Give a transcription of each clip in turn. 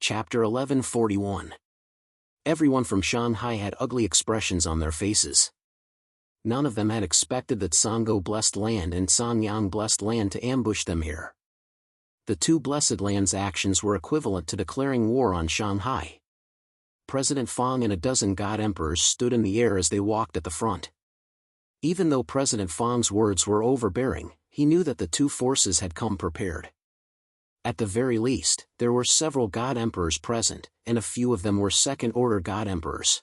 Chapter 1141. Everyone from Shanghai had ugly expressions on their faces. None of them had expected that Sango Blessed Land and Sanyang Blessed Land to ambush them here. The two Blessed Lands' actions were equivalent to declaring war on Shanghai. President Fang and a dozen God Emperors stood in the air as they walked at the front. Even though President Fang's words were overbearing, he knew that the two forces had come prepared. At the very least, there were several God Emperors present, and a few of them were second-order God Emperors.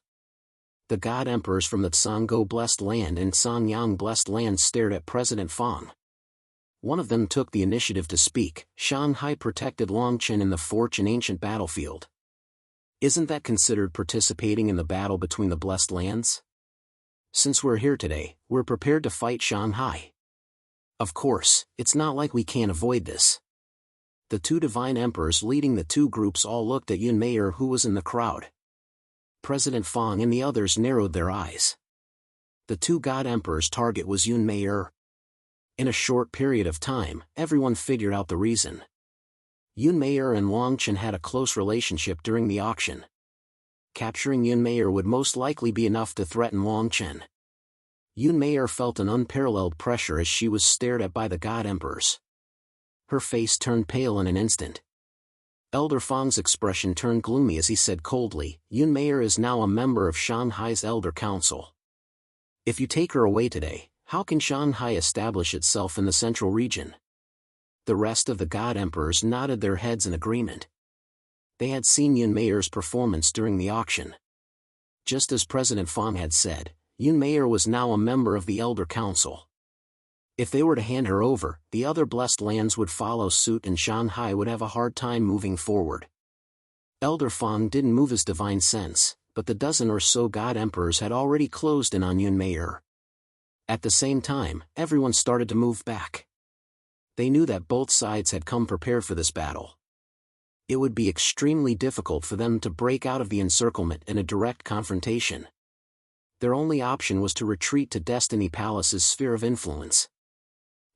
The God Emperors from the Sango Blessed Land and Sanyang Blessed Land stared at President Fang. One of them took the initiative to speak. Shanghai protected Longchen in the Fortune Ancient battlefield. Isn't that considered participating in the battle between the Blessed Lands? Since we're here today, we're prepared to fight Shanghai. Of course, it's not like we can't avoid this. The two divine emperors leading the two groups all looked at Yun Meier, who was in the crowd. President Fang and the others narrowed their eyes. The two God Emperors' target was Yun Meier. In a short period of time, everyone figured out the reason. Yun Meier and Longchen had a close relationship during the auction. Capturing Yun Meier would most likely be enough to threaten Longchen. Yun Meier felt an unparalleled pressure as she was stared at by the God Emperors. Her face turned pale in an instant. Elder Fang's expression turned gloomy as he said coldly, "Yun Meier is now a member of Shanghai's Elder Council. If you take her away today, how can Shanghai establish itself in the central region?" The rest of the God Emperors nodded their heads in agreement. They had seen Yun Meier's performance during the auction. Just as President Fang had said, Yun Meier was now a member of the Elder Council. If they were to hand her over, the other Blessed Lands would follow suit and Shanghai would have a hard time moving forward. Elder Fang didn't move his divine sense, but the dozen or so God Emperors had already closed in on Yun Meier. At the same time, everyone started to move back. They knew that both sides had come prepared for this battle. It would be extremely difficult for them to break out of the encirclement in a direct confrontation. Their only option was to retreat to Destiny Palace's sphere of influence.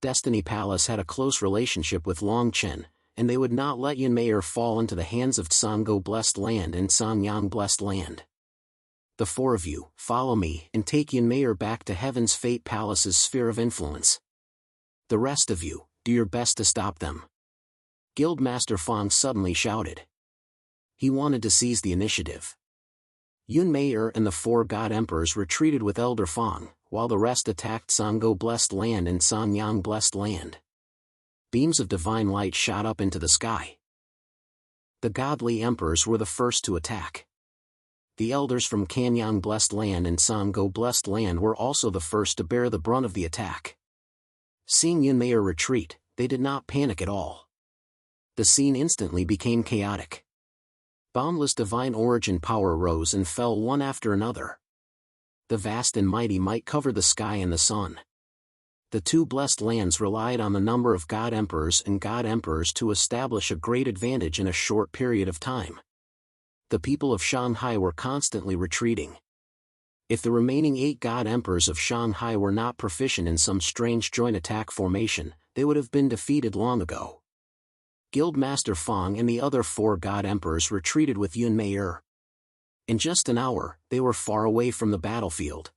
Destiny Palace had a close relationship with Longchen, and they would not let Yun Meier fall into the hands of Sango Blessed Land and Sanyang Blessed Land. "The four of you, follow me and take Yun Meier back to Heaven's Fate Palace's sphere of influence. The rest of you, do your best to stop them." Guildmaster Fang suddenly shouted. He wanted to seize the initiative. Yun Meier and the four God Emperors retreated with Elder Fang, while the rest attacked Sango Blessed Land and Sanyang Blessed Land. Beams of divine light shot up into the sky. The godly emperors were the first to attack. The elders from Kanyang Blessed Land and Sango Blessed Land were also the first to bear the brunt of the attack. Seeing Yun Meier retreat, they did not panic at all. The scene instantly became chaotic. Boundless divine origin power rose and fell one after another. The vast and mighty might covered the sky and the sun. The two Blessed Lands relied on the number of God Emperors and God Emperors to establish a great advantage in a short period of time. The people of Shanghai were constantly retreating. If the remaining 8 God Emperors of Shanghai were not proficient in some strange joint attack formation, they would have been defeated long ago. Guildmaster Fang and the other 4 God Emperors retreated with Yun Meier. In just an hour, they were far away from the battlefield.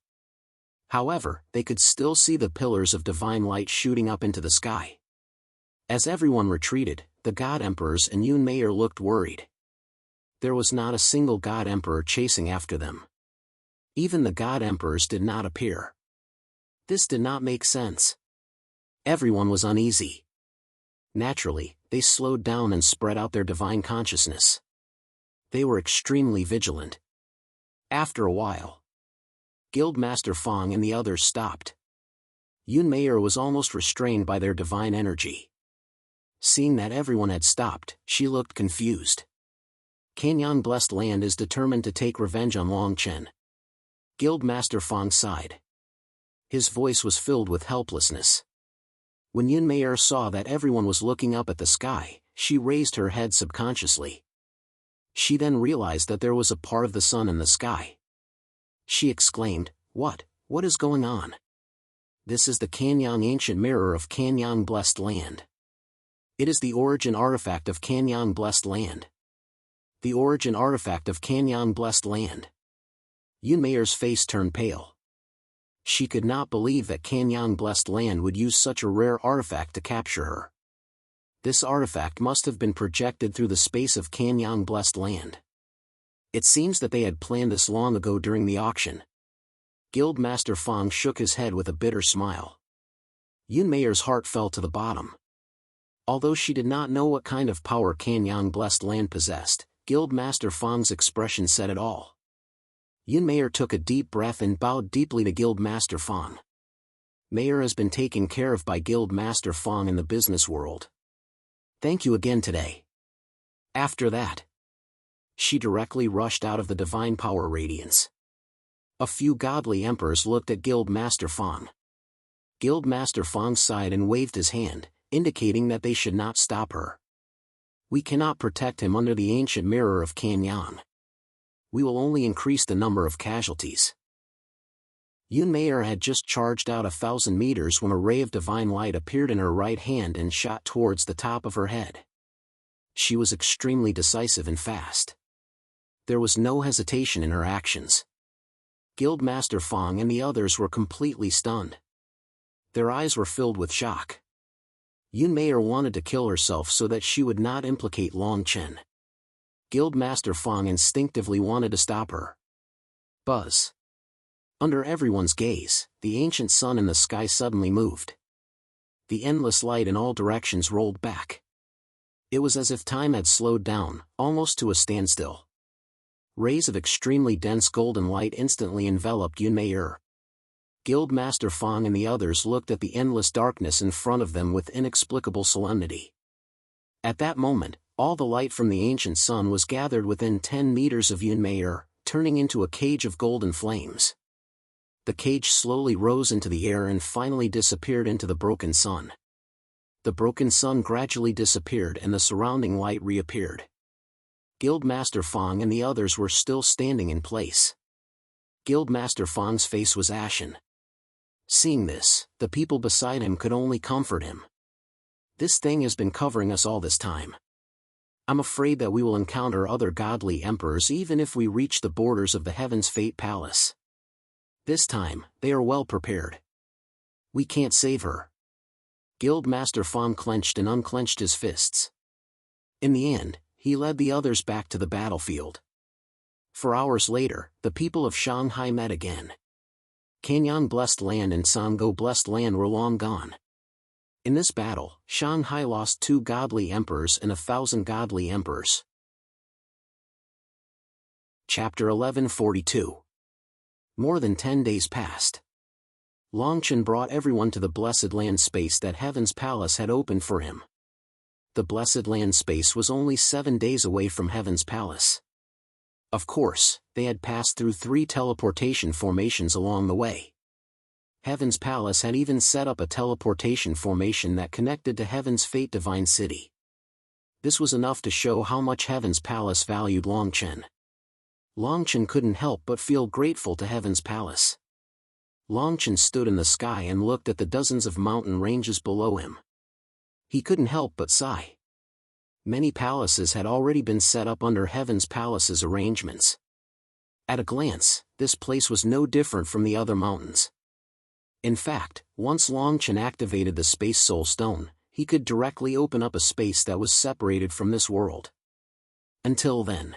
However, they could still see the pillars of divine light shooting up into the sky. As everyone retreated, the God Emperors and Yun Meier looked worried. There was not a single God Emperor chasing after them. Even the God Emperors did not appear. This did not make sense. Everyone was uneasy. Naturally, they slowed down and spread out their divine consciousness. They were extremely vigilant. After a while, Guildmaster Fang and the others stopped. Yun Meier was almost restrained by their divine energy. Seeing that everyone had stopped, she looked confused. Kanyang Blessed Land is determined to take revenge on Longchen. Guildmaster Fang sighed. His voice was filled with helplessness. When Yun Meier saw that everyone was looking up at the sky, she raised her head subconsciously. She then realized that there was a part of the sun in the sky. She exclaimed, What is going on?" This is the Kanyang Ancient Mirror of Kanyang Blessed Land. It is the origin artifact of Kanyang Blessed Land. The origin artifact of Canyon Blessed Land. Yunmeier's face turned pale. She could not believe that Canyon Blessed Land would use such a rare artifact to capture her. This artifact must have been projected through the space of Canyon Blessed Land. It seems that they had planned this long ago during the auction. Guildmaster Fong shook his head with a bitter smile. Yunmeier's heart fell to the bottom. Although she did not know what kind of power Canyon Blessed Land possessed, Guildmaster Fong's expression said it all. Yunmeier took a deep breath and bowed deeply to Guildmaster Fong. Meier has been taken care of by Guildmaster Fong in the business world. Thank you again today. After that, she directly rushed out of the divine power radiance. A few godly emperors looked at Guildmaster Fong. Guildmaster Fong sighed and waved his hand, indicating that they should not stop her. We cannot protect him under the ancient mirror of Canyon. We will only increase the number of casualties. Yunmeier had just charged out 1,000 meters when a ray of divine light appeared in her right hand and shot towards the top of her head. She was extremely decisive and fast. There was no hesitation in her actions. Guildmaster Fong and the others were completely stunned. Their eyes were filled with shock. Yunmeier wanted to kill herself so that she would not implicate Long Chen. Guildmaster Fong instinctively wanted to stop her. Buzz. Under everyone's gaze, the ancient sun in the sky suddenly moved. The endless light in all directions rolled back. It was as if time had slowed down, almost to a standstill. Rays of extremely dense golden light instantly enveloped Yunmeier. Guildmaster Fong and the others looked at the endless darkness in front of them with inexplicable solemnity. At that moment, all the light from the ancient sun was gathered within 10 meters of Yunmeier, turning into a cage of golden flames. The cage slowly rose into the air and finally disappeared into the broken sun. The broken sun gradually disappeared and the surrounding light reappeared. Guildmaster Fong and the others were still standing in place. Guildmaster Fong's face was ashen. Seeing this, the people beside him could only comfort him. This thing has been covering us all this time. I'm afraid that we will encounter other godly emperors even if we reach the borders of the Heaven's Fate Palace. This time, they are well prepared. We can't save her. Guildmaster Fong clenched and unclenched his fists. In the end, he led the others back to the battlefield. For hours later, the people of Shanghai met again. Canyon Blessed Land and Sango Blessed Land were long gone. In this battle, Shanghai lost 2 godly emperors and 1,000 godly emperors. Chapter 1142. More than 10 days passed. Longchen brought everyone to the Blessed Land space that Heaven's Palace had opened for him. The Blessed Land space was only 7 days away from Heaven's Palace. Of course, they had passed through 3 teleportation formations along the way. Heaven's Palace had even set up a teleportation formation that connected to Heaven's Fate Divine City. This was enough to show how much Heaven's Palace valued Longchen. Longchen couldn't help but feel grateful to Heaven's Palace. Longchen stood in the sky and looked at the dozens of mountain ranges below him. He couldn't help but sigh. Many palaces had already been set up under Heaven's Palace's arrangements. At a glance, this place was no different from the other mountains. In fact, once Longchen activated the Space Soul Stone, he could directly open up a space that was separated from this world. Until then,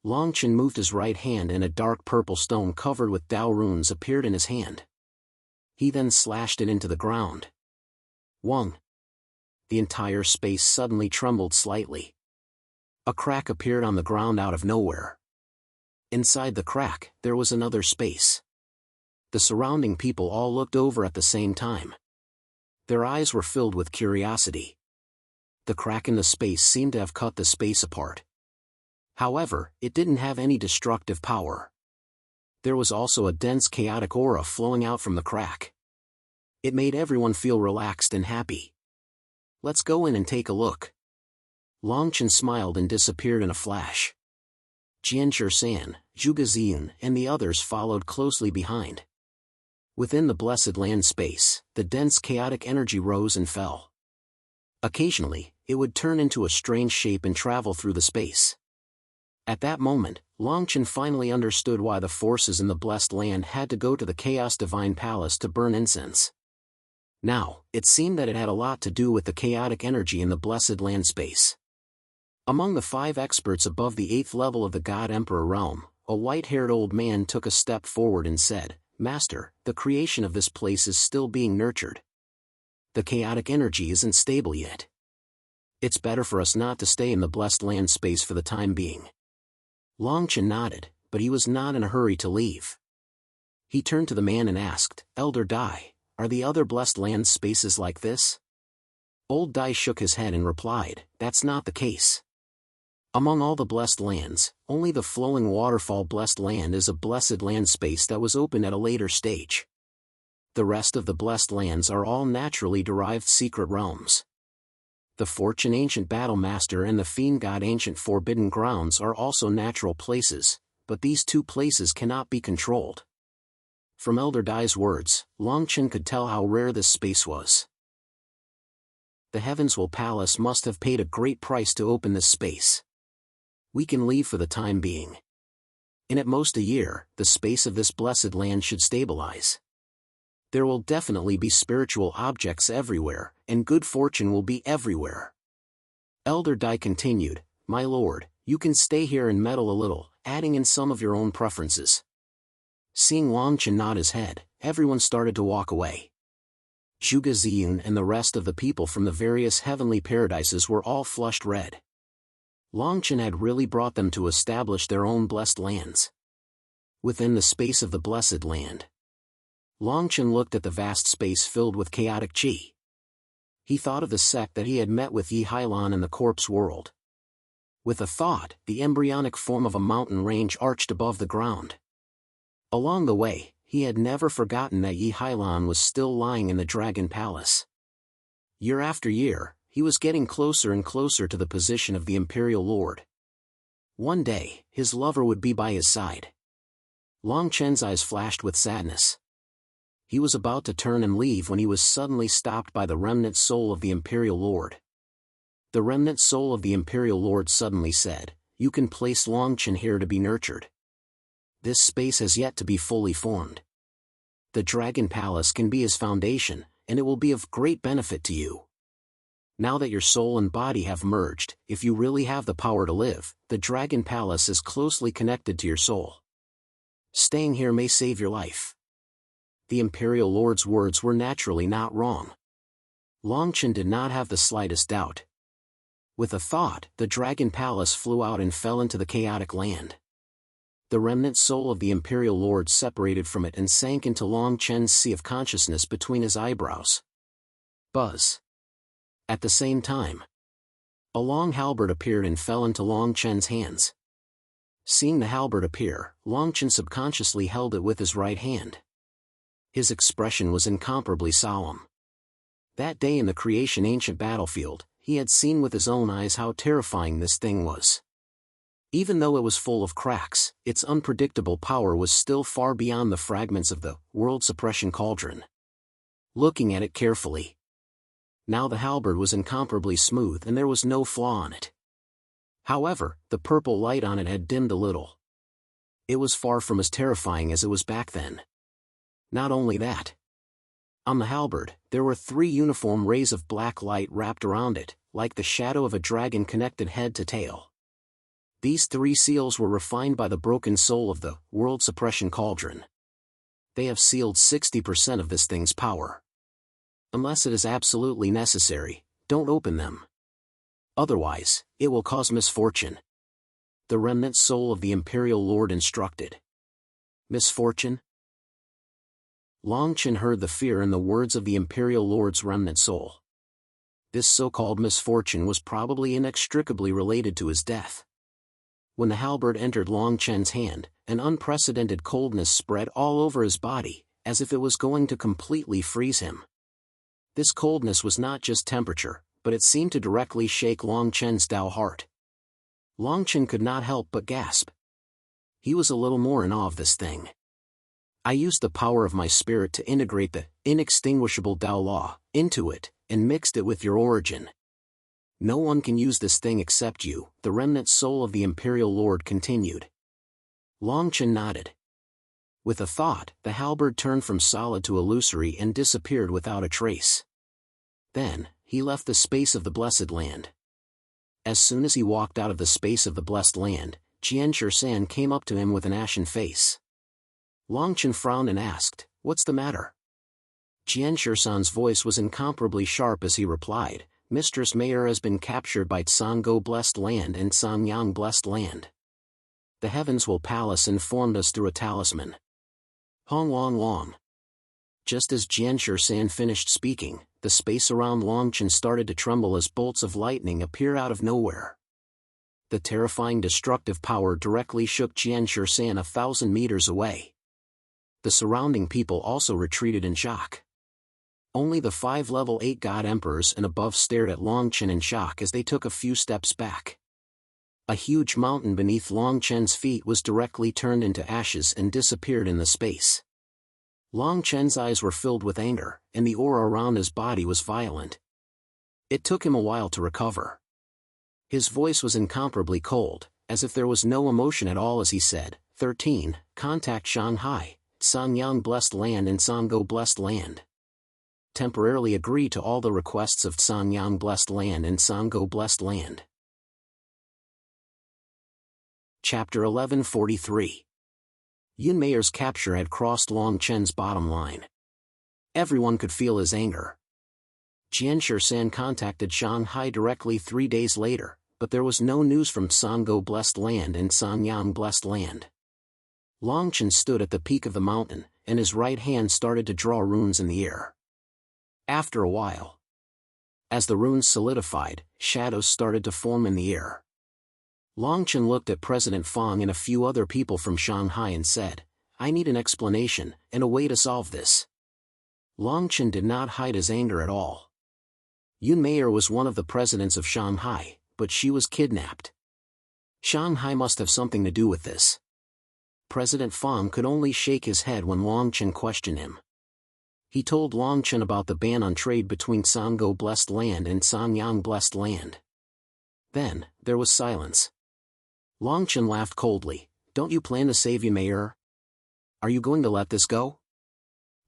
Longchen moved his right hand and a dark purple stone covered with Dao runes appeared in his hand. He then slashed it into the ground. Wong! The entire space suddenly trembled slightly. A crack appeared on the ground out of nowhere. Inside the crack, there was another space. The surrounding people all looked over at the same time. Their eyes were filled with curiosity. The crack in the space seemed to have cut the space apart. However, it didn't have any destructive power. There was also a dense chaotic aura flowing out from the crack. It made everyone feel relaxed and happy. Let's go in and take a look. Longchen smiled and disappeared in a flash. Jianzhi-san, Zhuge Zian, and the others followed closely behind. Within the Blessed Land space, the dense chaotic energy rose and fell. Occasionally, it would turn into a strange shape and travel through the space. At that moment, Longchen finally understood why the forces in the Blessed Land had to go to the Chaos Divine Palace to burn incense. Now, it seemed that it had a lot to do with the chaotic energy in the Blessed Land space. Among the 5 experts above the 8th level of the God Emperor realm, a white-haired old man took a step forward and said, "Master, the creation of this place is still being nurtured. The chaotic energy isn't stable yet. It's better for us not to stay in the Blessed Land space for the time being." Longchen nodded, but he was not in a hurry to leave. He turned to the man and asked, "Elder Dai, are the other Blessed Land spaces like this?" Old Dai shook his head and replied, "That's not the case. Among all the Blessed Lands, only the Flowing Waterfall Blessed Land is a Blessed Land space that was opened at a later stage. The rest of the Blessed Lands are all naturally derived secret realms. The Fortune Ancient Battle Master and the Fiend God Ancient Forbidden Grounds are also natural places, but these 2 places cannot be controlled." From Elder Dai's words, Longchen could tell how rare this space was. The Heavenswell Palace must have paid a great price to open this space. We can leave for the time being. In at most a year, the space of this Blessed Land should stabilize. There will definitely be spiritual objects everywhere, and good fortune will be everywhere. Elder Dai continued, "My lord, you can stay here and meddle a little, adding in some of your own preferences." Seeing Longchen nod his head, everyone started to walk away. Zhuge Ziyun and the rest of the people from the various heavenly paradises were all flushed red. Longchen had really brought them to establish their own blessed lands. Within the space of the Blessed Land, Longchen looked at the vast space filled with chaotic qi. He thought of the sect that he had met with Yi Hailan in the corpse world. With a thought, the embryonic form of a mountain range arched above the ground. Along the way, he had never forgotten that Yi Hailan was still lying in the Dragon Palace. Year after year, he was getting closer and closer to the position of the Imperial Lord. One day, his lover would be by his side. Longchen's eyes flashed with sadness. He was about to turn and leave when he was suddenly stopped by the remnant soul of the Imperial Lord. The remnant soul of the Imperial Lord suddenly said, "You can place Longchen here to be nurtured. This space has yet to be fully formed. The Dragon Palace can be his foundation, and it will be of great benefit to you. Now that your soul and body have merged, if you really have the power to live, the Dragon Palace is closely connected to your soul. Staying here may save your life." The Imperial Lord's words were naturally not wrong. Longchen did not have the slightest doubt. With a thought, the Dragon Palace flew out and fell into the chaotic land. The remnant soul of the Imperial Lord separated from it and sank into Longchen's sea of consciousness between his eyebrows. Buzz. At the same time, a long halberd appeared and fell into Longchen's hands. Seeing the halberd appear, Longchen subconsciously held it with his right hand. His expression was incomparably solemn. That day in the creation ancient battlefield, he had seen with his own eyes how terrifying this thing was. Even though it was full of cracks, its unpredictable power was still far beyond the fragments of the world suppression cauldron. Looking at it carefully, now the halberd was incomparably smooth and there was no flaw on it. However, the purple light on it had dimmed a little. It was far from as terrifying as it was back then. Not only that. On the halberd, there were 3 uniform rays of black light wrapped around it, like the shadow of a dragon connected head to tail. These 3 seals were refined by the broken soul of the world suppression cauldron. They have sealed 60% of this thing's power. Unless it is absolutely necessary, don't open them. Otherwise, it will cause misfortune. The remnant soul of the Imperial Lord instructed. Misfortune? Longchen heard the fear in the words of the Imperial Lord's remnant soul. This so-called misfortune was probably inextricably related to his death. When the halberd entered Longchen's hand, an unprecedented coldness spread all over his body, as if it was going to completely freeze him. This coldness was not just temperature, but it seemed to directly shake Longchen's Tao heart. Longchen could not help but gasp. He was a little more in awe of this thing. "I used the power of my spirit to integrate the inextinguishable Tao law into it, and mixed it with your origin. No one can use this thing except you, the remnant soul of the Imperial Lord continued. Longchen nodded. With a thought, the halberd turned from solid to illusory and disappeared without a trace. Then, he left the space of the Blessed Land. As soon as he walked out of the space of the Blessed Land, Jian Shan came up to him with an ashen face. Longchen frowned and asked, "What's the matter?" Jian Shan's voice was incomparably sharp as he replied, "Mistress Mayor has been captured by Tsanggo Blessed Land and Sanyang Blessed Land. The Heavens will Palace informed us through a talisman." Hong Long Long. Just as Jian Shan finished speaking, the space around Longchen started to tremble as bolts of lightning appear out of nowhere. The terrifying destructive power directly shook Jian Shan 1,000 meters away. The surrounding people also retreated in shock. Only the 5 level 8 God Emperors and above stared at Longchen in shock as they took a few steps back. A huge mountain beneath Longchen's feet was directly turned into ashes and disappeared in the space. Longchen's eyes were filled with anger, and the aura around his body was violent. It took him a while to recover. His voice was incomparably cold, as if there was no emotion at all as he said, 13, contact Shanghai, Sanyang Blessed Land and Sanggo Blessed Land. Temporarily agree to all the requests of Sanyang Blessed Land and Sanggo Blessed Land. Chapter 1143. Yun Mayor's capture had crossed Longchen's bottom line. Everyone could feel his anger. Jian Shan contacted Shanghai directly 3 days later, but there was no news from Sanggo Blessed Land and Sanyang Blessed Land. Longchen stood at the peak of the mountain, and his right hand started to draw runes in the air. After a while, as the runes solidified, shadows started to form in the air. Longchen looked at President Fang and a few other people from Shanghai and said, "I need an explanation, and a way to solve this." Longchen did not hide his anger at all. Yun Mayor was one of the presidents of Shanghai, but she was kidnapped. Shanghai must have something to do with this. President Fang could only shake his head when Longchen questioned him. He told Longchen about the ban on trade between Sanggo Blessed Land and Sanyang Blessed Land. Then, there was silence. Longchen laughed coldly. "Don't you plan to save Yun Mayor? Are you going to let this go?"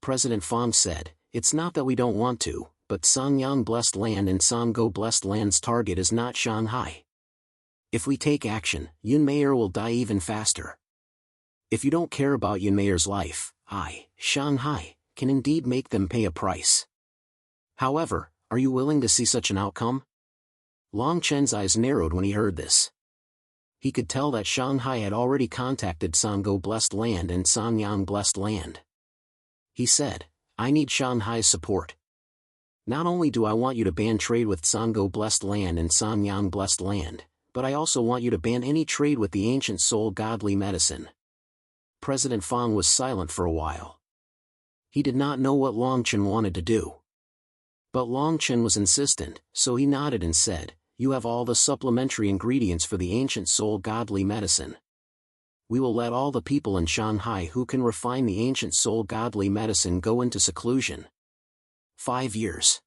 President Fang said, "It's not that we don't want to, but Sanyang Blessed Land and Sanggo Blessed Land's target is not Shanghai. If we take action, Yun Mayor will die even faster. If you don't care about Yun Mayor's life, Shanghai, can indeed make them pay a price. However, are you willing to see such an outcome?" Longchen's eyes narrowed when he heard this. He could tell that Shanghai had already contacted Sanggo Blessed Land and Sanyang Blessed Land. He said, "I need Shanghai's support. Not only do I want you to ban trade with Sanggo Blessed Land and Sanyang Blessed Land, but I also want you to ban any trade with the ancient soul godly medicine." President Fang was silent for a while. He did not know what Longchen wanted to do. But Longchen was insistent, so he nodded and said, "You have all the supplementary ingredients for the ancient soul godly medicine. We will let all the people in Shanghai who can refine the ancient soul godly medicine go into seclusion. 5 years.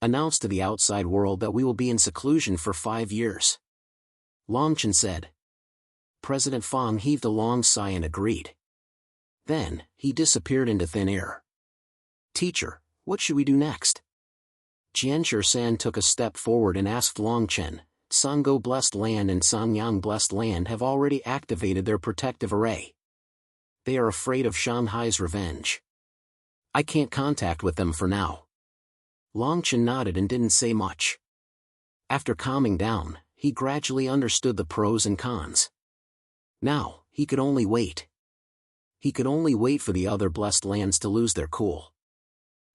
Announce to the outside world that we will be in seclusion for 5 years." Longchen said. President Fang heaved a long sigh and agreed. Then, he disappeared into thin air. "Teacher, what should we do next?" Jian Shan took a step forward and asked Longchen, "Sanggo Blessed Land and Sanyang Blessed Land have already activated their protective array. They are afraid of Shanghai's revenge. I can't contact with them for now." Longchen nodded and didn't say much. After calming down, he gradually understood the pros and cons. Now, he could only wait. He could only wait for the other blessed lands to lose their cool.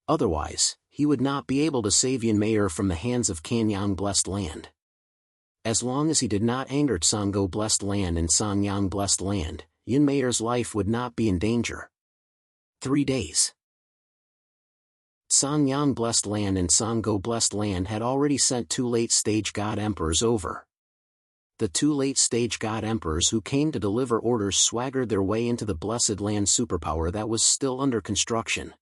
Otherwise, he would not be able to save Yun Mayor from the hands of Sanyang Blessed Land. As long as he did not anger Sanggo Blessed Land and Sanyang Blessed Land, Yun Mayor's life would not be in danger. 3 days. Sanyang Blessed Land and Sanggo Blessed Land had already sent 2 late-stage God Emperors over. The 2 late-stage God Emperors who came to deliver orders swaggered their way into the Blessed Land superpower that was still under construction.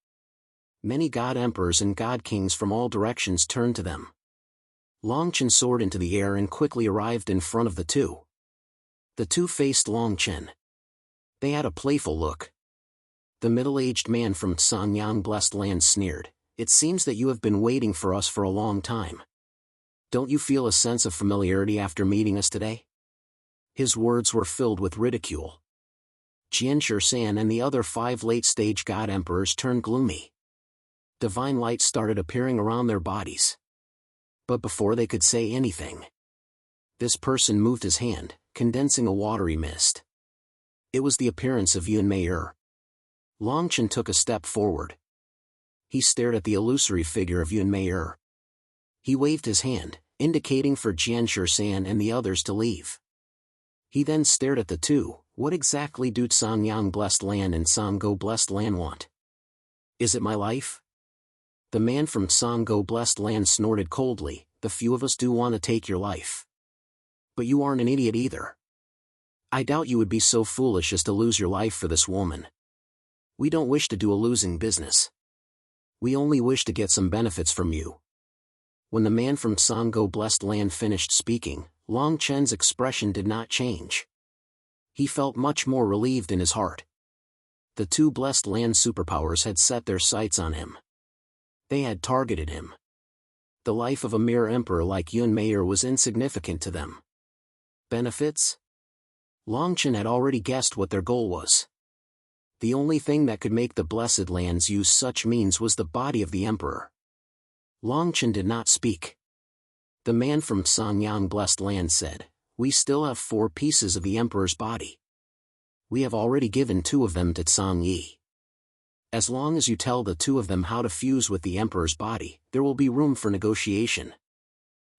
Many God Emperors and God Kings from all directions turned to them. Long Chen soared into the air and quickly arrived in front of the two. The two faced Long Chen. They had a playful look. The middle-aged man from Sanyang Blessed Land sneered, "It seems that you have been waiting for us for a long time. Don't you feel a sense of familiarity after meeting us today?" His words were filled with ridicule. Jianshi San and the other 5 late-stage god emperors turned gloomy. Divine light started appearing around their bodies. But before they could say anything, this person moved his hand, condensing a watery mist. It was the appearance of unveil. Long Chen took a step forward. He stared at the illusory figure of unveil. He waved his hand, indicating for Jianshi San and the others to leave. He then stared at the two. What exactly do Sanyang Blessed Land and Sango Blessed Land want? Is it my life? The man from Sango Blessed Land snorted coldly, "The few of us do want to take your life. But you aren't an idiot either. I doubt you would be so foolish as to lose your life for this woman. We don't wish to do a losing business. We only wish to get some benefits from you." When the man from Sango Blessed Land finished speaking, Long Chen's expression did not change. He felt much more relieved in his heart. The two Blessed Land superpowers had set their sights on him. They had targeted him. The life of a mere emperor like Yun Mayer was insignificant to them. Benefits? Long Chen had already guessed what their goal was. The only thing that could make the Blessed Lands use such means was the body of the emperor. Long Chen did not speak. The man from Sanyang Blessed Land said, "We still have 4 pieces of the emperor's body. We have already given 2 of them to Tsang Yi. As long as you tell the 2 of them how to fuse with the emperor's body, there will be room for negotiation."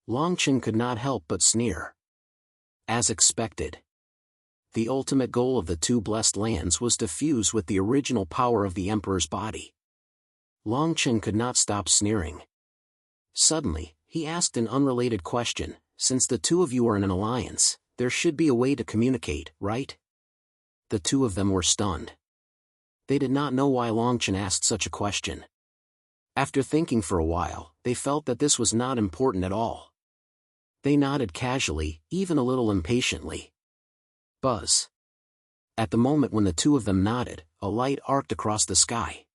Long Chen could not help but sneer. As expected, the ultimate goal of the 2 Blessed Lands was to fuse with the original power of the emperor's body. Long Chen could not stop sneering. Suddenly, he asked an unrelated question, "Since the 2 of you are in an alliance, there should be a way to communicate, right?" The 2 of them were stunned. They did not know why Long Chen asked such a question. After thinking for a while, they felt that this was not important at all. They nodded casually, even a little impatiently. Buzz. At the moment when the 2 of them nodded, a light arced across the sky.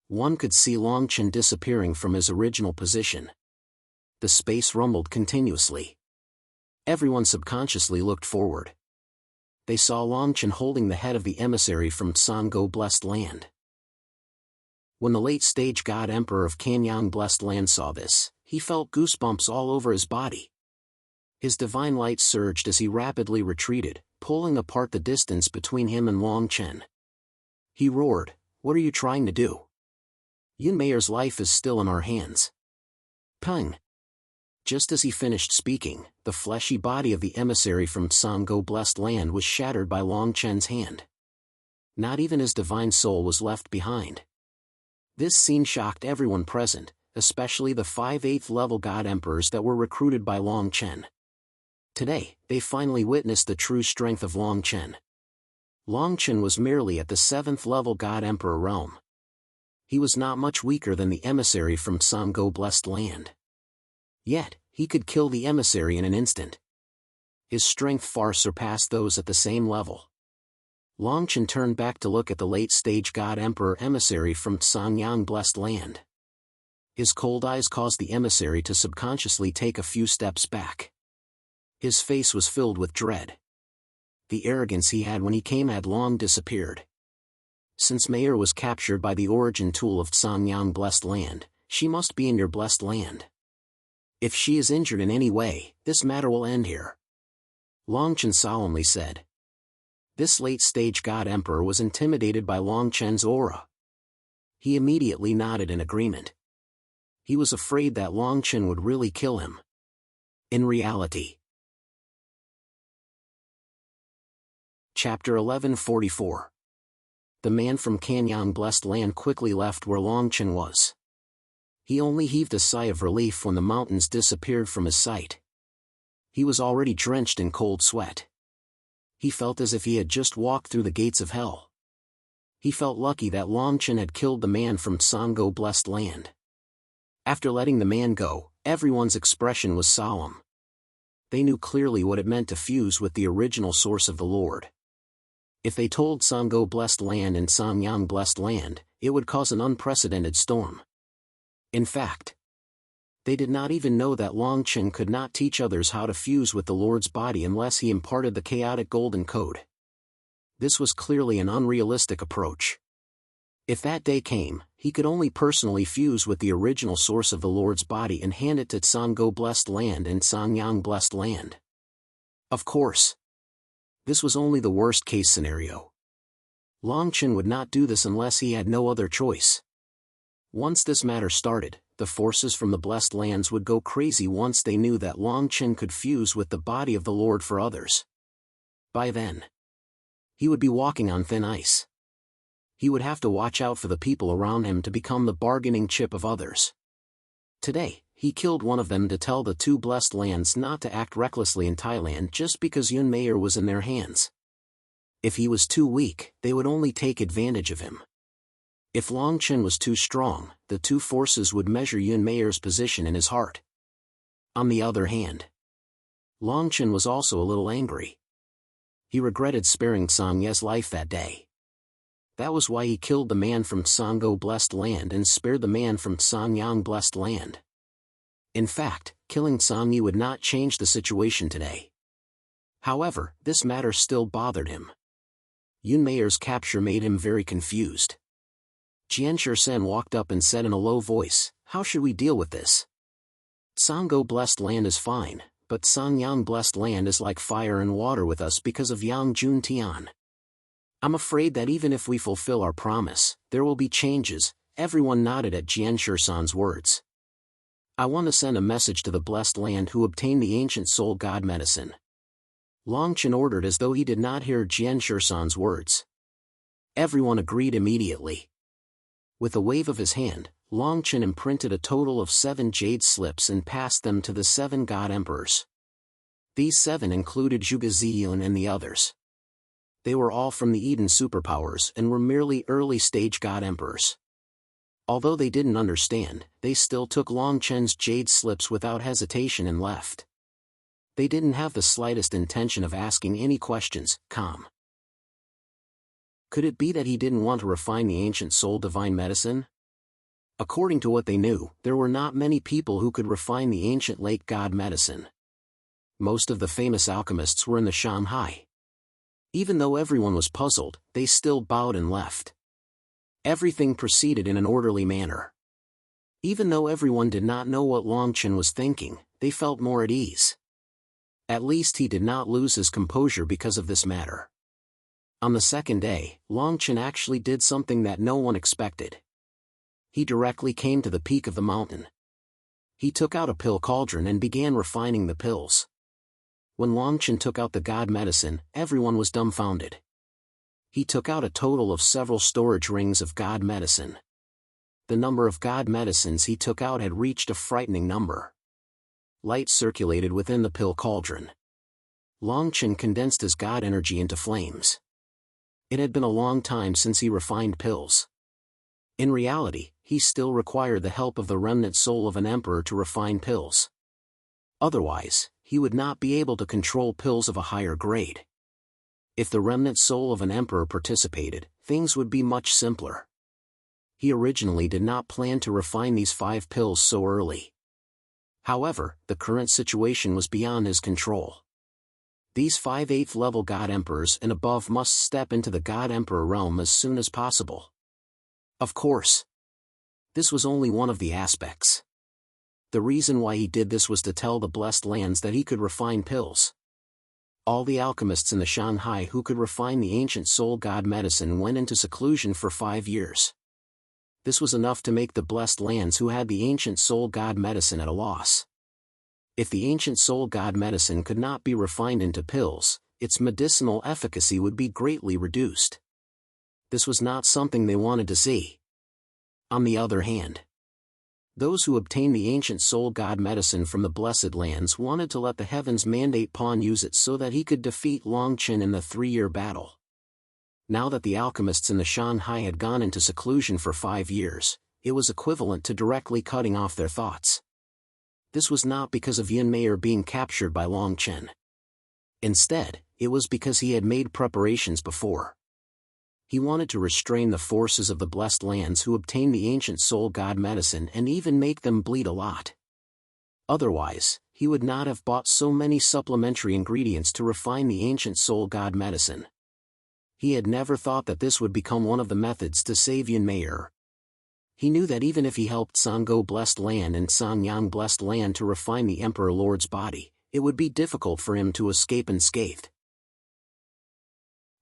One could see Long Chen disappearing from his original position. The space rumbled continuously. Everyone subconsciously looked forward. They saw Long Chen holding the head of the emissary from Sango Blessed Land. When the late-stage god emperor of Kanyang Blessed Land saw this, he felt goosebumps all over his body. His divine light surged as he rapidly retreated, pulling apart the distance between him and Long Chen. He roared, "What are you trying to do? Yun Mayer's life is still in our hands." Peng. Just as he finished speaking, the fleshy body of the emissary from Sango Blessed Land was shattered by Long Chen's hand. Not even his divine soul was left behind. This scene shocked everyone present, especially the 5 8th-level god emperors that were recruited by Long Chen. Today, they finally witnessed the true strength of Long Chen. Long Chen was merely at the 7th-level god emperor realm. He was not much weaker than the emissary from Sango Blessed Land. Yet, he could kill the emissary in an instant. His strength far surpassed those at the same level. Long Chen turned back to look at the late-stage god emperor emissary from Sanyang Blessed Land. His cold eyes caused the emissary to subconsciously take a few steps back. His face was filled with dread. The arrogance he had when he came had long disappeared. Since Mayer was captured by the origin tool of Sanyang Blessed Land, she must be in your blessed land. If she is injured in any way, this matter will end here. Long Chen solemnly said. This late-stage god emperor was intimidated by Long Chen's aura. He immediately nodded in agreement. He was afraid that Long Chen would really kill him. In reality. Chapter 1144. The man from Kanyang Blessed Land quickly left where Long Chen was. He only heaved a sigh of relief when the mountains disappeared from his sight. He was already drenched in cold sweat. He felt as if he had just walked through the gates of hell. He felt lucky that Long Chen had killed the man from Sango Blessed Land. After letting the man go, Everyone's expression was solemn. They knew clearly what it meant to fuse with the original source of the Lord. If they told Sango blessed land and Sanyang blessed land, it would cause an unprecedented storm. In fact, they did not even know that Longchen could not teach others how to fuse with the Lord's body unless he imparted the chaotic golden code. This was clearly an unrealistic approach. If that day came, he could only personally fuse with the original source of the Lord's body and hand it to Sango blessed land and Sanyang blessed land. Of course, this was only the worst-case scenario. Longchen would not do this unless he had no other choice. Once this matter started, the forces from the blessed lands would go crazy once they knew that Longchen could fuse with the body of the Lord for others. By then, he would be walking on thin ice. He would have to watch out for the people around him to become the bargaining chip of others. Today, he killed one of them to tell the two blessed lands not to act recklessly in Thailand just because Unveil was in their hands. If he was too weak, they would only take advantage of him. If Longchen was too strong, the two forces would measure Unveil's position in his heart. On the other hand, Longchen was also a little angry. He regretted sparing Sangye's life that day. That was why he killed the man from Sango blessed land and spared the man from Sanyang blessed land. In fact, killing Sangye would not change the situation today. However, this matter still bothered him. Unveil's capture made him very confused. Jianshirsen walked up and said in a low voice, "How should we deal with this? Sango blessed land is fine, but Sanyang blessed land is like fire and water with us because of Yang Jun Tian. I'm afraid that even if we fulfill our promise, there will be changes." Everyone nodded at Jianshirsen's words. "I want to send a message to the blessed land who obtained the ancient soul god medicine." Longchen ordered as though he did not hear Jianshirsen's words. Everyone agreed immediately. With a wave of his hand, Longchen imprinted a total of 7 jade slips and passed them to the 7 god emperors. These 7 included Zhuge Ziyun and the others. They were all from the Eden superpowers and were merely early-stage god emperors. Although they didn't understand, they still took Longchen's jade slips without hesitation and left. They didn't have the slightest intention of asking any questions. Calm. Could it be that he didn't want to refine the ancient soul divine medicine? According to what they knew, there were not many people who could refine the ancient lake god medicine. Most of the famous alchemists were in the Shanghai. Even though everyone was puzzled, they still bowed and left. Everything proceeded in an orderly manner. Even though everyone did not know what Longchen was thinking, they felt more at ease. At least he did not lose his composure because of this matter. On the second day, Longchen actually did something that no one expected. He directly came to the peak of the mountain. He took out a pill cauldron and began refining the pills. When Longchen took out the god medicine, everyone was dumbfounded. He took out a total of several storage rings of god medicine. The number of god medicines he took out had reached a frightening number. Light circulated within the pill cauldron. Longchen condensed his god energy into flames. It had been a long time since he refined pills. In reality, he still required the help of the remnant soul of an emperor to refine pills. Otherwise, he would not be able to control pills of a higher grade. If the remnant soul of an emperor participated, things would be much simpler. He originally did not plan to refine these 5 pills so early. However, the current situation was beyond his control. These 5 8th-level god emperors and above must step into the god emperor realm as soon as possible. Of course, this was only one of the aspects. The reason why he did this was to tell the blessed lands that he could refine pills. All the alchemists in the Shanghai who could refine the ancient soul god medicine went into seclusion for 5 years. This was enough to make the blessed lands who had the ancient soul god medicine at a loss. If the ancient soul god medicine could not be refined into pills, its medicinal efficacy would be greatly reduced. This was not something they wanted to see. On the other hand, those who obtained the ancient soul god medicine from the blessed lands wanted to let the heavens mandate Pawn use it so that he could defeat Longchen in the 3-year battle. Now that the alchemists in the Shanghai had gone into seclusion for 5 years, it was equivalent to directly cutting off their thoughts. This was not because of Yunmei being captured by Long Chen. Instead, it was because he had made preparations before. He wanted to restrain the forces of the Blessed Lands who obtained the ancient soul god medicine and even make them bleed a lot. Otherwise, he would not have bought so many supplementary ingredients to refine the ancient soul god medicine. He had never thought that this would become one of the methods to save Yunmei. He knew that even if he helped Sango Blessed Land and Sanyang Blessed Land to refine the Emperor Lord's body, it would be difficult for him to escape unscathed.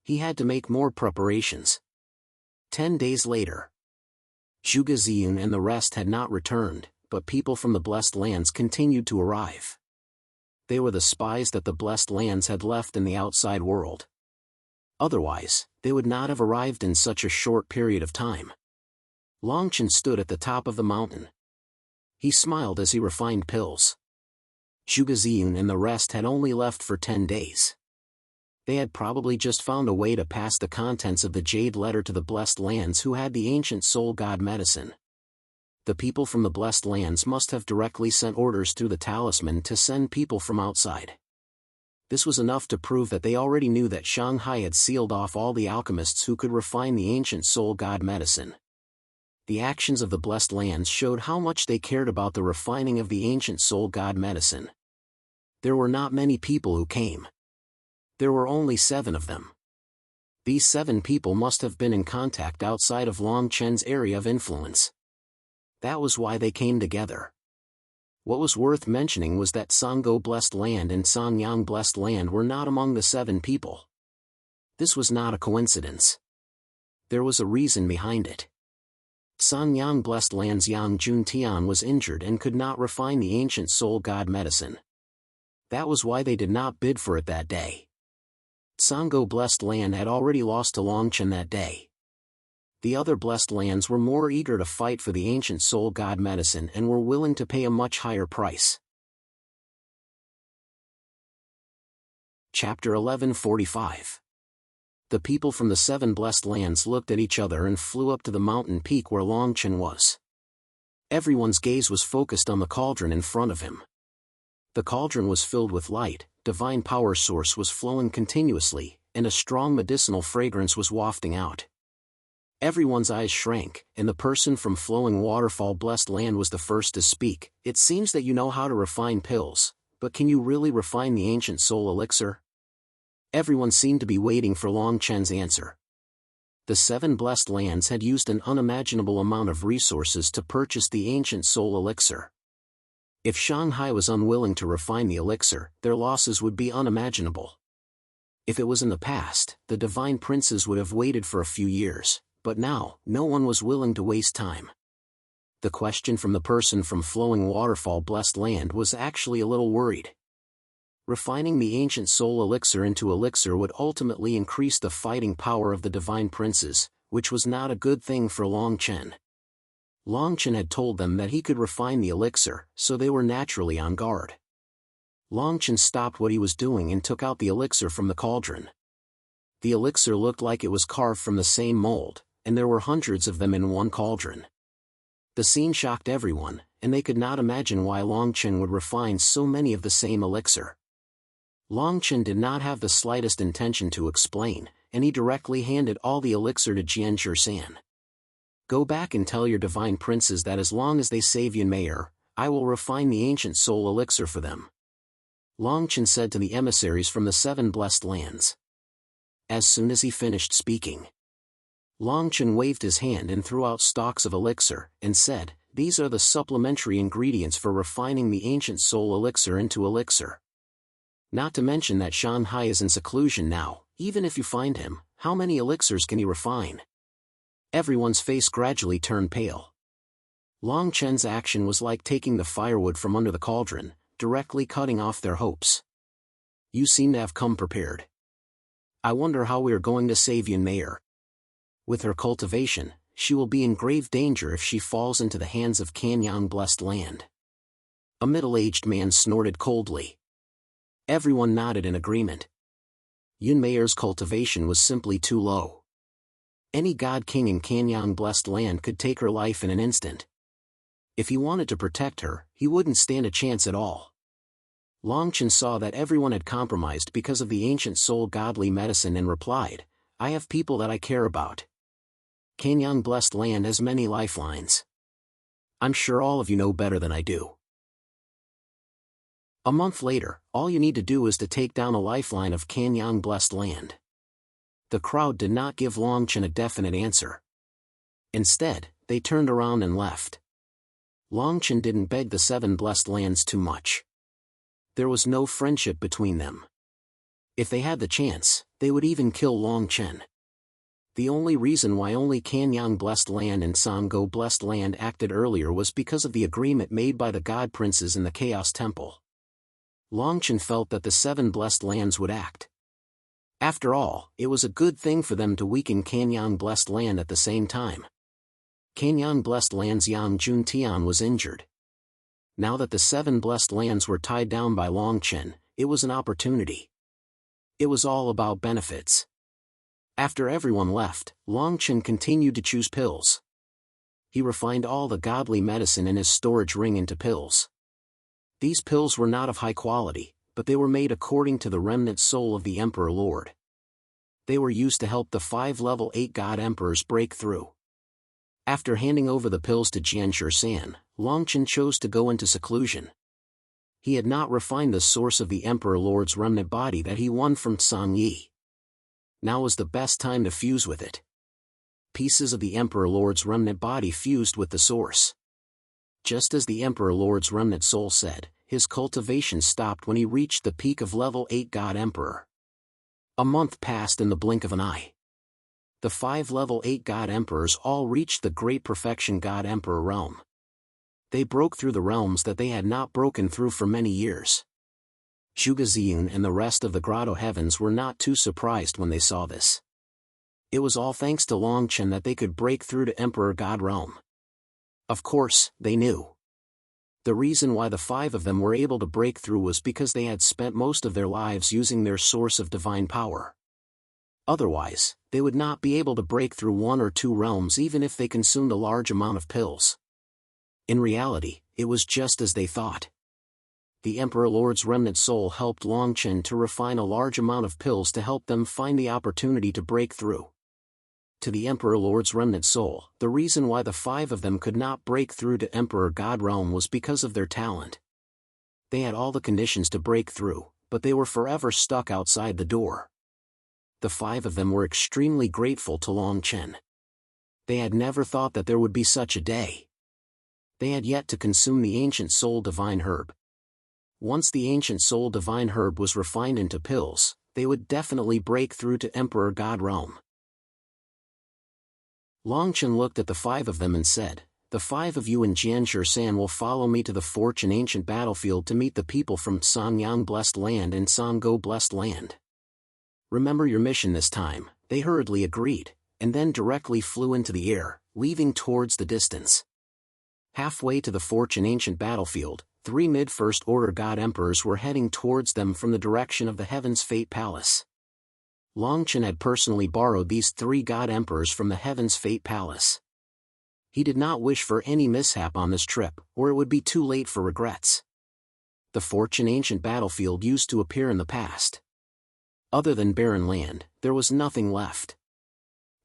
He had to make more preparations. 10 days later, Zhuge Ziyun and the rest had not returned, but people from the Blessed Lands continued to arrive. They were the spies that the Blessed Lands had left in the outside world. Otherwise, they would not have arrived in such a short period of time. Long Chen stood at the top of the mountain. He smiled as he refined pills. Zhuge Ziyun and the rest had only left for 10 days. They had probably just found a way to pass the contents of the Jade Letter to the Blessed Lands who had the ancient soul god medicine. The people from the Blessed Lands must have directly sent orders through the talisman to send people from outside. This was enough to prove that they already knew that Shanghai had sealed off all the alchemists who could refine the ancient soul god medicine. The actions of the Blessed Lands showed how much they cared about the refining of the ancient soul god medicine. There were not many people who came. There were only 7 of them. These 7 people must have been in contact outside of Long Chen's area of influence. That was why they came together. What was worth mentioning was that Sango Blessed Land and Sanyang Blessed Land were not among the 7 people. This was not a coincidence. There was a reason behind it. Sanyang Blessed Land's Yang Juntian was injured and could not refine the ancient soul god medicine. That was why they did not bid for it that day. Sango Blessed Land had already lost to Long Chen that day. The other Blessed Lands were more eager to fight for the ancient soul god medicine and were willing to pay a much higher price. Chapter 1145. The people from the 7 Blessed Lands looked at each other and flew up to the mountain peak where Long Chen was. Everyone's gaze was focused on the cauldron in front of him. The cauldron was filled with light, divine power source was flowing continuously, and a strong medicinal fragrance was wafting out. Everyone's eyes shrank, and the person from Flowing Waterfall Blessed Land was the first to speak. It seems that you know how to refine pills, but can you really refine the ancient soul elixir? Everyone seemed to be waiting for Long Chen's answer. The 7 Blessed Lands had used an unimaginable amount of resources to purchase the ancient soul elixir. If Shanghai was unwilling to refine the elixir, their losses would be unimaginable. If it was in the past, the divine princes would have waited for a few years, but now, no one was willing to waste time. The question from the person from Flowing Waterfall Blessed Land was actually a little worried. Refining the ancient soul elixir into elixir would ultimately increase the fighting power of the divine princes, which was not a good thing for Long Chen. Long Chen had told them that he could refine the elixir, so they were naturally on guard. Long Chen stopped what he was doing and took out the elixir from the cauldron. The elixir looked like it was carved from the same mold, and there were hundreds of them in one cauldron. The scene shocked everyone, and they could not imagine why Long Chen would refine so many of the same elixir. Long Chen did not have the slightest intention to explain, and he directly handed all the elixir to Jian Zhisan. Go back and tell your divine princes that as long as they save Yunmei, I will refine the ancient soul elixir for them. Long Chen said to the emissaries from the 7 Blessed Lands. As soon as he finished speaking, Long Chen waved his hand and threw out stalks of elixir, and said, "These are the supplementary ingredients for refining the ancient soul elixir into elixir. Not to mention that Shanghai is in seclusion now. Even if you find him, how many elixirs can he refine?" Everyone's face gradually turned pale. Long Chen's action was like taking the firewood from under the cauldron, directly cutting off their hopes. You seem to have come prepared. I wonder how we are going to save Yunmei. With her cultivation, she will be in grave danger if she falls into the hands of Kanyang Blessed Land. A middle-aged man snorted coldly. Everyone nodded in agreement. Yunmei's cultivation was simply too low. Any god king in Kanyang Blessed Land could take her life in an instant. If he wanted to protect her, he wouldn't stand a chance at all. Long Chen saw that everyone had compromised because of the ancient soul godly medicine and replied, I have people that I care about. Kanyang blessed land has many lifelines. I'm sure all of you know better than I do. A month later, all you need to do is to take down a lifeline of Kanyang blessed land. The crowd did not give Long Chen a definite answer. Instead, they turned around and left. Long Chen didn't beg the 7 blessed lands too much. There was no friendship between them. If they had the chance, they would even kill Long Chen. The only reason why only Kanyang blessed land and Sango blessed land acted earlier was because of the agreement made by the god princes in the Chaos Temple. Long Chen felt that the 7 blessed lands would act. After all, it was a good thing for them to weaken Kanyang blessed land at the same time. Kanyang blessed land's Yang Jun Tian was injured. Now that the 7 blessed lands were tied down by Long Chen, it was an opportunity. It was all about benefits. After everyone left, Long Chen continued to choose pills. He refined all the godly medicine in his storage ring into pills. These pills were not of high quality, but they were made according to the remnant soul of the Emperor Lord. They were used to help the 5 level 8 god emperors break through. After handing over the pills to Jianshi San, Long Chen chose to go into seclusion. He had not refined the source of the Emperor Lord's remnant body that he won from Song Yi. Now was the best time to fuse with it. Pieces of the Emperor Lord's remnant body fused with the source. Just as the Emperor Lord's remnant soul said, his cultivation stopped when he reached the peak of level 8 God Emperor. A month passed in the blink of an eye. The 5 level 8 God Emperors all reached the Great Perfection God Emperor realm. They broke through the realms that they had not broken through for many years. Zhuge Ziyun and the rest of the Grotto Heavens were not too surprised when they saw this. It was all thanks to Long Chen that they could break through to Emperor God realm. Of course, they knew. The reason why the 5 of them were able to break through was because they had spent most of their lives using their source of divine power. Otherwise, they would not be able to break through 1 or 2 realms even if they consumed a large amount of pills. In reality, it was just as they thought. The Emperor Lord's remnant soul helped Long Chen to refine a large amount of pills to help them find the opportunity to break through. To the Emperor Lord's remnant soul, the reason why the 5 of them could not break through to Emperor God realm was because of their talent. They had all the conditions to break through, but they were forever stuck outside the door. The 5 of them were extremely grateful to Long Chen. They had never thought that there would be such a day. They had yet to consume the ancient soul divine herb. Once the ancient soul divine herb was refined into pills, they would definitely break through to Emperor God realm. Long Chen looked at the 5 of them and said, "The 5 of you and Jianshi San will follow me to the Fortune ancient battlefield to meet the people from Sanyang blessed land and Sango blessed land. Remember your mission this time." They hurriedly agreed, and then directly flew into the air, leaving towards the distance. Halfway to the Fortune ancient battlefield, 3 mid-first order god emperors were heading towards them from the direction of the Heaven's Fate Palace. Long Chen had personally borrowed these 3 god emperors from the Heaven's Fate Palace. He did not wish for any mishap on this trip, or it would be too late for regrets. The Fortune ancient battlefield used to appear in the past. Other than barren land, there was nothing left.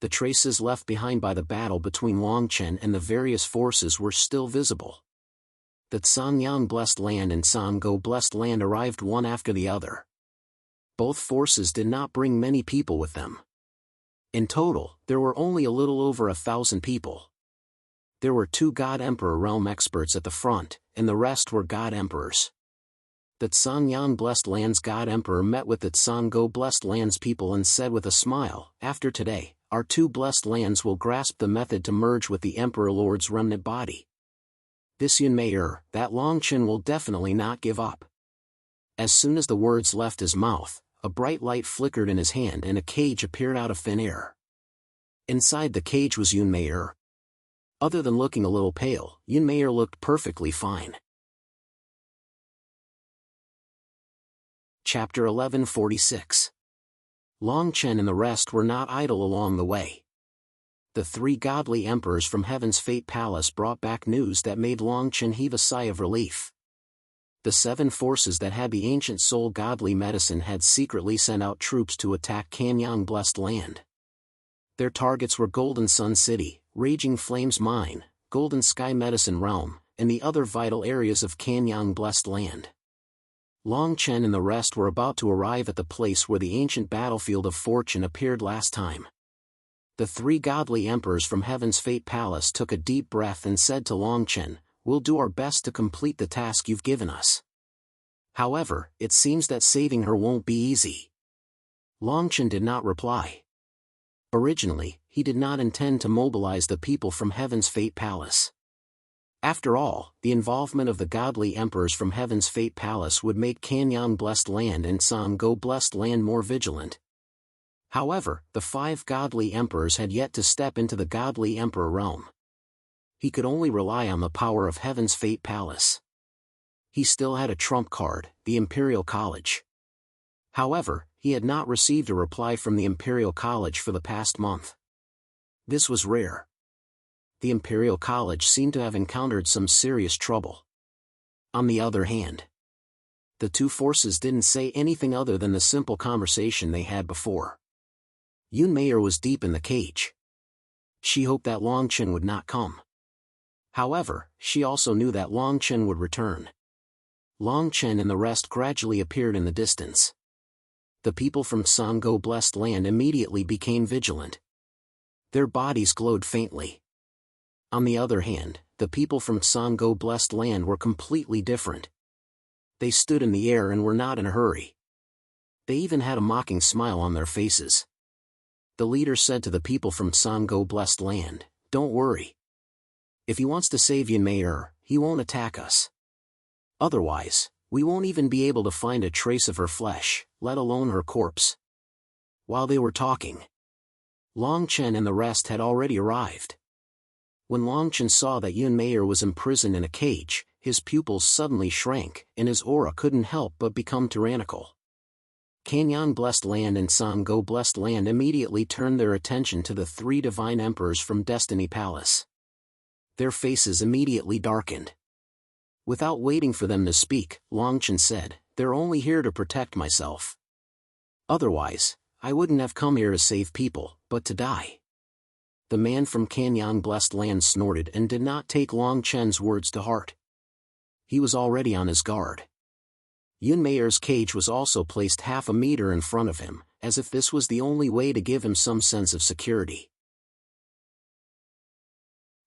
The traces left behind by the battle between Long Chen and the various forces were still visible. The Sanyang blessed land and Sango blessed land arrived one after the other. Both forces did not bring many people with them. In total, there were only a little over 1,000 people. There were 2 God Emperor realm experts at the front, and the rest were God Emperors. The Sanyang blessed land's God Emperor met with the Sango blessed land's people and said with a smile, "After today, our 2 blessed lands will grasp the method to merge with the Emperor Lord's remnant body. This unveil, that Long Chen will definitely not give up." As soon as the words left his mouth, a bright light flickered in his hand and a cage appeared out of thin air. Inside the cage was Unveil. Other than looking a little pale, Unveil looked perfectly fine. Chapter 1146. Long Chen and the rest were not idle along the way. The 3 godly emperors from Heaven's Fate Palace brought back news that made Long Chen heave a sigh of relief. The 7 forces that had the ancient soul godly medicine had secretly sent out troops to attack Kanyang Blessed Land. Their targets were Golden Sun City, Raging Flames Mine, Golden Sky Medicine Realm, and the other vital areas of Kanyang Blessed Land. Long Chen and the rest were about to arrive at the place where the ancient battlefield of fortune appeared last time. The 3 godly emperors from Heaven's Fate Palace took a deep breath and said to Long Chen, "We'll do our best to complete the task you've given us. However, it seems that saving her won't be easy." Long Chen did not reply. Originally, he did not intend to mobilize the people from Heaven's Fate Palace. After all, the involvement of the godly emperors from Heaven's Fate Palace would make Kanyang Blessed Land and Sango Blessed Land more vigilant. However, the 5 godly emperors had yet to step into the godly emperor realm. He could only rely on the power of Heaven's Fate Palace. He still had a trump card, the Imperial College. However, he had not received a reply from the Imperial College for the past month. This was rare. The Imperial College seemed to have encountered some serious trouble. On the other hand, the 2 forces didn't say anything other than the simple conversation they had before. Yun Mayer was deep in the cage. She hoped that Long Chen would not come. However, she also knew that Long Chen would return. Long Chen and the rest gradually appeared in the distance. The people from Sango Blessed Land immediately became vigilant. Their bodies glowed faintly. On the other hand, the people from Sango Blessed Land were completely different. They stood in the air and were not in a hurry. They even had a mocking smile on their faces. The leader said to the people from Sango Blessed Land, "Don't worry. If he wants to save Yun Mayer, he won't attack us. Otherwise, we won't even be able to find a trace of her flesh, let alone her corpse." While they were talking, Long Chen and the rest had already arrived. When Long Chen saw that Yun Mayer was imprisoned in a cage, his pupils suddenly shrank, and his aura couldn't help but become tyrannical. Kanyang Blessed Land and Sango Blessed Land immediately turned their attention to the 3 divine emperors from Destiny Palace. Their faces immediately darkened. Without waiting for them to speak, Long Chen said, "They're only here to protect myself. Otherwise, I wouldn't have come here to save people, but to die." The man from Kanyang Blessed Land snorted and did not take Long Chen's words to heart. He was already on his guard. Yun Mayer's cage was also placed half a meter in front of him, as if this was the only way to give him some sense of security.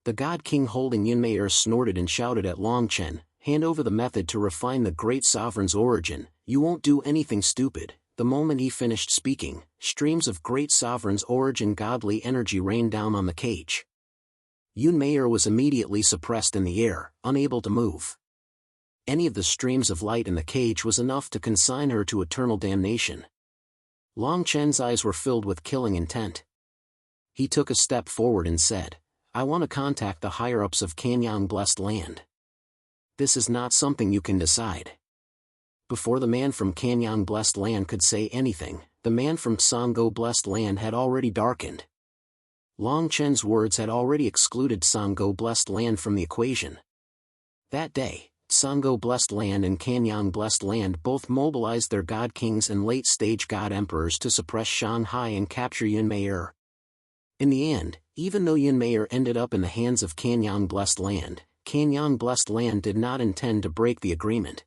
The God King holding Yun Mayer snorted and shouted at Long Chen, "Hand over the method to refine the great sovereign's origin, you won't do anything stupid." The moment he finished speaking, streams of great sovereign's origin godly energy rained down on the cage. Yun Mayer was immediately suppressed in the air, unable to move. Any of the streams of light in the cage was enough to consign her to eternal damnation. Long Chen's eyes were filled with killing intent. He took a step forward and said, "I want to contact the higher-ups of Kanyang Blessed Land. This is not something you can decide." Before the man from Kanyang Blessed Land could say anything, the man from Sango Blessed Land had already darkened. Long Chen's words had already excluded Sango Blessed Land from the equation. That day, Sango Blessed Land and Kanyang Blessed Land both mobilized their God Kings and late-stage God Emperors to suppress Shanghai and capture Yun Mayer. In the end, even though Yun Mayer ended up in the hands of Kanyang Blessed Land did not intend to break the agreement.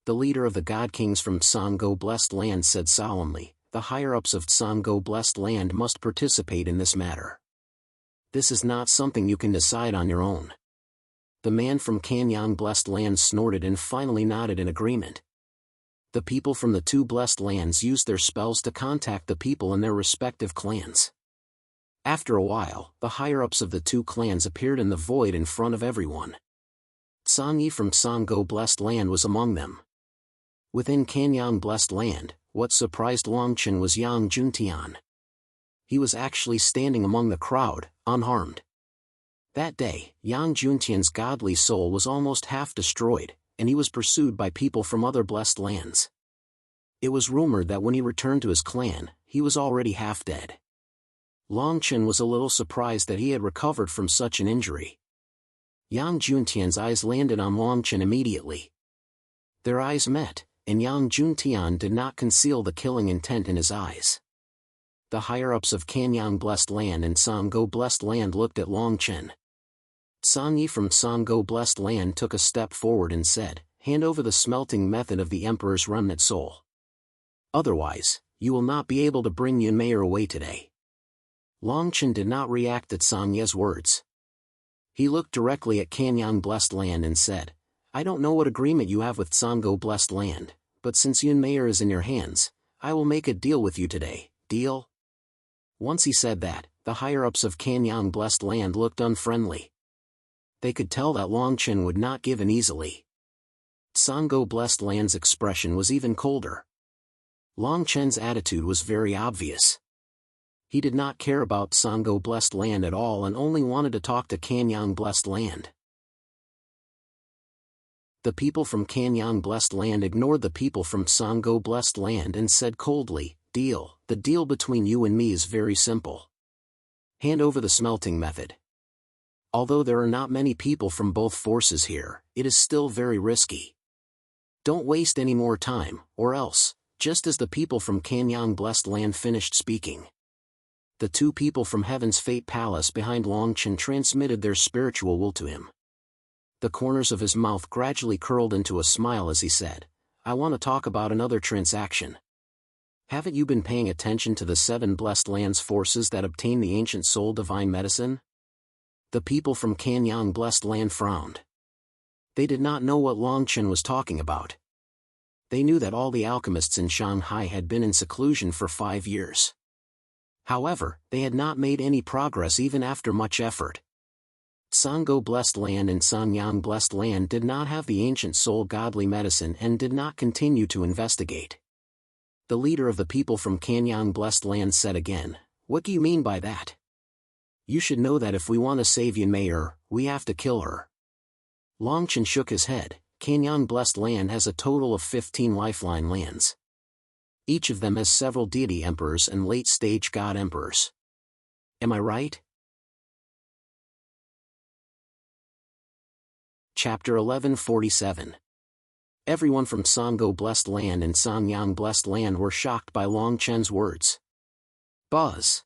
The leader of the God Kings from Sango Blessed Land said solemnly, "The higher-ups of Sango Blessed Land must participate in this matter. This is not something you can decide on your own." The man from Kanyang Blessed Land snorted and finally nodded in agreement. The people from the 2 blessed lands used their spells to contact the people in their respective clans. After a while, the higher-ups of the 2 clans appeared in the void in front of everyone. Sangyi from Sango Blessed Land was among them. Within Kanyang Blessed Land, what surprised Long Chen was Yang Juntian. He was actually standing among the crowd, unharmed. That day, Yang Juntian's godly soul was almost half destroyed, and he was pursued by people from other blessed lands. It was rumored that when he returned to his clan, he was already half dead. Long Chen was a little surprised that he had recovered from such an injury. Yang Juntian's eyes landed on Long Chen immediately. Their eyes met, and Yang Juntian did not conceal the killing intent in his eyes. The higher-ups of Kanyang Blessed Land and Sango Blessed Land looked at Long Chen. San Yi from Sango Blessed Land took a step forward and said, "Hand over the smelting method of the Emperor's remnant soul. Otherwise, you will not be able to bring Yunmei away today." Long Chen did not react at San Ye's words. He looked directly at Kanyang Blessed Land and said, "I don't know what agreement you have with Sango Blessed Land, but since Yunmei is in your hands, I will make a deal with you today. Deal?" Once he said that, the higher-ups of Kanyang Blessed Land looked unfriendly. They could tell that Long Chen would not give in easily. Sango Blessed Land's expression was even colder. Long Chen's attitude was very obvious. He did not care about Sango Blessed Land at all and only wanted to talk to Kanyang Blessed Land. The people from Kanyang Blessed Land ignored the people from Sango Blessed Land and said coldly, "Deal. The deal between you and me is very simple. Hand over the smelting method. Although there are not many people from both forces here, it is still very risky. Don't waste any more time, or else," just as the people from Kanyang Blessed Land finished speaking, the two people from Heaven's Fate Palace behind Long Chen transmitted their spiritual will to him. The corners of his mouth gradually curled into a smile as he said, "I want to talk about another transaction. Haven't you been paying attention to the 7 Blessed Lands forces that obtain the ancient soul divine medicine?" The people from Kanyang Blessed Land frowned. They did not know what Long Chen was talking about. They knew that all the alchemists in Shanghai had been in seclusion for 5 years. However, they had not made any progress even after much effort. Sango Blessed Land and Sanyang Blessed Land did not have the ancient soul godly medicine and did not continue to investigate. The leader of the people from Kanyang Blessed Land said again, "What do you mean by that? You should know that if we want to save Yunmei, we have to kill her." Long Chen shook his head. Kanyang Blessed Land has a total of 15 lifeline lands. Each of them has several deity emperors and late-stage god emperors. Am I right? Chapter 1147. Everyone from Sango Blessed Land and Sanyang Blessed Land were shocked by Long Chen's words. Buzz!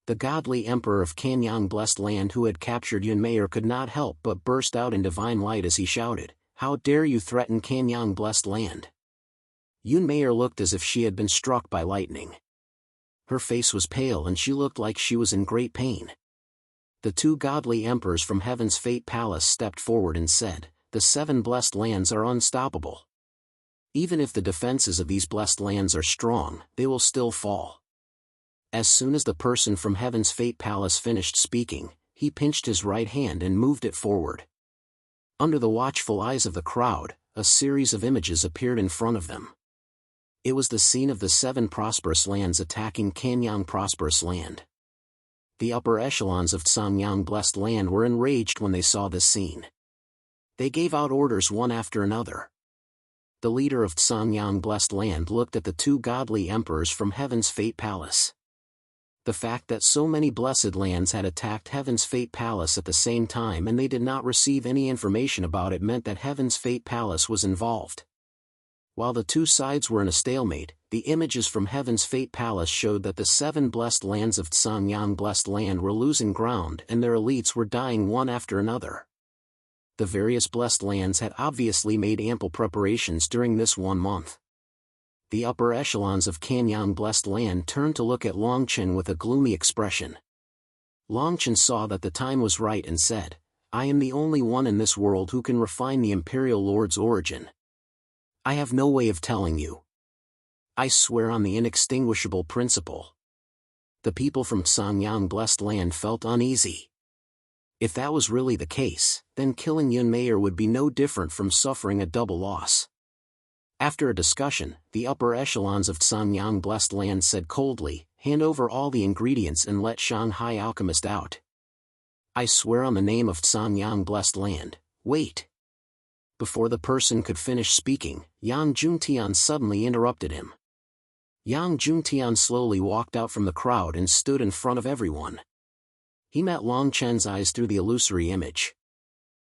The godly emperor of Kanyang Blessed Land who had captured Yunmei could not help but burst out in divine light as he shouted, "How dare you threaten Kanyang Blessed Land?" Yunmei looked as if she had been struck by lightning. Her face was pale and she looked like she was in great pain. The 2 godly emperors from Heaven's Fate Palace stepped forward and said, "The 7 Blessed Lands are unstoppable. Even if the defenses of these Blessed Lands are strong, they will still fall." As soon as the person from Heaven's Fate Palace finished speaking, he pinched his right hand and moved it forward. Under the watchful eyes of the crowd, a series of images appeared in front of them. It was the scene of the 7 prosperous lands attacking Kanyang Prosperous Land. The upper echelons of Sanyang Blessed Land were enraged when they saw this scene. They gave out orders one after another. The leader of Sanyang Blessed Land looked at the 2 godly emperors from Heaven's Fate Palace. The fact that so many blessed lands had attacked Heaven's Fate Palace at the same time and they did not receive any information about it meant that Heaven's Fate Palace was involved. While the 2 sides were in a stalemate, the images from Heaven's Fate Palace showed that the 7 blessed lands of Sanyang Blessed Land were losing ground and their elites were dying one after another. The various blessed lands had obviously made ample preparations during this 1 month. The upper echelons of Kanyang Blessed Land turned to look at Long Chen with a gloomy expression. Long Chen saw that the time was right and said, "I am the only one in this world who can refine the Imperial Lord's origin. I have no way of telling you. I swear on the inextinguishable principle." The people from Sanyang Blessed Land felt uneasy. If that was really the case, then killing Yunmei would be no different from suffering a double loss. After a discussion, the upper echelons of Sanyang Blessed Land said coldly, "Hand over all the ingredients and let Shanghai Alchemist out." "I swear on the name of Sanyang Blessed Land, wait." Before the person could finish speaking, Yang Juntian suddenly interrupted him. Yang Juntian slowly walked out from the crowd and stood in front of everyone. He met Long Chen's eyes through the illusory image.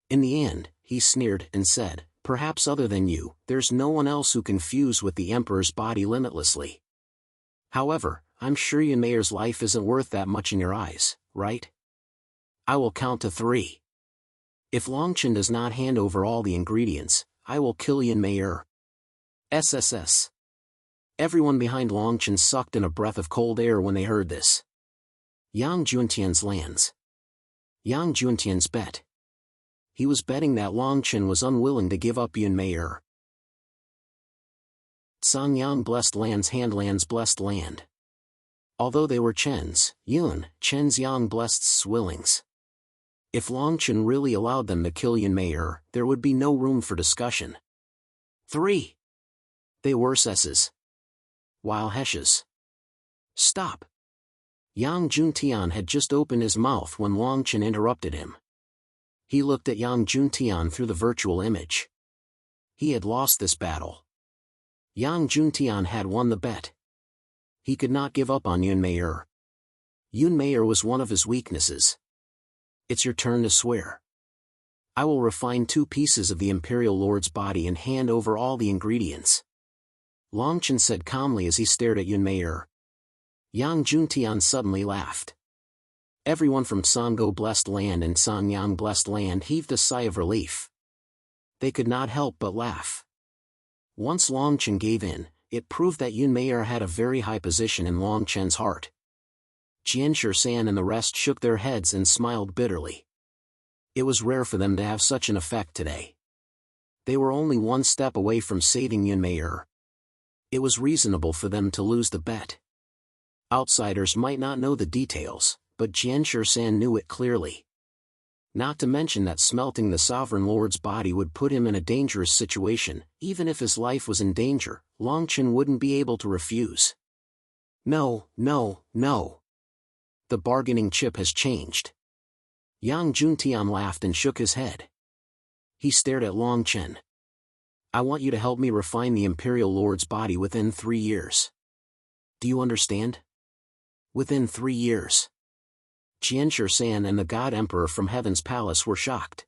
In the end, he sneered and said, "Perhaps other than you, there's no one else who can fuse with the Emperor's body limitlessly. However, I'm sure Yunmeier's life isn't worth that much in your eyes, right? I will count to 3. If Longchen does not hand over all the ingredients, I will kill Yunmeier." SSS. Everyone behind Longchen sucked in a breath of cold air when they heard this. Yang Juntian's lands. Yang Juntian's bet. He was betting that Longchen was unwilling to give up Yunmeier. Sanyang blessed lands, Handlands blessed land. Although they were Chen's Yang blessed Swillings. If Longchen really allowed them to kill Yunmeier, there would be no room for discussion. 3. They were Sesses. While Heshes. Stop. Yang Juntian had just opened his mouth when Longchen interrupted him. He looked at Yang Juntian through the virtual image. He had lost this battle. Yang Juntian had won the bet. He could not give up on Yunmeier. Yunmeier was one of his weaknesses. It's your turn to swear. I will refine 2 pieces of the Imperial Lord's body and hand over all the ingredients. Longchen said calmly as he stared at Yunmeier. Yang Juntian suddenly laughed. Everyone from Sango blessed land and Sanyang blessed land heaved a sigh of relief. They could not help but laugh. Once Longchen gave in, it proved that Yunmeier had a very high position in Longchen's heart. Jianshi San and the rest shook their heads and smiled bitterly. It was rare for them to have such an effect today. They were only 1 step away from saving Yunmeier. It was reasonable for them to lose the bet. Outsiders might not know the details, but Jianshi San knew it clearly. Not to mention that smelting the Sovereign Lord's body would put him in a dangerous situation. Even if his life was in danger, Longchen wouldn't be able to refuse. No. The bargaining chip has changed. Yang Juntian laughed and shook his head. He stared at Longchen. I want you to help me refine the Imperial Lord's body within 3 years. Do you understand? Within 3 years. Jianshi San and the God Emperor from Heaven's Palace were shocked.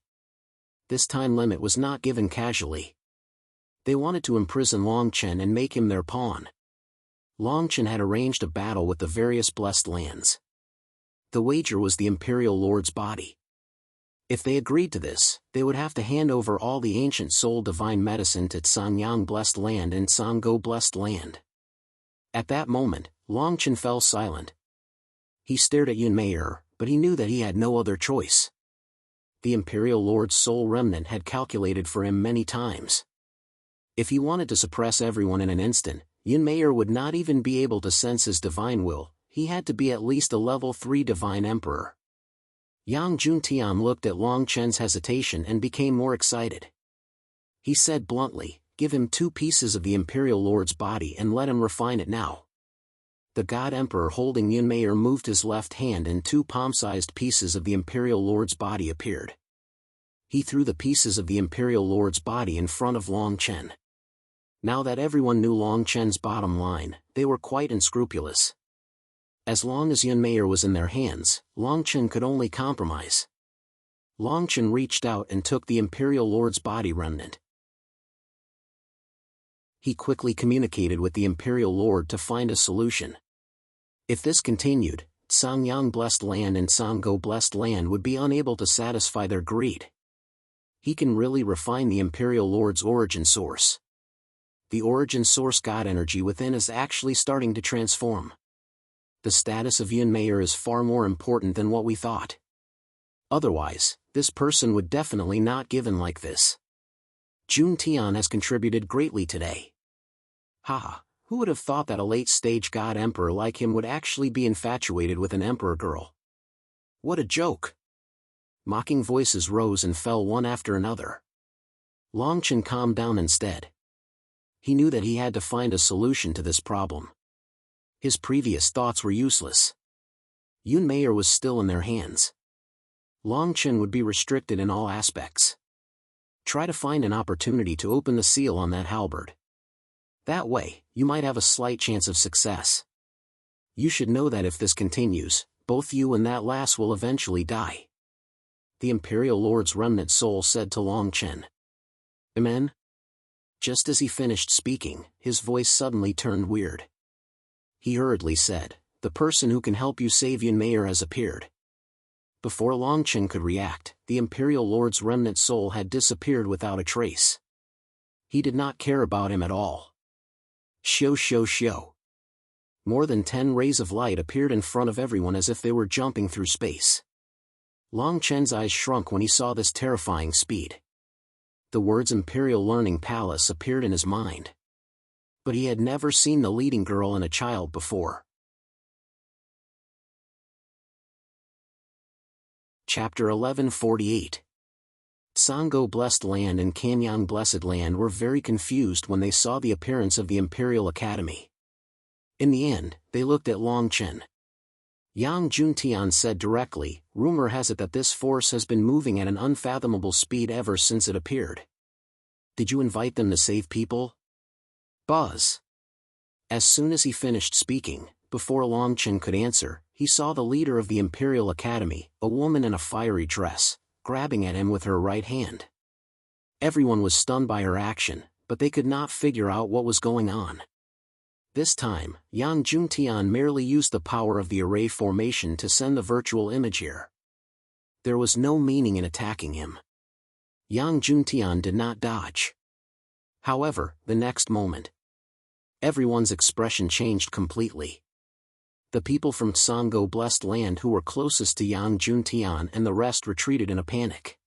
This time limit was not given casually. They wanted to imprison Longchen and make him their pawn. Longchen had arranged a battle with the various blessed lands. The wager was the Imperial Lord's body. If they agreed to this, they would have to hand over all the ancient soul divine medicine to Sanyang blessed land and Sango blessed land. At that moment, Longchen fell silent. He stared at Yunmeier, but he knew that he had no other choice. The Imperial Lord's soul remnant had calculated for him many times. If he wanted to suppress everyone in an instant, Yunmeier would not even be able to sense his divine will. He had to be at least a level 3 divine emperor. Yang Juntian looked at Longchen's hesitation and became more excited. He said bluntly, "Give him 2 pieces of the Imperial Lord's body and let him refine it now." The God Emperor holding Yunmeier moved his left hand and 2 palm-sized pieces of the Imperial Lord's body appeared. He threw the pieces of the Imperial Lord's body in front of Longchen. Now that everyone knew Longchen's bottom line, they were quite unscrupulous. As long as Yunmeier was in their hands, Longchen could only compromise. Longchen reached out and took the Imperial Lord's body remnant. He quickly communicated with the Imperial Lord to find a solution. If this continued, Sanyang blessed land and Sango blessed land would be unable to satisfy their greed. He can really refine the Imperial Lord's origin source. The origin source God energy within is actually starting to transform. The status of Yunmeier is far more important than what we thought. Otherwise, this person would definitely not give in like this. Juntian has contributed greatly today. Haha, who would have thought that a late-stage God Emperor like him would actually be infatuated with an Emperor girl? What a joke! Mocking voices rose and fell one after another. Longchen calmed down instead. He knew that he had to find a solution to this problem. His previous thoughts were useless. Yunmeier was still in their hands. Longchen would be restricted in all aspects. Try to find an opportunity to open the seal on that halberd. That way, you might have a slight chance of success. You should know that if this continues, both you and that lass will eventually die. The Imperial Lord's remnant soul said to Long Chen. Amen? Just as he finished speaking, his voice suddenly turned weird. He hurriedly said, the person who can help you save Yunmei has appeared. Before Long Chen could react, the Imperial Lord's remnant soul had disappeared without a trace. He did not care about him at all. Shoo. More than 10 rays of light appeared in front of everyone as if they were jumping through space. Long Chen's eyes shrunk when he saw this terrifying speed. The words Imperial Learning Palace appeared in his mind. But he had never seen the leading girl and a child before. Chapter 1148. Sango Blessed Land and Kanyang Blessed Land were very confused when they saw the appearance of the Imperial Academy. In the end, they looked at Long Chen. Yang Juntian said directly, rumor has it that this force has been moving at an unfathomable speed ever since it appeared. Did you invite them to save people? Buzz. As soon as he finished speaking, before Long Chen could answer, he saw the leader of the Imperial Academy, a woman in a fiery dress, grabbing at him with her right hand. Everyone was stunned by her action, but they could not figure out what was going on. This time, Yang Juntian merely used the power of the array formation to send the virtual image here. There was no meaning in attacking him. Yang Juntian did not dodge. However, the next moment, everyone's expression changed completely. The people from Sango Blessed Land who were closest to Yang Juntian and the rest retreated in a panic.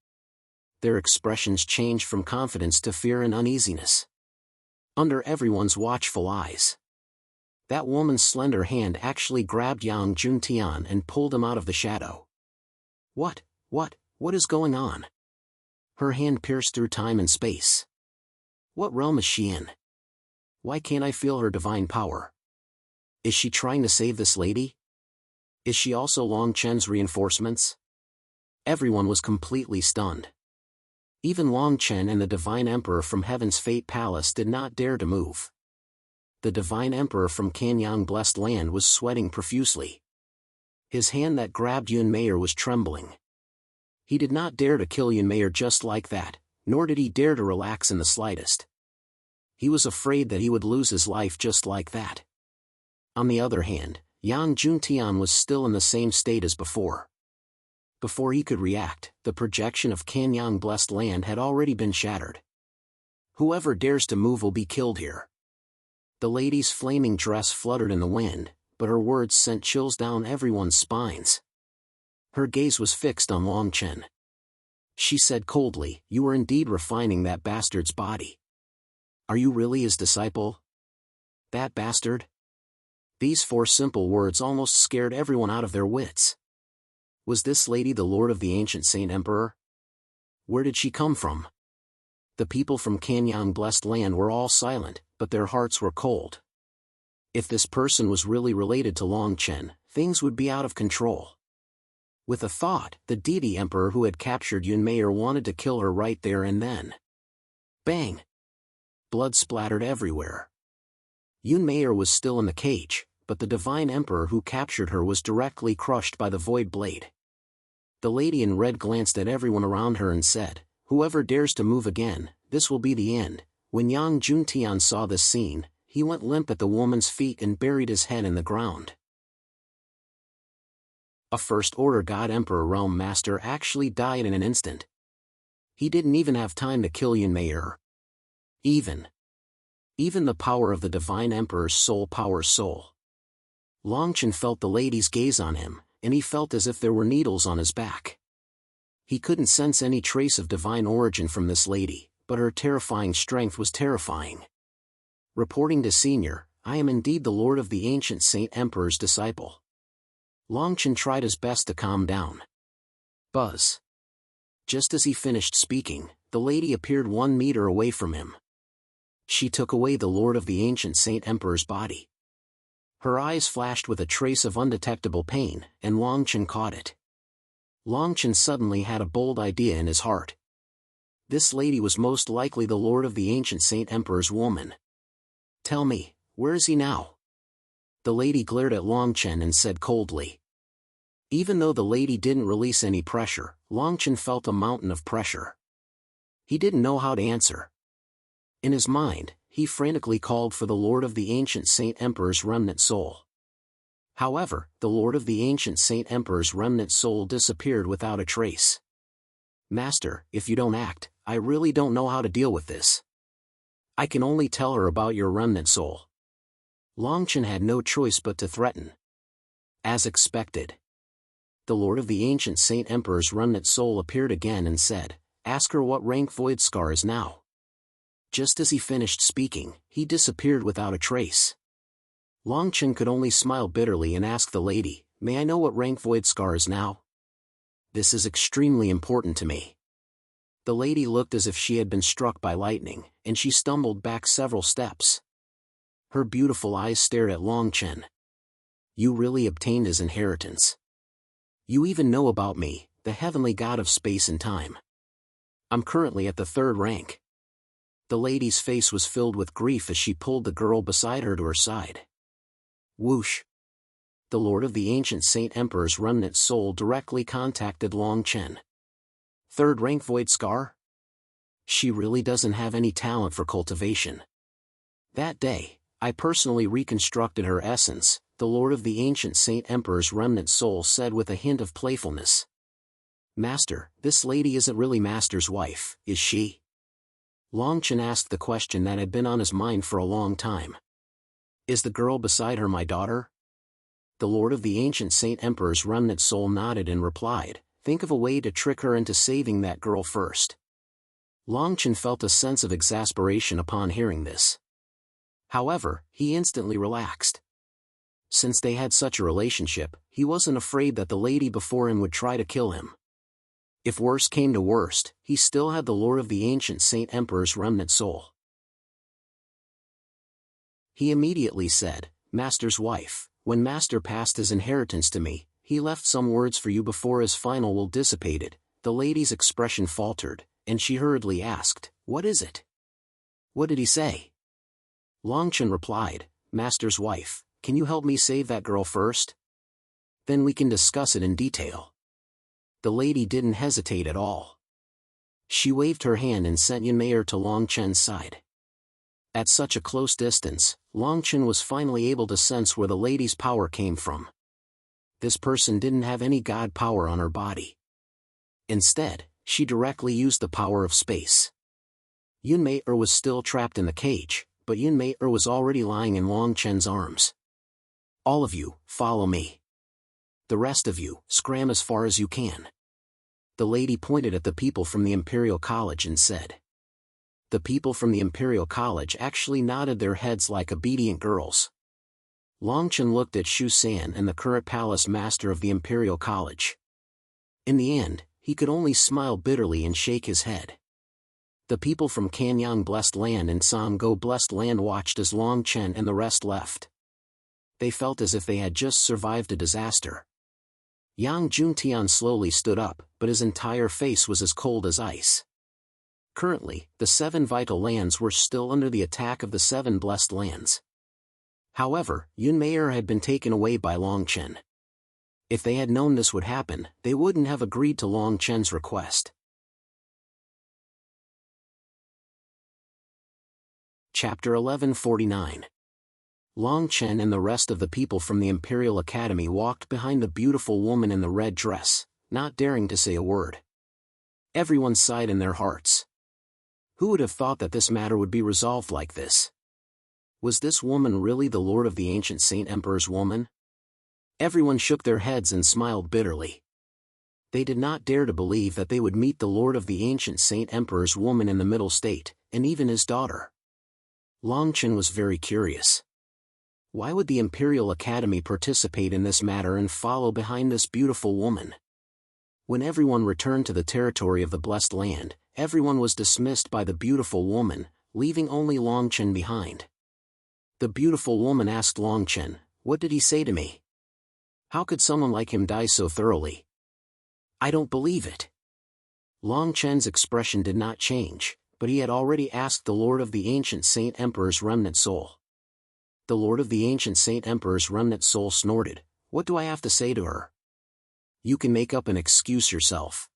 Their expressions changed from confidence to fear and uneasiness. Under everyone's watchful eyes, that woman's slender hand actually grabbed Yang Juntian and pulled him out of the shadow. What is going on? Her hand pierced through time and space. What realm is she in? Why can't I feel her divine power? Is she trying to save this lady? Is she also Long Chen's reinforcements? Everyone was completely stunned. Even Long Chen and the Divine Emperor from Heaven's Fate Palace did not dare to move. The Divine Emperor from Kanyang Blessed Land was sweating profusely. His hand that grabbed Yunmei was trembling. He did not dare to kill Yunmei just like that, nor did he dare to relax in the slightest. He was afraid that he would lose his life just like that. On the other hand, Yang Juntian was still in the same state as before. Before he could react, the projection of Kanyang Blessed Land had already been shattered. Whoever dares to move will be killed here. The lady's flaming dress fluttered in the wind, but her words sent chills down everyone's spines. Her gaze was fixed on Long Chen. She said coldly, "You are indeed refining that bastard's body. Are you really his disciple? That bastard?" These 4 simple words almost scared everyone out of their wits. Was this lady the lord of the ancient Saint Emperor? Where did she come from? The people from Kanyang Blessed Land were all silent, but their hearts were cold. If this person was really related to Long Chen, things would be out of control. With a thought, the deity emperor who had captured Yunmei wanted to kill her right there and then. Bang! Blood splattered everywhere. Yunmei was still in the cage, but the divine emperor who captured her was directly crushed by the void blade. The lady in red glanced at everyone around her and said, "Whoever dares to move again, this will be the end." When Yang Juntian saw this scene, he went limp at the woman's feet and buried his head in the ground. A First-Order God Emperor Realm Master actually died in an instant. He didn't even have time to kill Yunmei. Even the power of the Divine Emperor's soul powers soul. Long Chen felt the lady's gaze on him, and he felt as if there were needles on his back. He couldn't sense any trace of divine origin from this lady, but her terrifying strength was terrifying. Reporting to Senior, "I am indeed the Lord of the ancient Saint Emperor's disciple." Long Chen tried his best to calm down. Buzz. Just as he finished speaking, the lady appeared 1 meter away from him. She took away the Lord of the ancient Saint Emperor's body. Her eyes flashed with a trace of undetectable pain, and Long Chen caught it. Long Chen suddenly had a bold idea in his heart. This lady was most likely the Lord of the ancient Saint Emperor's woman. Tell me, where is he now? The lady glared at Longchen and said coldly. Even though the lady didn't release any pressure, Longchen felt a mountain of pressure. He didn't know how to answer. In his mind, he frantically called for the Lord of the Ancient Saint Emperor's remnant soul. However, the Lord of the Ancient Saint Emperor's remnant soul disappeared without a trace. Master, if you don't act, I really don't know how to deal with this. I can only tell her about your remnant soul. Longchen had no choice but to threaten. As expected, the Lord of the Ancient Saint Emperor's remnant soul appeared again and said, "Ask her what rank Void Scar is now." Just as he finished speaking, he disappeared without a trace. Longchen could only smile bitterly and ask the lady, "May I know what rank Void Scar is now? This is extremely important to me." The lady looked as if she had been struck by lightning, and she stumbled back several steps. Her beautiful eyes stared at Longchen. "You really obtained his inheritance. You even know about me, the heavenly god of space and time. I'm currently at the 3rd rank." The lady's face was filled with grief as she pulled the girl beside her to her side. Whoosh! The Lord of the Ancient Saint Emperor's remnant soul directly contacted Longchen. 3rd rank Void Scar? She really doesn't have any talent for cultivation. That day, I personally reconstructed her essence, the Lord of the Ancient Saint Emperor's remnant soul said with a hint of playfulness. Master, this lady isn't really Master's wife, is she? Longchen asked the question that had been on his mind for a long time. Is the girl beside her my daughter? The Lord of the Ancient Saint Emperor's remnant soul nodded and replied, think of a way to trick her into saving that girl first. Longchen felt a sense of exasperation upon hearing this. However, he instantly relaxed. Since they had such a relationship, he wasn't afraid that the lady before him would try to kill him. If worst came to worst, he still had the Lord of the Ancient Saint Emperor's remnant soul. He immediately said, Master's wife, when Master passed his inheritance to me, he left some words for you before his final will dissipated. The lady's expression faltered, and she hurriedly asked, what is it? What did he say? Longchen replied, Master's wife, can you help me save that girl first? Then we can discuss it in detail. The lady didn't hesitate at all. She waved her hand and sent Yunmeier to Longchen's side. At such a close distance, Longchen was finally able to sense where the lady's power came from. This person didn't have any god power on her body. Instead, she directly used the power of space. Yunmeier was still trapped in the cage, but Yunmeier was already lying in Longchen's arms. All of you, follow me. The rest of you, scram as far as you can. The lady pointed at the people from the Imperial College and said. The people from the Imperial College actually nodded their heads like obedient girls. Longchen looked at Shu San and the current palace master of the Imperial College. In the end, he could only smile bitterly and shake his head. The people from Kanyang Blessed Land and Sango Blessed Land watched as Longchen and the rest left. They felt as if they had just survived a disaster. Yang Juntian slowly stood up, but his entire face was as cold as ice. Currently, the 7 vital lands were still under the attack of the 7 blessed lands. However, Yunmeier had been taken away by Longchen. If they had known this would happen, they wouldn't have agreed to Longchen's request. Chapter 1149. Longchen and the rest of the people from the Imperial Academy walked behind the beautiful woman in the red dress, not daring to say a word. Everyone sighed in their hearts. Who would have thought that this matter would be resolved like this? Was this woman really the Lord of the Ancient Saint Emperor's woman? Everyone shook their heads and smiled bitterly. They did not dare to believe that they would meet the Lord of the Ancient Saint Emperor's woman in the Middle State, and even his daughter. Longchen was very curious. Why would the Imperial Academy participate in this matter and follow behind this beautiful woman? When everyone returned to the territory of the Blessed Land, everyone was dismissed by the beautiful woman, leaving only Longchen behind. The beautiful woman asked Longchen, what did he say to me? How could someone like him die so thoroughly? I don't believe it. Longchen's expression did not change, but he had already asked the Lord of the Ancient Saint Emperor's remnant soul. The Lord of the Ancient Saint Emperor's remnant soul snorted, "What do I have to say to her?" "You can make up an excuse yourself."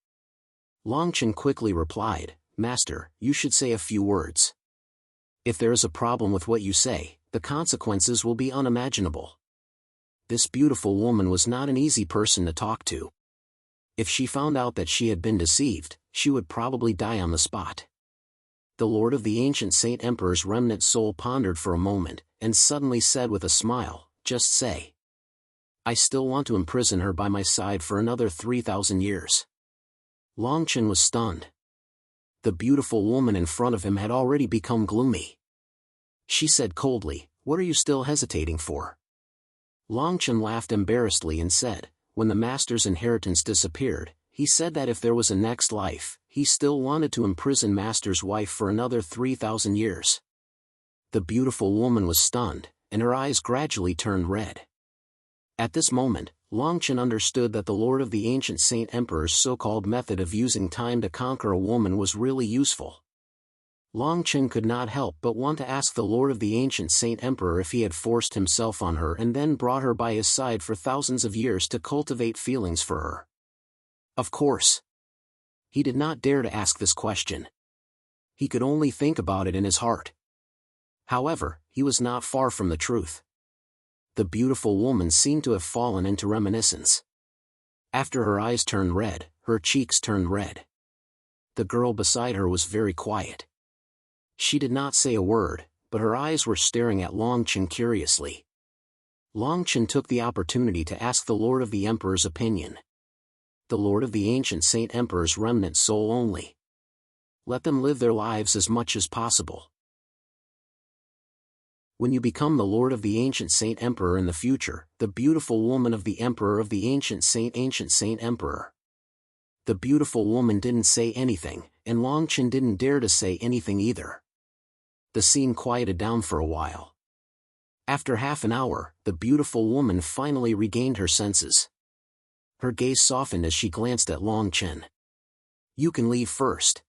Longchen quickly replied, "Master, you should say a few words. If there is a problem with what you say, the consequences will be unimaginable." This beautiful woman was not an easy person to talk to. If she found out that she had been deceived, she would probably die on the spot. The Lord of the Ancient Saint Emperor's remnant soul pondered for a moment, and suddenly said with a smile, "Just say. I still want to imprison her by my side for another 3,000 years. Longchen was stunned. The beautiful woman in front of him had already become gloomy. She said coldly, "What are you still hesitating for?" Longchen laughed embarrassedly and said, "When the master's inheritance disappeared, he said that if there was a next life, he still wanted to imprison master's wife for another 3,000 years. The beautiful woman was stunned, and her eyes gradually turned red. At this moment, Longchen understood that the Lord of the Ancient Saint Emperor's so-called method of using time to conquer a woman was really useful. Longchen could not help but want to ask the Lord of the Ancient Saint Emperor if he had forced himself on her and then brought her by his side for thousands of years to cultivate feelings for her. Of course. He did not dare to ask this question. He could only think about it in his heart. However, he was not far from the truth. The beautiful woman seemed to have fallen into reminiscence. After her eyes turned red, her cheeks turned red. The girl beside her was very quiet. She did not say a word, but her eyes were staring at Longchen curiously. Longchen took the opportunity to ask the Lord of the Emperor's opinion. The Lord of the Ancient Saint Emperor's remnant soul only. Let them live their lives as much as possible. When you become the Lord of the Ancient Saint Emperor in the future, the beautiful woman of the Emperor of the Ancient Saint Emperor. The beautiful woman didn't say anything, and Longchen didn't dare to say anything either. The scene quieted down for a while. After half an hour, the beautiful woman finally regained her senses. Her gaze softened as she glanced at Longchen. "You can leave first.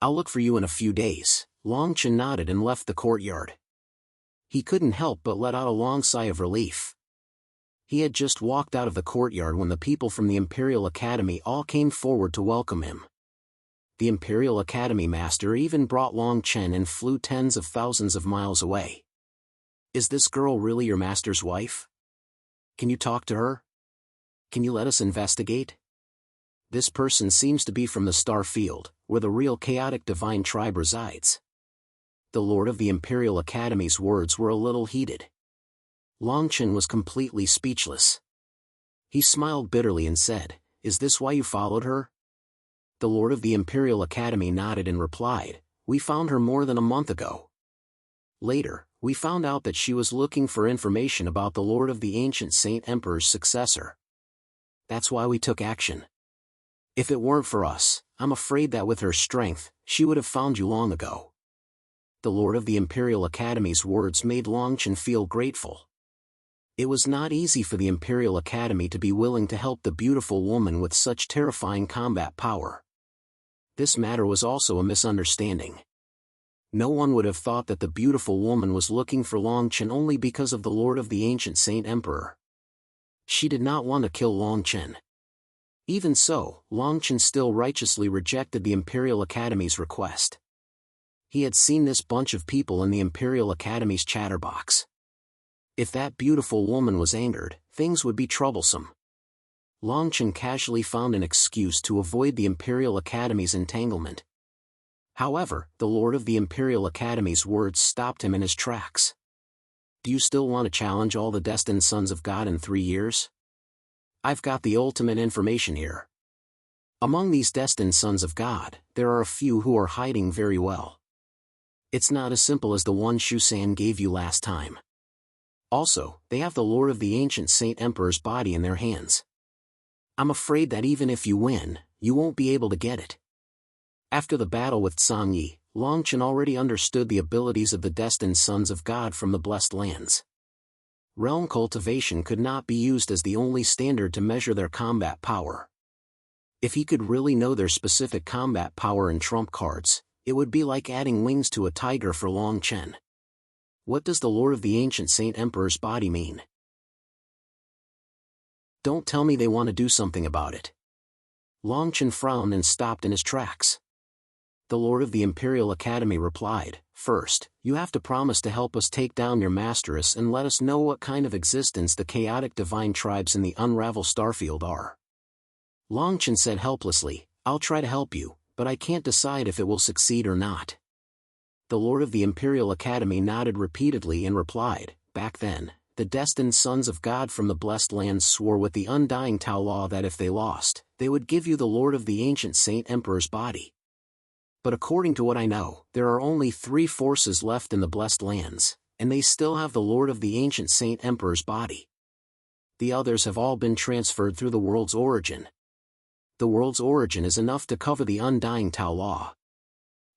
I'll look for you in a few days." Longchen nodded and left the courtyard. He couldn't help but let out a long sigh of relief. He had just walked out of the courtyard when the people from the Imperial Academy all came forward to welcome him. The Imperial Academy master even brought Longchen and flew tens of thousands of miles away. "Is this girl really your master's wife? Can you talk to her? Can you let us investigate? This person seems to be from the star field, where the real chaotic divine tribe resides." The Lord of the Imperial Academy's words were a little heated. Longchen was completely speechless. He smiled bitterly and said, "Is this why you followed her?" The Lord of the Imperial Academy nodded and replied, "We found her more than a month ago. Later, we found out that she was looking for information about the Lord of the Ancient Saint Emperor's successor. That's why we took action. If it weren't for us, I'm afraid that with her strength, she would have found you long ago." The Lord of the Imperial Academy's words made Longchen feel grateful. It was not easy for the Imperial Academy to be willing to help the beautiful woman with such terrifying combat power. This matter was also a misunderstanding. No one would have thought that the beautiful woman was looking for Longchen only because of the Lord of the Ancient Saint Emperor. She did not want to kill Longchen. Even so, Longchen still righteously rejected the Imperial Academy's request. He had seen this bunch of people in the Imperial Academy's chatterbox. If that beautiful woman was angered, things would be troublesome. Longchen casually found an excuse to avoid the Imperial Academy's entanglement. However, the Lord of the Imperial Academy's words stopped him in his tracks. "Do you still want to challenge all the destined sons of God in 3 years? I've got the ultimate information here. Among these destined sons of God, there are a few who are hiding very well. It's not as simple as the one Shusan gave you last time. Also, they have the Lord of the Ancient Saint Emperor's body in their hands. I'm afraid that even if you win, you won't be able to get it." After the battle with Tsang Yi, Longchen already understood the abilities of the destined sons of God from the Blessed Lands. Realm cultivation could not be used as the only standard to measure their combat power. If he could really know their specific combat power and trump cards, it would be like adding wings to a tiger for Longchen. What does the Lord of the Ancient Saint Emperor's body mean? Don't tell me they want to do something about it. Longchen frowned and stopped in his tracks. The Lord of the Imperial Academy replied, "First, you have to promise to help us take down your masteress and let us know what kind of existence the chaotic divine tribes in the Unravel Starfield are." Longchen said helplessly, "I'll try to help you, but I can't decide if it will succeed or not." The Lord of the Imperial Academy nodded repeatedly and replied, "Back then, the destined sons of God from the blessed lands swore with the undying Tao Law that if they lost, they would give you the Lord of the Ancient Saint Emperor's body. But according to what I know, there are only 3 forces left in the blessed lands, and they still have the Lord of the Ancient Saint Emperor's body. The others have all been transferred through the world's origin. The world's origin is enough to cover the undying Tao Law.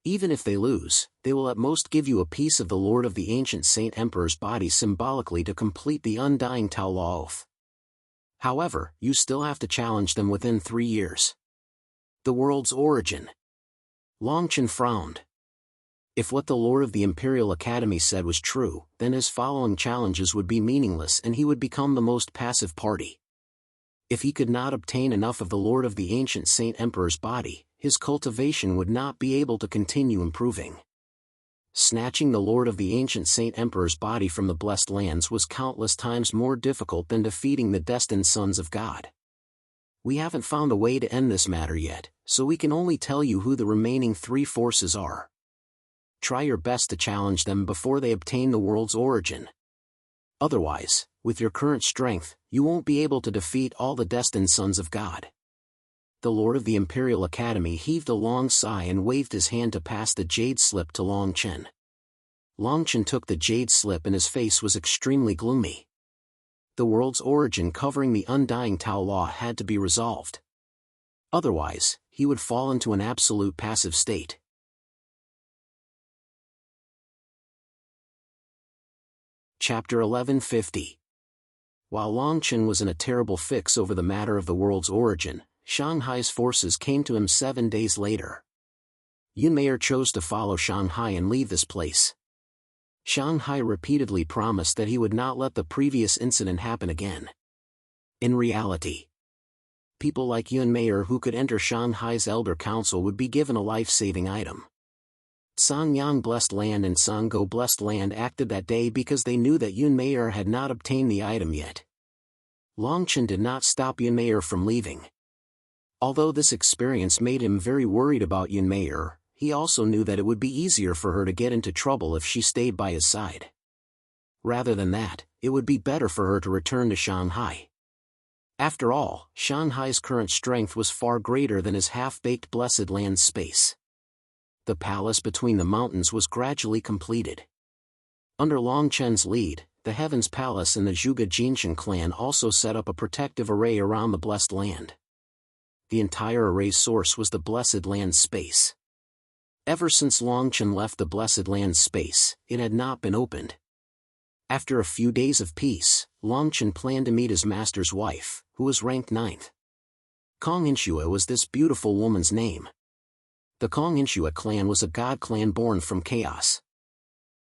Even if they lose, they will at most give you a piece of the Lord of the Ancient Saint Emperor's body symbolically to complete the undying Tao Law oath. However, you still have to challenge them within 3 years. The world's origin." Longchen frowned. If what the Lord of the Imperial Academy said was true, then his following challenges would be meaningless and he would become the most passive party. If he could not obtain enough of the Lord of the Ancient Saint Emperor's body, his cultivation would not be able to continue improving. Snatching the Lord of the Ancient Saint Emperor's body from the blessed lands was countless times more difficult than defeating the destined sons of God. We haven't found a way to end this matter yet, so we can only tell you who the remaining 3 forces are. Try your best to challenge them before they obtain the world's origin. Otherwise, with your current strength, you won't be able to defeat all the destined sons of God." The Lord of the Imperial Academy heaved a long sigh and waved his hand to pass the jade slip to Longchen. Longchen took the jade slip and his face was extremely gloomy. The world's origin covering the undying Tao Law had to be resolved. Otherwise, he would fall into an absolute passive state. Chapter 1150. While Longchen was in a terrible fix over the matter of the world's origin, Shanghai's forces came to him 7 days later. Yunmeier chose to follow Shanghai and leave this place. Shanghai repeatedly promised that he would not let the previous incident happen again. In reality, people like Yunmeier who could enter Shanghai's Elder Council would be given a life-saving item. Sanyang Blessed Land and Sango Blessed Land acted that day because they knew that Yunmeier had not obtained the item yet. Longchen did not stop Yunmeier from leaving. Although this experience made him very worried about Yunmeier, he also knew that it would be easier for her to get into trouble if she stayed by his side. Rather than that, it would be better for her to return to Shanghai. After all, Shanghai's current strength was far greater than his half-baked Blessed Land's space. The palace between the mountains was gradually completed. Under Longchen's lead, the Heavens Palace and the Zhuge Jinshan clan also set up a protective array around the Blessed Land. The entire array's source was the Blessed Land's space. Ever since Longchen left the Blessed Land's space, it had not been opened. After a few days of peace, Longchen planned to meet his master's wife, who was ranked 9th. Konginshua was this beautiful woman's name. The Konginshua clan was a god clan born from chaos.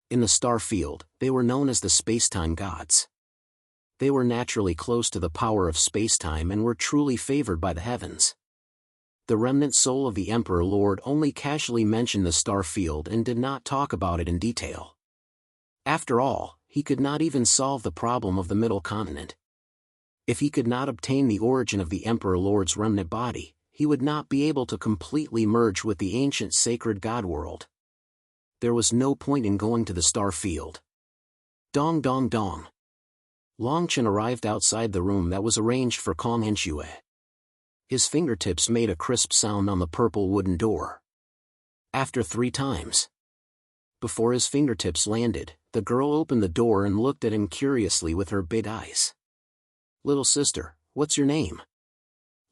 In the star field, they were known as the spacetime gods. They were naturally close to the power of spacetime and were truly favored by the heavens. The remnant soul of the Emperor Lord only casually mentioned the star field and did not talk about it in detail. After all, he could not even solve the problem of the middle continent. If he could not obtain the origin of the Emperor Lord's remnant body, he would not be able to completely merge with the ancient sacred god world. There was no point in going to the star field. Dong dong dong. Longchen arrived outside the room that was arranged for Konginshua. His fingertips made a crisp sound on the purple wooden door. After 3 times. Before his fingertips landed, the girl opened the door and looked at him curiously with her big eyes. "Little sister, what's your name?"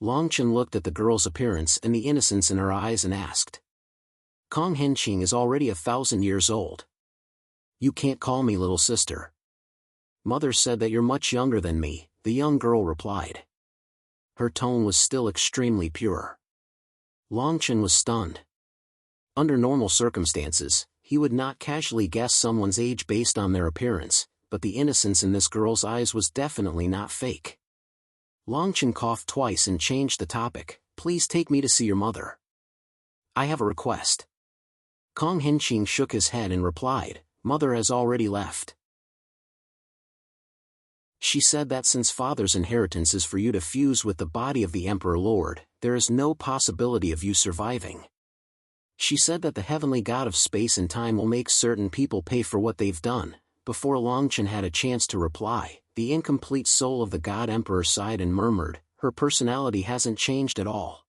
Longchen looked at the girl's appearance and the innocence in her eyes and asked. "Kong Henqing is already 1,000 years old. You can't call me little sister." "Mother said that you're much younger than me," the young girl replied. Her tone was still extremely pure. Longchen was stunned. Under normal circumstances, he would not casually guess someone's age based on their appearance, but the innocence in this girl's eyes was definitely not fake. Longchen coughed twice and changed the topic. Please take me to see your mother. I have a request. Kong Henqing shook his head and replied, Mother has already left. She said that since father's inheritance is for you to fuse with the body of the Emperor Lord, there is no possibility of you surviving. She said that the heavenly god of space and time will make certain people pay for what they've done. Before Longchen had a chance to reply, the incomplete soul of the god emperor sighed and murmured, her personality hasn't changed at all.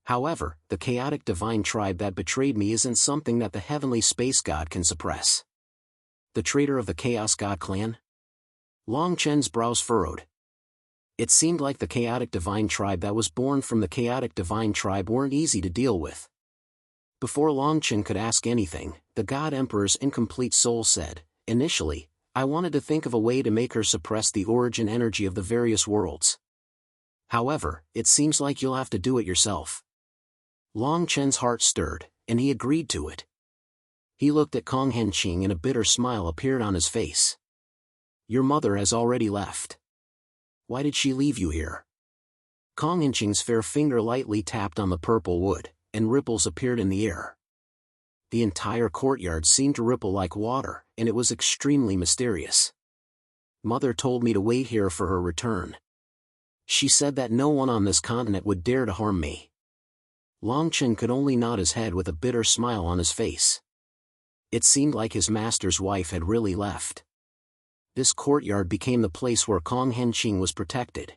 However, the chaotic divine tribe that betrayed me isn't something that the heavenly space god can suppress. The traitor of the Chaos God clan? Longchen's brows furrowed. It seemed like the chaotic divine tribe that was born from the chaotic divine tribe weren't easy to deal with. Before Longchen could ask anything, the god emperor's incomplete soul said, Initially, I wanted to think of a way to make her suppress the origin energy of the various worlds. However, it seems like you'll have to do it yourself. Longchen's heart stirred, and he agreed to it. He looked at Kong Henqing and a bitter smile appeared on his face. Your mother has already left. Why did she leave you here? Kong Henqing's fair finger lightly tapped on the purple wood, and ripples appeared in the air. The entire courtyard seemed to ripple like water, and it was extremely mysterious. Mother told me to wait here for her return. She said that no one on this continent would dare to harm me. Longchen could only nod his head with a bitter smile on his face. It seemed like his master's wife had really left. This courtyard became the place where Kong Henqing was protected.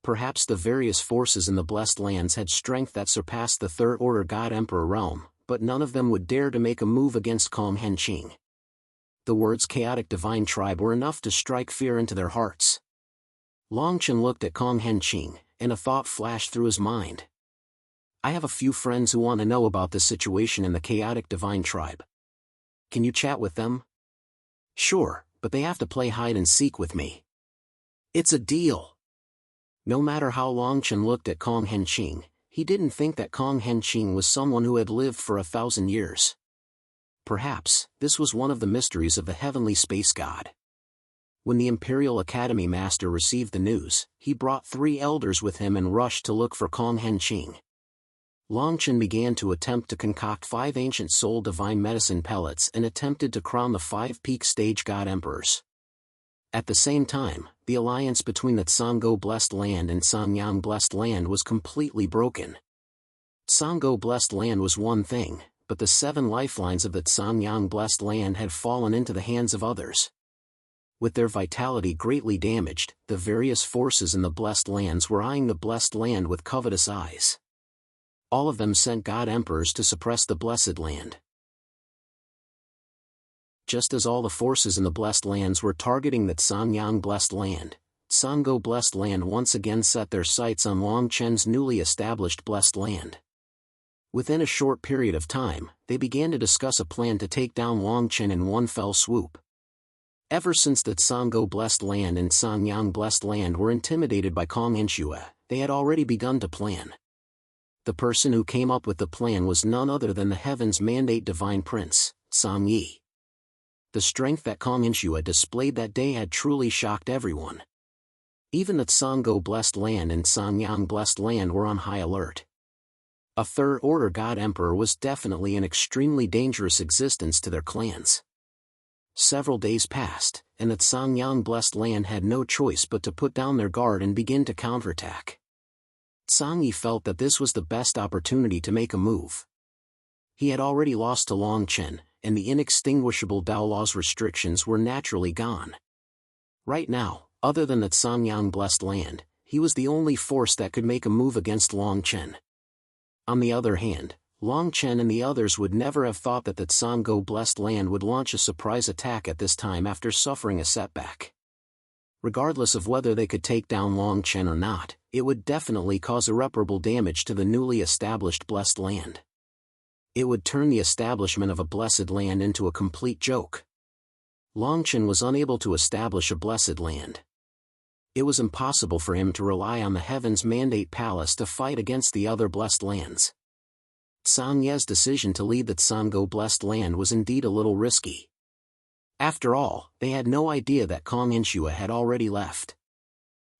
Perhaps the various forces in the Blessed Lands had strength that surpassed the Third Order God Emperor realm, but none of them would dare to make a move against Kong Henqing. The words chaotic divine tribe were enough to strike fear into their hearts. Longchen looked at Kong Henqing, and a thought flashed through his mind. I have a few friends who want to know about this situation in the chaotic divine tribe. Can you chat with them? Sure, but they have to play hide and seek with me. It's a deal. No matter how Longchen looked at Kong Henqing, he didn't think that Kong Henqing was someone who had lived for 1,000 years. Perhaps, this was one of the mysteries of the heavenly space god. When the Imperial Academy Master received the news, he brought 3 elders with him and rushed to look for Kong Henqing. Longchen began to attempt to concoct 5 ancient soul divine medicine pellets and attempted to crown the 5 peak stage god emperors. At the same time, the alliance between the Tsango Blessed Land and Sanyang Blessed Land was completely broken. Tsango Blessed Land was one thing, but the 7 lifelines of the Sanyang Blessed Land had fallen into the hands of others. With their vitality greatly damaged, the various forces in the Blessed Lands were eyeing the Blessed Land with covetous eyes. All of them sent god emperors to suppress the Blessed Land. Just as all the forces in the Blessed Lands were targeting the Sanyang Blessed Land, Tsango Blessed Land once again set their sights on Longchen's newly established Blessed Land. Within a short period of time, they began to discuss a plan to take down Longchen in one fell swoop. Ever since the Tsango Blessed Land and Sanyang Blessed Land were intimidated by Kong Henqing, they had already begun to plan. The person who came up with the plan was none other than the Heaven's Mandate Divine Prince, Sang Yi. The strength that Kong Henqing displayed that day had truly shocked everyone. Even the Tsango Blessed Land and Sanyang Blessed Land were on high alert. A Third Order God Emperor was definitely an extremely dangerous existence to their clans. Several days passed, and the Sanyang Blessed Land had no choice but to put down their guard and begin to counterattack. Sang Yi felt that this was the best opportunity to make a move. He had already lost to Longchen, and the inextinguishable Dao Law's restrictions were naturally gone. Right now, other than the Sanyang Blessed Land, he was the only force that could make a move against Longchen. On the other hand, Longchen and the others would never have thought that the Tsango Blessed Land would launch a surprise attack at this time after suffering a setback. Regardless of whether they could take down Longchen or not, it would definitely cause irreparable damage to the newly established Blessed Land. It would turn the establishment of a Blessed Land into a complete joke. Longchen was unable to establish a Blessed Land. It was impossible for him to rely on the Heaven's Mandate Palace to fight against the other Blessed Lands. Song Ye's decision to lead the Tsango Blessed Land was indeed a little risky. After all, they had no idea that Kong Inshua had already left.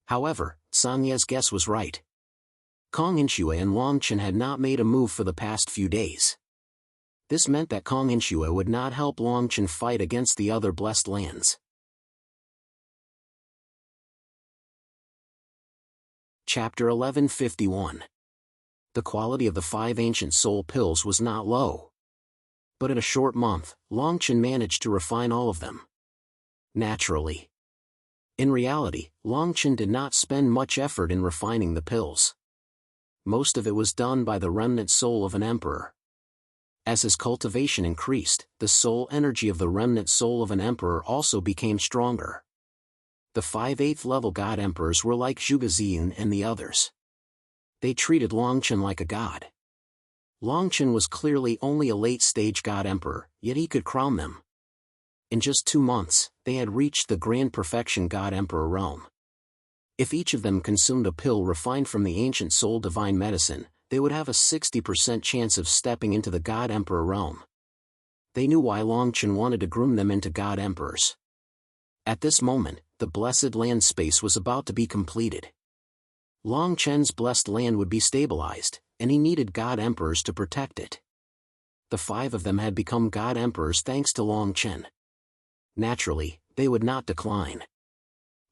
However, Song Ye's guess was right. Kong Inshua and Long Chen had not made a move for the past few days. This meant that Kong Inshua would not help Long Chen fight against the other Blessed Lands. Chapter 1151. The quality of the 5 ancient soul pills was not low. But in a short month, Long Chen managed to refine all of them. Naturally. In reality, Long Chen did not spend much effort in refining the pills. Most of it was done by the remnant soul of an emperor. As his cultivation increased, the soul energy of the remnant soul of an emperor also became stronger. The 5 8th level god emperors were like Zhuge Ziyun and the others. They treated Long Chen like a god. Long Chen was clearly only a late-stage god emperor, yet he could crown them. In just 2 months, they had reached the grand perfection god emperor realm. If each of them consumed a pill refined from the ancient soul divine medicine, they would have a 60% chance of stepping into the god emperor realm. They knew why Long Chen wanted to groom them into god emperors. At this moment, the blessed land space was about to be completed. Long Chen's blessed land would be stabilized, and he needed god emperors to protect it. The 5 of them had become god emperors thanks to Long Chen. Naturally, they would not decline.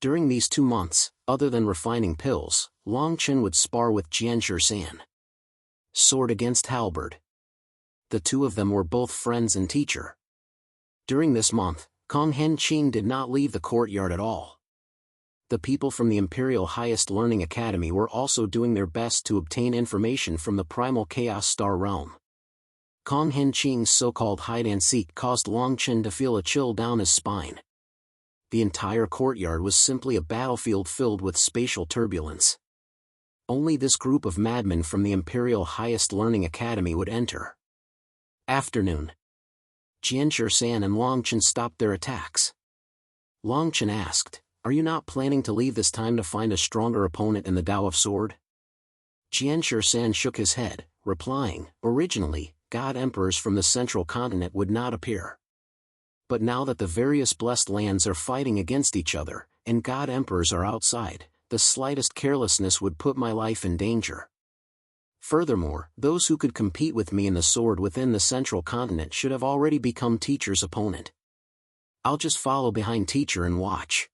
During these 2 months, other than refining pills, Long Chen would spar with Jianshi San. Sword against halberd. The 2 of them were both friends and teacher. During this month, Kong Hen Qing did not leave the courtyard at all. The people from the Imperial Highest Learning Academy were also doing their best to obtain information from the Primal Chaos Star Realm. Kong Hen Qing's so-called hide-and-seek caused Long Chen to feel a chill down his spine. The entire courtyard was simply a battlefield filled with spatial turbulence. Only this group of madmen from the Imperial Highest Learning Academy would enter. Afternoon. Jianshi San and Long Chen stopped their attacks. Long Chen asked, "Are you not planning to leave this time to find a stronger opponent in the Tao of Sword?" Jianshi San shook his head, replying, "Originally, god emperors from the central continent would not appear. But now that the various blessed lands are fighting against each other, and god emperors are outside, the slightest carelessness would put my life in danger. Furthermore, those who could compete with me in the sword within the central continent should have already become teacher's opponent. I'll just follow behind teacher and watch."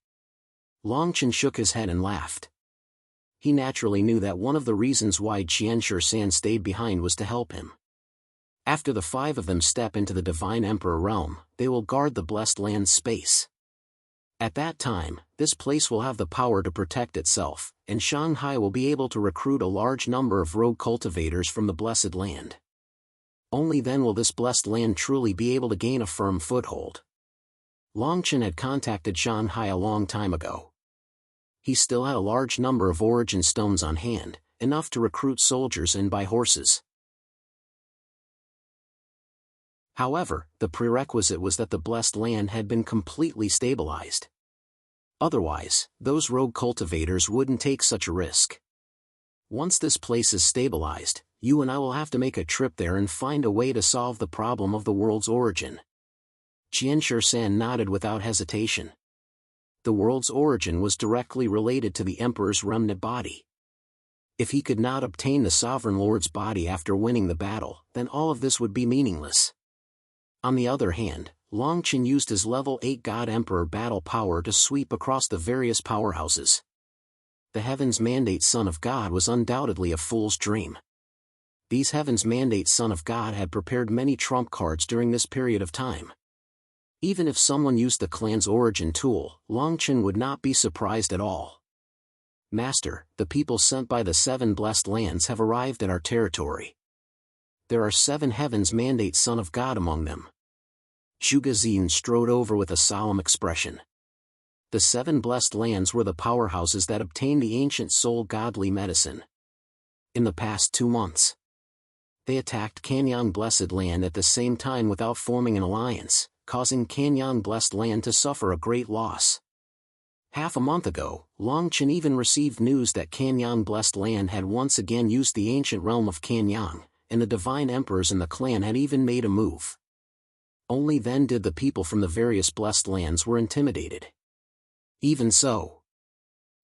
Long Chen shook his head and laughed. He naturally knew that one of the reasons why Jianshi San stayed behind was to help him. After the 5 of them step into the Divine Emperor realm, they will guard the blessed land space. At that time, this place will have the power to protect itself, and Shanghai will be able to recruit a large number of rogue cultivators from the blessed land. Only then will this blessed land truly be able to gain a firm foothold. Long Chen had contacted Shanghai a long time ago. He still had a large number of origin stones on hand, enough to recruit soldiers and buy horses. However, the prerequisite was that the blessed land had been completely stabilized. Otherwise, those rogue cultivators wouldn't take such a risk. Once this place is stabilized, you and I will have to make a trip there and find a way to solve the problem of the world's origin. Jianshi San nodded without hesitation. The world's origin was directly related to the Emperor's remnant body. If he could not obtain the Sovereign Lord's body after winning the battle, then all of this would be meaningless. On the other hand, Long Chen used his level 8 God Emperor battle power to sweep across the various powerhouses. The Heavens Mandate Son of God was undoubtedly a fool's dream. These Heavens Mandate Son of God had prepared many trump cards during this period of time. Even if someone used the clan's origin tool, Long Chen would not be surprised at all. "Master, the people sent by the 7 blessed lands have arrived at our territory. There are 7 Heavens Mandate Son of God among them." Zhuge Ziyun strode over with a solemn expression. The 7 blessed lands were the powerhouses that obtained the ancient soul godly medicine. In the past 2 months, they attacked Kanyang Blessed Land at the same time without forming an alliance, causing Kanyang Blessed Land to suffer a great loss. Half a month ago, Long Chen even received news that Kanyang Blessed Land had once again used the ancient realm of Kanyang, and the divine emperors in the clan had even made a move. Only then did the people from the various blessed lands were intimidated. Even so,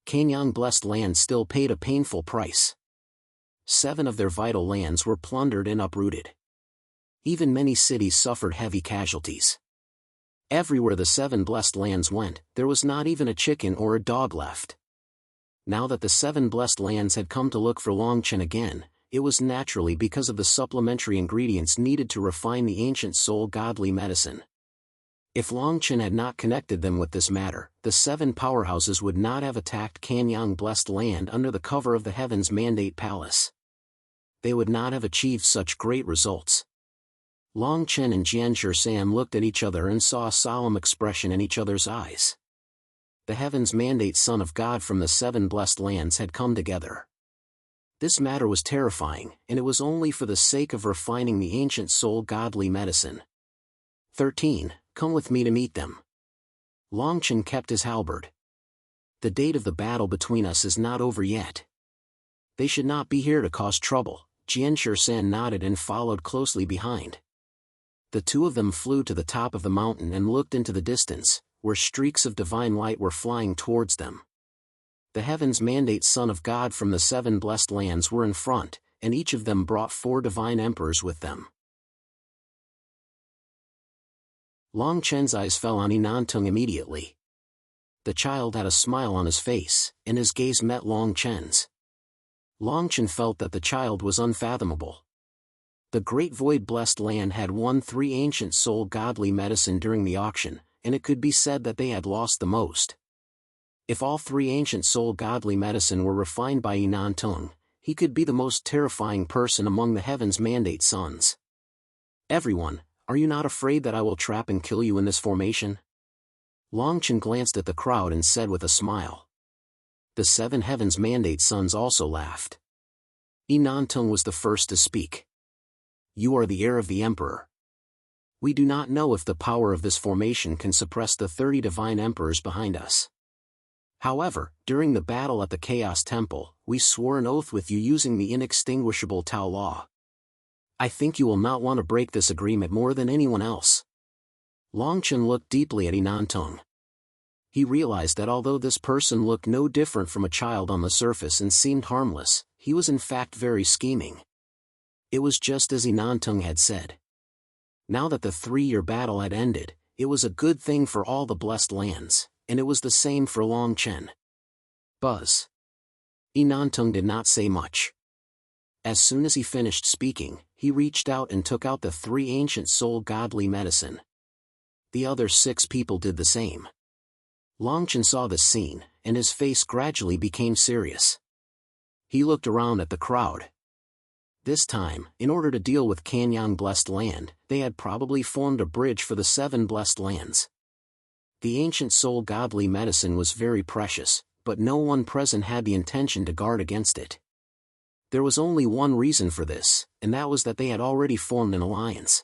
Kanyang blessed land still paid a painful price. 7 of their vital lands were plundered and uprooted. Even many cities suffered heavy casualties. Everywhere the 7 blessed lands went, there was not even a chicken or a dog left. Now that the 7 blessed lands had come to look for Longchen again, it was naturally because of the supplementary ingredients needed to refine the ancient soul godly medicine. If Longchen had not connected them with this matter, the 7 powerhouses would not have attacked Kanyang blessed land under the cover of the Heaven's Mandate Palace. They would not have achieved such great results. Longchen and Jianzhi looked at each other and saw a solemn expression in each other's eyes. The Heaven's Mandate Son of God from the 7 blessed lands had come together. This matter was terrifying, and it was only for the sake of refining the ancient soul godly medicine. 13. Come with me to meet them. Longchen kept his halberd. The date of the battle between us is not over yet. They should not be here to cause trouble. Jianzhi nodded and followed closely behind. The 2 of them flew to the top of the mountain and looked into the distance, where streaks of divine light were flying towards them. The Heaven's Mandate Son of God from the 7 blessed lands were in front, and each of them brought 4 divine emperors with them. Longchen's eyes fell on Inantung immediately. The child had a smile on his face, and his gaze met Longchen's. Longchen felt that the child was unfathomable. The Great Void blessed land had won 3 ancient soul godly medicine during the auction, and it could be said that they had lost the most. If all 3 ancient soul godly medicine were refined by Inantung, he could be the most terrifying person among the Heaven's Mandate sons. Everyone, are you not afraid that I will trap and kill you in this formation? Longchen glanced at the crowd and said with a smile. The 7 Heaven's Mandate sons also laughed. Inantung was the first to speak. You are the heir of the Emperor. We do not know if the power of this formation can suppress the 30 divine emperors behind us. However, during the battle at the Chaos Temple, we swore an oath with you using the inextinguishable Tao Law. I think you will not want to break this agreement more than anyone else. Longchen looked deeply at Inantung. He realized that although this person looked no different from a child on the surface and seemed harmless, he was in fact very scheming. It was just as Inantung had said. Now that the 3-year battle had ended, it was a good thing for all the blessed lands, and it was the same for Longchen. Buzz. Inantung did not say much. As soon as he finished speaking, he reached out and took out the 3 ancient soul godly medicine. The other 6 people did the same. Longchen saw this scene, and his face gradually became serious. He looked around at the crowd. This time, in order to deal with Kanyang blessed land, they had probably formed a bridge for the 7 blessed lands. The ancient soul godly medicine was very precious, but no one present had the intention to guard against it. There was only one reason for this, and that was that they had already formed an alliance.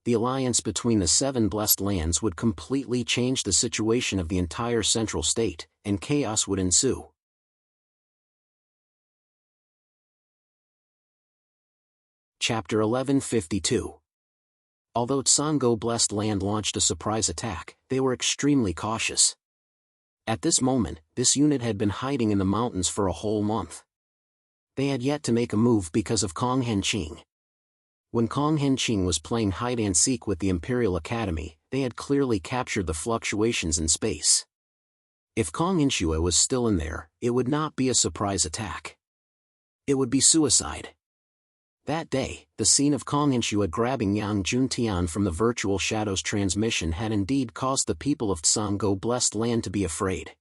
The alliance between the 7 blessed lands would completely change the situation of the entire central state, and chaos would ensue. Chapter 1152. Although Tsango blessed land launched a surprise attack, they were extremely cautious. At this moment, this unit had been hiding in the mountains for a whole month. They had yet to make a move because of Kong Henqing. When Kong Henqing was playing hide-and-seek with the Imperial Academy, they had clearly captured the fluctuations in space. If Kong Henque was still in there, it would not be a surprise attack. It would be suicide. That day, the scene of Kong Henque grabbing Yang Juntian from the Virtual Shadows transmission had indeed caused the people of Tsango blessed land to be afraid.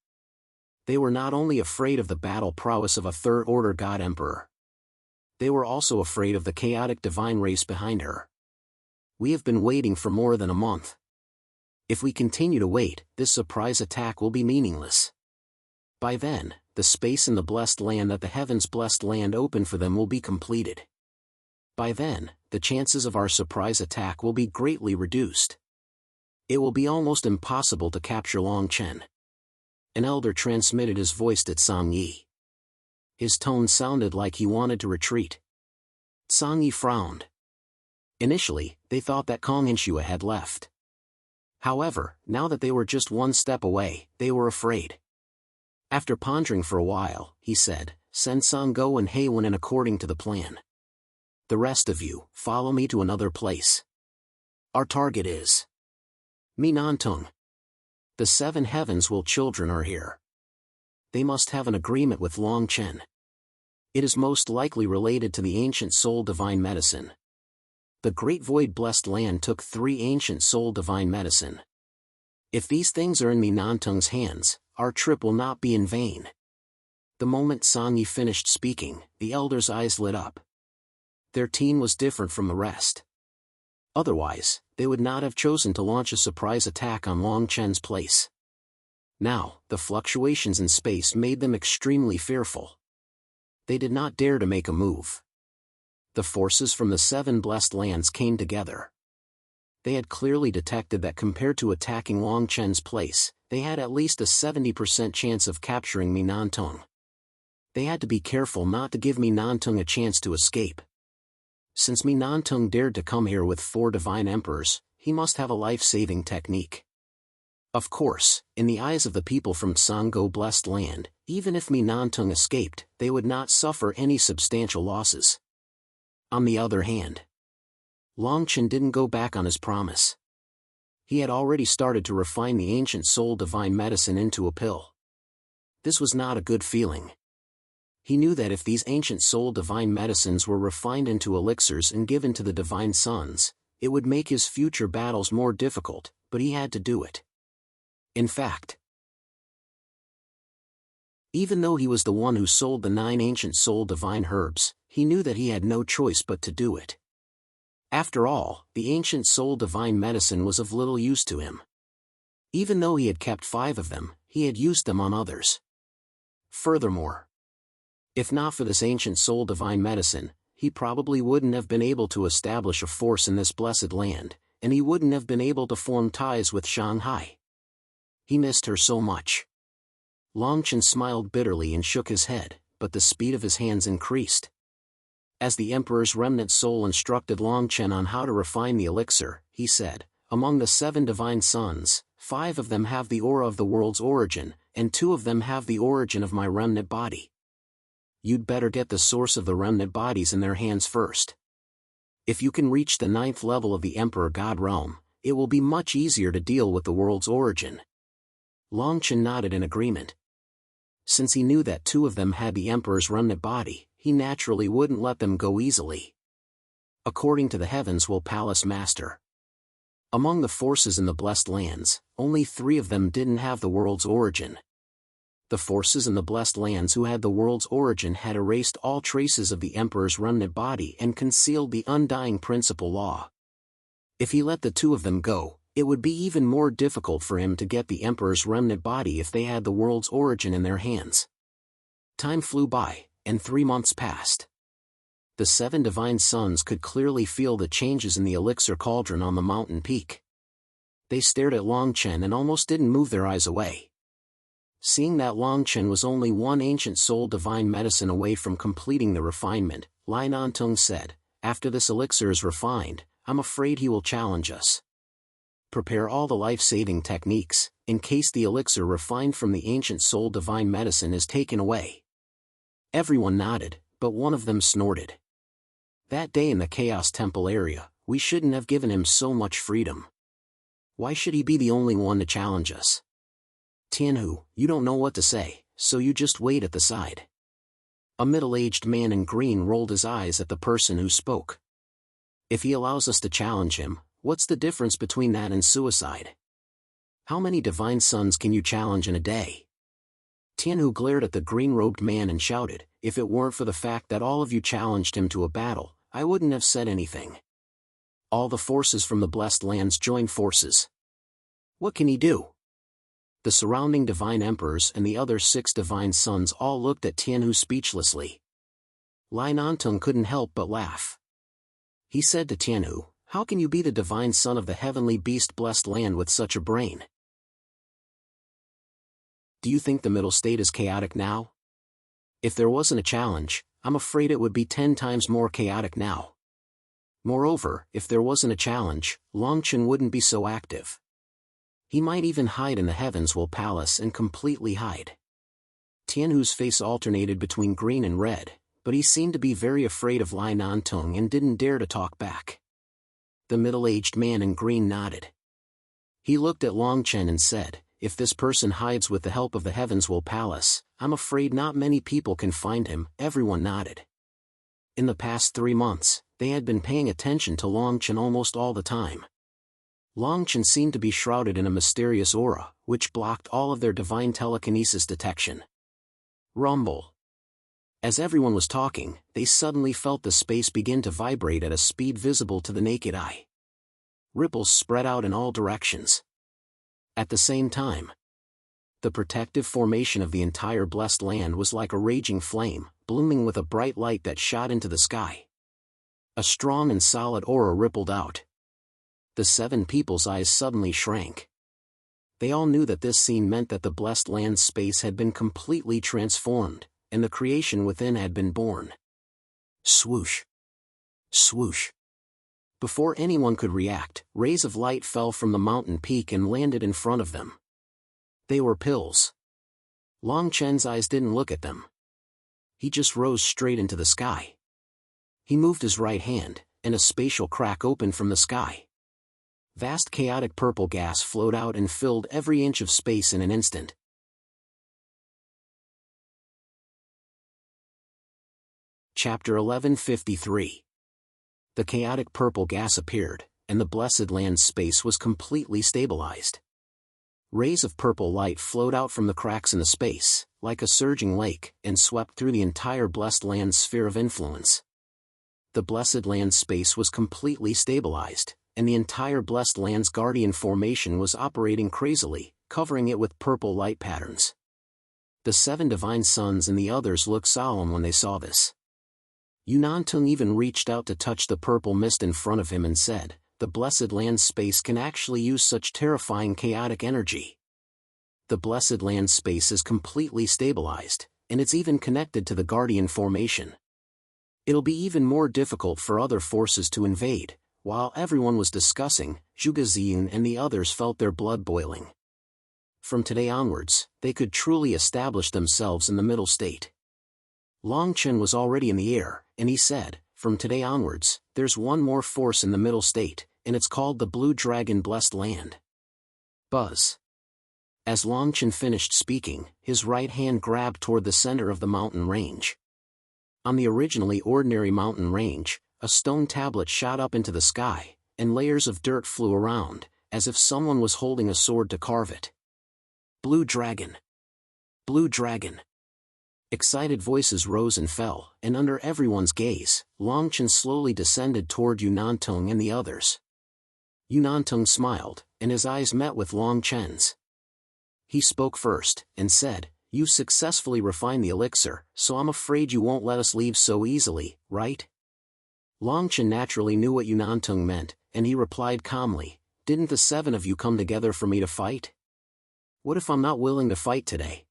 They were not only afraid of the battle prowess of a third-order god emperor. They were also afraid of the chaotic divine race behind her. We have been waiting for more than a month. If we continue to wait, this surprise attack will be meaningless. By then, the space in the blessed land that the heavens blessed land opened for them will be completed. By then, the chances of our surprise attack will be greatly reduced. It will be almost impossible to capture Longchen. An elder transmitted his voice to Tsang Yi. His tone sounded like he wanted to retreat. Song Yi frowned. Initially, they thought that Kong Inshua had left. However, now that they were just one step away, they were afraid. After pondering for a while, he said, "Send Song Go and Heiwen in according to the plan. The rest of you, follow me to another place. Our target is Minantung. The seven heavens will children are here. They must have an agreement with Long Chen. It is most likely related to the ancient soul divine medicine. The Great Void Blessed Land took 3 ancient soul divine medicine. If these things are in Minantung's hands, our trip will not be in vain." The moment Song Yi finished speaking, the elders' eyes lit up. Their teen was different from the rest. Otherwise, they would not have chosen to launch a surprise attack on Long Chen's place. Now, the fluctuations in space made them extremely fearful. They did not dare to make a move. The forces from the 7 blessed lands came together. They had clearly detected that compared to attacking Long Chen's place, they had at least a 70% chance of capturing Minantung. They had to be careful not to give Minantung a chance to escape. Since Minantung dared to come here with 4 divine emperors, he must have a life-saving technique. Of course, in the eyes of the people from Sanggo Blessed Land, even if Minantung escaped, they would not suffer any substantial losses. On the other hand, Long Chen didn't go back on his promise. He had already started to refine the ancient soul divine medicine into a pill. This was not a good feeling. He knew that if these ancient soul divine medicines were refined into elixirs and given to the divine sons, it would make his future battles more difficult, but he had to do it. In fact, even though he was the one who sold the 9 ancient soul divine herbs, he knew that he had no choice but to do it. After all, the ancient soul divine medicine was of little use to him. Even though he had kept 5 of them, he had used them on others. Furthermore, if not for this ancient soul divine medicine, he probably wouldn't have been able to establish a force in this blessed land, and he wouldn't have been able to form ties with Shanghai. He missed her so much. Long Chen smiled bitterly and shook his head, but the speed of his hands increased. As the Emperor's remnant soul instructed Long Chen on how to refine the elixir, he said, "Among the 7 divine sons, 5 of them have the aura of the world's origin, and 2 of them have the origin of my remnant body. You'd better get the source of the remnant bodies in their hands first. If you can reach the 9th level of the Emperor God realm, it will be much easier to deal with the world's origin." Long Chen nodded in agreement. Since he knew that 2 of them had the Emperor's remnant body, he naturally wouldn't let them go easily. According to the Heavens Will Palace Master, among the forces in the Blessed Lands, only 3 of them didn't have the world's origin. The forces in the Blessed Lands who had the world's origin had erased all traces of the Emperor's remnant body and concealed the undying principal law. If he let the 2 of them go, it would be even more difficult for him to get the Emperor's remnant body if they had the world's origin in their hands. Time flew by, and 3 months passed. The 7 divine sons could clearly feel the changes in the elixir cauldron on the mountain peak. They stared at Long Chen and almost didn't move their eyes away. Seeing that Long Chen was only 1 ancient soul divine medicine away from completing the refinement, Lai Nantung said, "After this elixir is refined, I'm afraid he will challenge us. Prepare all the life-saving techniques, in case the elixir refined from the ancient soul divine medicine is taken away." Everyone nodded, but one of them snorted. "That day in the Chaos Temple area, we shouldn't have given him so much freedom. Why should he be the only one to challenge us? Tianhu, you don't know what to say, so you just wait at the side." A middle-aged man in green rolled his eyes at the person who spoke. "If he allows us to challenge him, what's the difference between that and suicide? How many divine sons can you challenge in a day?" Tianhu glared at the green-robed man and shouted, "If it weren't for the fact that all of you challenged him to a battle, I wouldn't have said anything. All the forces from the Blessed Lands join forces. What can he do?" The surrounding divine emperors and the other 6 divine sons all looked at Tianhu speechlessly. Lai Nantung couldn't help but laugh. He said to Tianhu, "How can you be the divine son of the heavenly beast Blessed Land with such a brain? Do you think the middle state is chaotic now? If there wasn't a challenge, I'm afraid it would be 10 times more chaotic now. Moreover, if there wasn't a challenge, Longchen wouldn't be so active. He might even hide in the Heavenswell Palace and completely hide. Tianhu's face alternated between green and red, but he seemed to be very afraid of Lai Nantong and didn't dare to talk back. The middle-aged man in green nodded. He looked at Longchen and said, "If this person hides with the help of the Heavenswell Palace, I'm afraid not many people can find him." Everyone nodded. In the past 3 months, they had been paying attention to Longchen almost all the time. Longchen seemed to be shrouded in a mysterious aura, which blocked all of their divine telekinesis detection. Rumble. As everyone was talking, they suddenly felt the space begin to vibrate at a speed visible to the naked eye. Ripples spread out in all directions. At the same time, the protective formation of the entire blessed land was like a raging flame, blooming with a bright light that shot into the sky. A strong and solid aura rippled out. The 7 people's eyes suddenly shrank. They all knew that this scene meant that the blessed land's space had been completely transformed, and the creation within had been born. Swoosh! Swoosh! Before anyone could react, rays of light fell from the mountain peak and landed in front of them. They were pills. Longchen's eyes didn't look at them. He just rose straight into the sky. He moved his right hand, and a spatial crack opened from the sky. Vast chaotic purple gas flowed out and filled every inch of space in an instant. Chapter 1153. The chaotic purple gas appeared, and the blessed land's space was completely stabilized. Rays of purple light flowed out from the cracks in the space, like a surging lake, and swept through the entire blessed land's sphere of influence. The blessed land's space was completely stabilized, and the entire blessed land's guardian formation was operating crazily, covering it with purple light patterns. The 7 divine sons and the others looked solemn when they saw this. Yunantung even reached out to touch the purple mist in front of him and said, "The blessed land space can actually use such terrifying chaotic energy. The blessed land space is completely stabilized, and it's even connected to the guardian formation. It'll be even more difficult for other forces to invade." While everyone was discussing, Zhuge Ziyun and the others felt their blood boiling. From today onwards, they could truly establish themselves in the middle state. Longchen was already in the air, and he said, "From today onwards, there's one more force in the middle state, and it's called the Blue Dragon Blessed Land." Buzz. As Longchen finished speaking, his right hand grabbed toward the center of the mountain range. On the originally ordinary mountain range, a stone tablet shot up into the sky, and layers of dirt flew around, as if someone was holding a sword to carve it. Blue Dragon! Blue Dragon! Excited voices rose and fell, and under everyone's gaze, Longchen slowly descended toward Yunantung and the others. Yunantung smiled, and his eyes met with Longchen's. He spoke first, and said, "You successfully refined the elixir, so I'm afraid you won't let us leave so easily, right?" Longchen naturally knew what Yunantung meant, and he replied calmly, "Didn't the 7 of you come together for me to fight? What if I'm not willing to fight today?"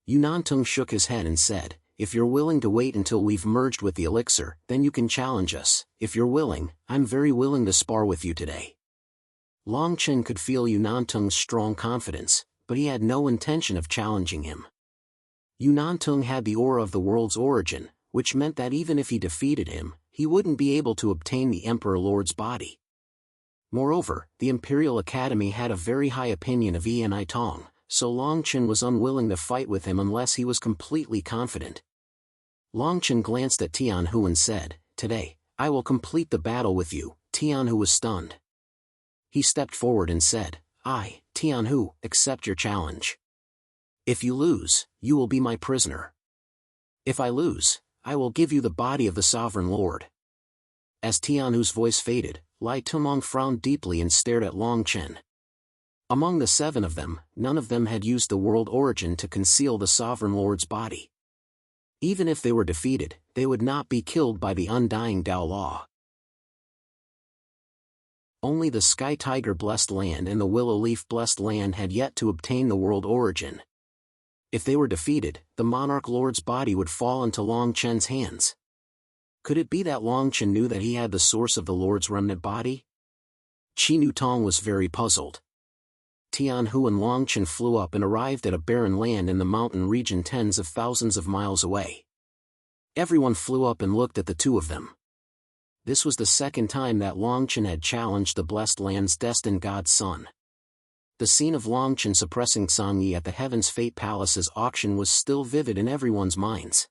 Yunantung shook his head and said, "If you're willing to wait until we've merged with the elixir, then you can challenge us. If you're willing, I'm very willing to spar with you today." Longchen could feel Yunantung's strong confidence, but he had no intention of challenging him. Yunantung had the aura of the world's origin, which meant that even if he defeated him, he wouldn't be able to obtain the Emperor Lord's body. Moreover, the Imperial Academy had a very high opinion of Ian Tong, so Longchen was unwilling to fight with him unless he was completely confident. Longchen glanced at Tianhu and said, "Today, I will complete the battle with you." Tianhu was stunned. He stepped forward and said, "I, Tianhu, accept your challenge. If you lose, you will be my prisoner. If I lose, I will give you the body of the Sovereign Lord." As Tianhu's voice faded, Lai Tumong frowned deeply and stared at Longchen. Among the 7 of them, none of them had used the world origin to conceal the Sovereign Lord's body. Even if they were defeated, they would not be killed by the undying Tao Law. Only the Sky Tiger Blessed Land and the Willow Leaf Blessed Land had yet to obtain the world origin. If they were defeated, the monarch lord's body would fall into Long Chen's hands. Could it be that Long Chen knew that he had the source of the lord's remnant body? Qinu Tong was very puzzled. Tian Hu and Long Chen flew up and arrived at a barren land in the mountain region tens of thousands of miles away. Everyone flew up and looked at the two of them. This was the second time that Long Chen had challenged the blessed land's destined god's son. The scene of Long Chen suppressing Song Yi at the Heaven's Fate Palace's auction was still vivid in everyone's minds.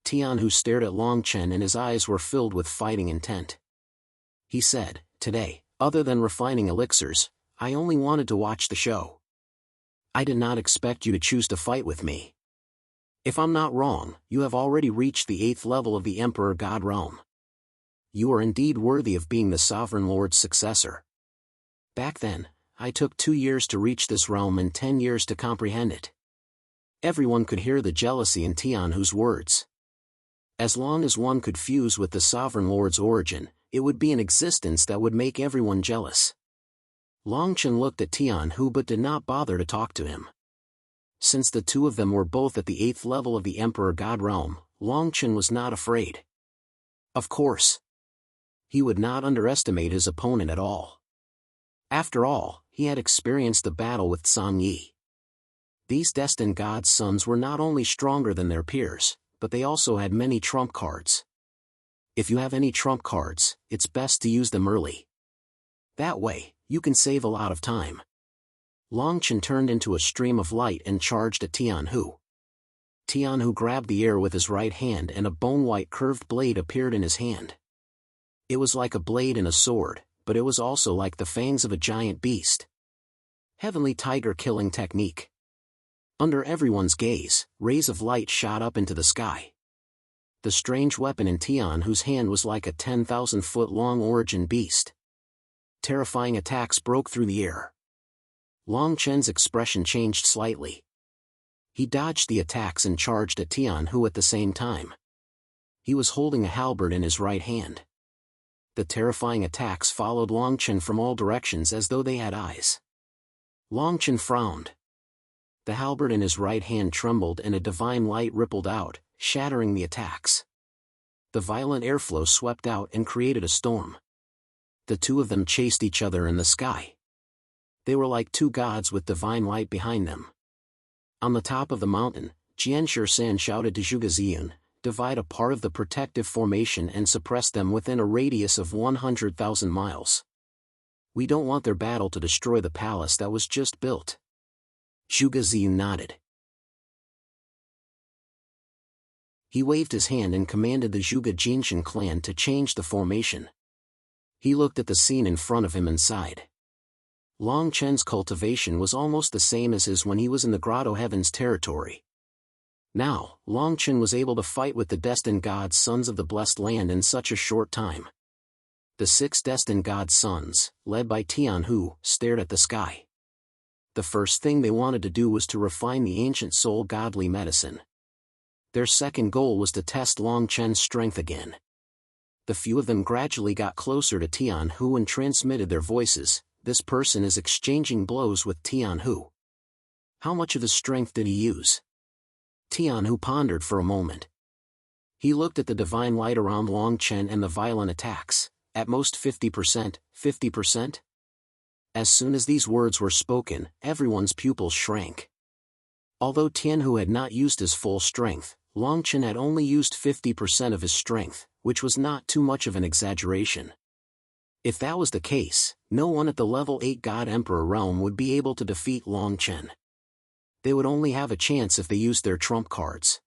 Tian Hu stared at Long Chen and his eyes were filled with fighting intent. He said, "Today, other than refining elixirs, I only wanted to watch the show. I did not expect you to choose to fight with me. If I'm not wrong, you have already reached the 8th level of the Emperor God realm. You are indeed worthy of being the Sovereign Lord's successor. Back then, I took 2 years to reach this realm and 10 years to comprehend it." Everyone could hear the jealousy in Tian Hu's words. As long as one could fuse with the Sovereign Lord's origin, it would be an existence that would make everyone jealous. Long Chen looked at Tian Hu but did not bother to talk to him. Since the two of them were both at the 8th level of the Emperor God realm, Long Chen was not afraid. Of course, he would not underestimate his opponent at all. After all, he had experienced the battle with Song Yi. These destined god's sons were not only stronger than their peers, but they also had many trump cards. If you have any trump cards, it's best to use them early. That way, you can save a lot of time. Long Chen turned into a stream of light and charged at Tian Hu. Tian Hu grabbed the air with his right hand and a bone-white curved blade appeared in his hand. It was like a blade and a sword, but it was also like the fangs of a giant beast. Heavenly tiger killing technique. Under everyone's gaze, rays of light shot up into the sky. The strange weapon in Tian Hu's hand was like a 10,000-foot-long origin beast. Terrifying attacks broke through the air. Long Chen's expression changed slightly. He dodged the attacks and charged at Tian Hu at the same time. He was holding a halberd in his right hand. The terrifying attacks followed Long Chen from all directions as though they had eyes. Long Chen frowned. The halberd in his right hand trembled and a divine light rippled out, shattering the attacks. The violent airflow swept out and created a storm. The two of them chased each other in the sky. They were like two gods with divine light behind them. On the top of the mountain, Jian Shisan shouted to Zhuge Ziyun, "Divide a part of the protective formation and suppress them within a radius of 100,000 miles. We don't want their battle to destroy the palace that was just built." Zhuge Ziyun nodded. He waved his hand and commanded the Zhuge Jinshan clan to change the formation. He looked at the scene in front of him and sighed. Long Chen's cultivation was almost the same as his when he was in the Grotto Heaven's territory. Now, Long Chen was able to fight with the destined god's sons of the blessed land in such a short time. The 6 destined god's sons, led by Tian Hu, stared at the sky. The first thing they wanted to do was to refine the ancient soul godly medicine. Their second goal was to test Long Chen's strength again. The few of them gradually got closer to Tian Hu and transmitted their voices. "This person is exchanging blows with Tian Hu. How much of his strength did he use?" Tian Hu pondered for a moment. He looked at the divine light around Long Chen and the violent attacks. "At most 50%, 50%? As soon as these words were spoken, everyone's pupils shrank. Although Tian Hu had not used his full strength, Long Chen had only used 50% of his strength, which was not too much of an exaggeration. If that was the case, no one at the level 8 God Emperor realm would be able to defeat Long Chen. They would only have a chance if they used their trump cards.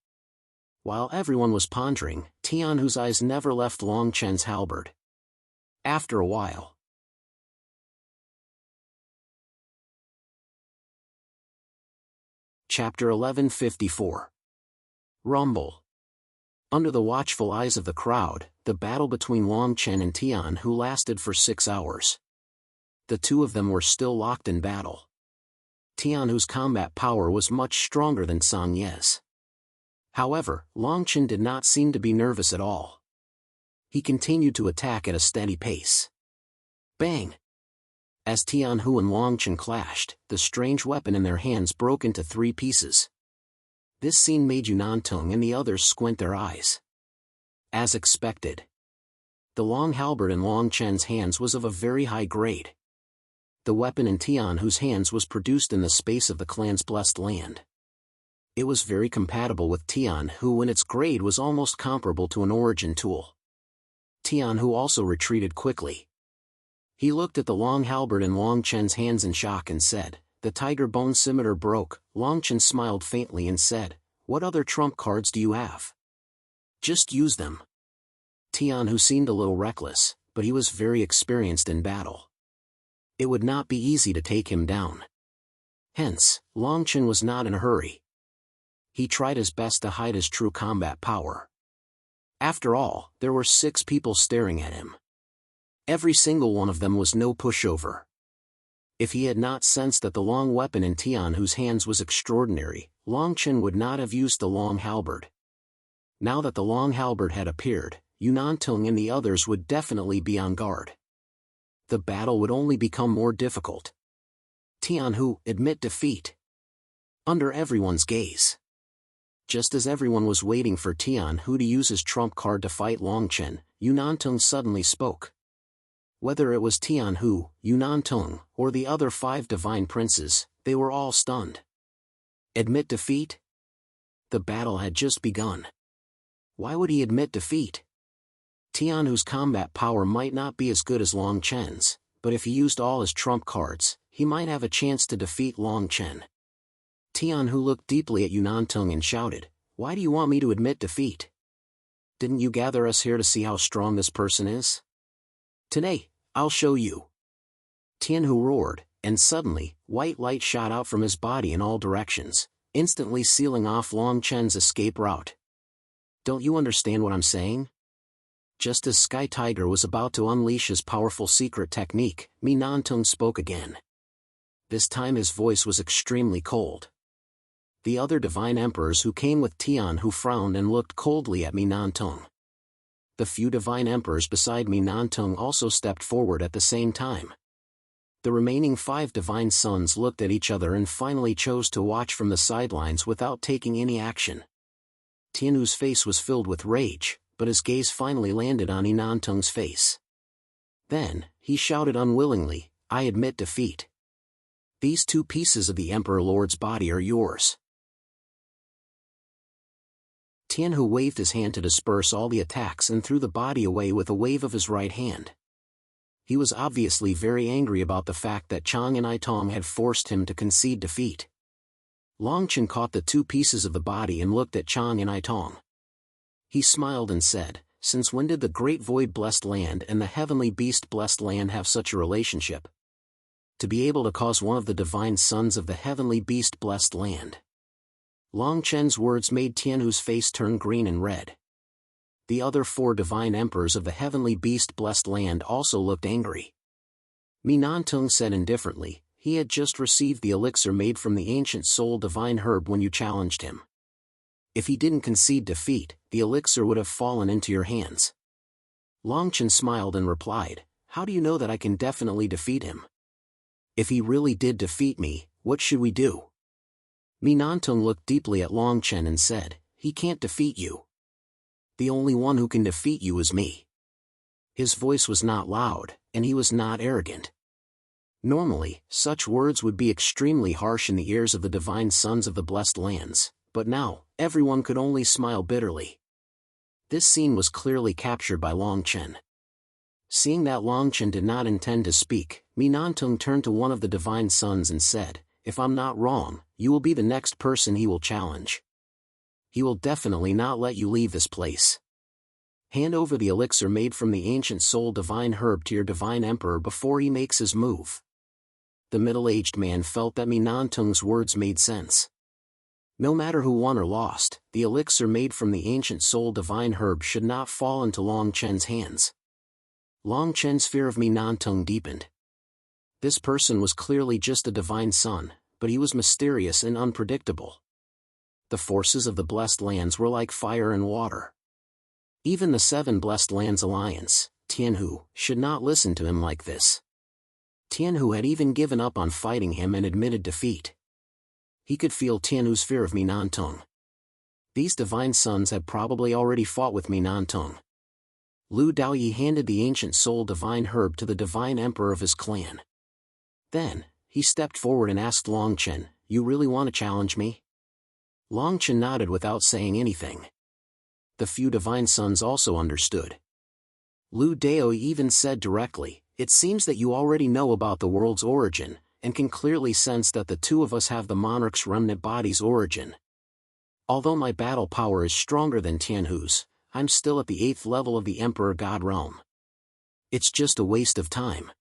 While everyone was pondering, Tian Hu's eyes never left Long Chen's halberd. After a while. Chapter 1154. Rumble. Under the watchful eyes of the crowd, the battle between Long Chen and Tian Hu lasted for 6 hours. The two of them were still locked in battle. Tian Hu's combat power was much stronger than Song Ye's. However, Long Chen did not seem to be nervous at all. He continued to attack at a steady pace. Bang! As Tian Hu and Long Chen clashed, the strange weapon in their hands broke into 3 pieces. This scene made Yunantong and the others squint their eyes. As expected, the long halberd in Long Chen's hands was of a very high grade. The weapon in Tian Hu's hands was produced in the space of the clan's blessed land. It was very compatible with Tian Hu, and its grade was almost comparable to an origin tool. Tian Hu also retreated quickly. He looked at the long halberd in Long Chen's hands in shock and said, "The tiger bone scimitar broke." Long Chen smiled faintly and said, "What other trump cards do you have? Just use them." Tian Hu seemed a little reckless, but he was very experienced in battle. It would not be easy to take him down. Hence, Long Chen was not in a hurry. He tried his best to hide his true combat power. After all, there were 6 people staring at him. Every single one of them was no pushover. If he had not sensed that the long weapon in Tian Hu's hands was extraordinary, Long Chen would not have used the long halberd. Now that the long halberd had appeared, Yunantong and the others would definitely be on guard. The battle would only become more difficult. Tian Hu, admit defeat. Under everyone's gaze. Just as everyone was waiting for Tian Hu to use his trump card to fight Long Chen, Yunantong suddenly spoke. Whether it was Tian Hu, Yunantong, or the other 5 divine princes, they were all stunned. Admit defeat? The battle had just begun. Why would he admit defeat? Tian Hu's combat power might not be as good as Long Chen's, but if he used all his trump cards, he might have a chance to defeat Long Chen. Tian Hu looked deeply at Yunantong and shouted, "Why do you want me to admit defeat? Didn't you gather us here to see how strong this person is? Today, I'll show you." Tian Hu roared, and suddenly, white light shot out from his body in all directions, instantly sealing off Long Chen's escape route. Don't you understand what I'm saying? Just as Sky Tiger was about to unleash his powerful secret technique, Yunantong spoke again. This time his voice was extremely cold. The other divine emperors who came with Tian Hu frowned and looked coldly at Yunantong. The few divine emperors beside Yunantong also stepped forward at the same time. The remaining 5 divine sons looked at each other and finally chose to watch from the sidelines without taking any action. Tian Hu's face was filled with rage, but his gaze finally landed on Yunantong's face. Then, he shouted unwillingly, "I admit defeat. These 2 pieces of the Emperor Lord's body are yours." Tian Hu waved his hand to disperse all the attacks and threw the body away with a wave of his right hand. He was obviously very angry about the fact that Chang and Itong had forced him to concede defeat. Long Chen caught the 2 pieces of the body and looked at Chang and Itong. He smiled and said, "Since when did the Great Void Blessed Land and the Heavenly Beast Blessed Land have such a relationship? To be able to cause one of the divine sons of the Heavenly Beast Blessed Land." Long Chen's words made Tian Hu's face turn green and red. The other 4 divine emperors of the Heavenly Beast Blessed Land also looked angry. Yunantong said indifferently, "He had just received the elixir made from the ancient soul divine herb when you challenged him. If he didn't concede defeat, the elixir would have fallen into your hands." Long Chen smiled and replied, "How do you know that I can definitely defeat him? If he really did defeat me, what should we do?" Yunantong looked deeply at Long Chen and said, "He can't defeat you. The only one who can defeat you is me." His voice was not loud, and he was not arrogant. Normally, such words would be extremely harsh in the ears of the divine sons of the blessed lands, but now, everyone could only smile bitterly. This scene was clearly captured by Long Chen. Seeing that Long Chen did not intend to speak, Yunantong turned to one of the divine sons and said, "If I'm not wrong, you will be the next person he will challenge. He will definitely not let you leave this place. Hand over the elixir made from the ancient soul divine herb to your divine emperor before he makes his move." The middle-aged man felt that Yunantong's words made sense. No matter who won or lost, the elixir made from the ancient soul divine herb should not fall into Long Chen's hands. Long Chen's fear of Yunantong deepened. This person was clearly just a divine son, but he was mysterious and unpredictable. The forces of the Blessed Lands were like fire and water. Even the 7 Blessed Lands Alliance, Tian Hu, should not listen to him like this. Tian Hu had even given up on fighting him and admitted defeat. He could feel Tian Hu's fear of Yunantong. These divine sons had probably already fought with me Nantung. Lu Daoyi handed the ancient soul divine herb to the divine emperor of his clan. Then, he stepped forward and asked Longchen, "You really want to challenge me?" Longchen nodded without saying anything. The few divine sons also understood. Lu Daoyi even said directly, "It seems that you already know about the world's origin, and can clearly sense that the two of us have the monarch's remnant body's origin. Although my battle power is stronger than Tianhu's, I'm still at the 8th level of the Emperor God realm. It's just a waste of time.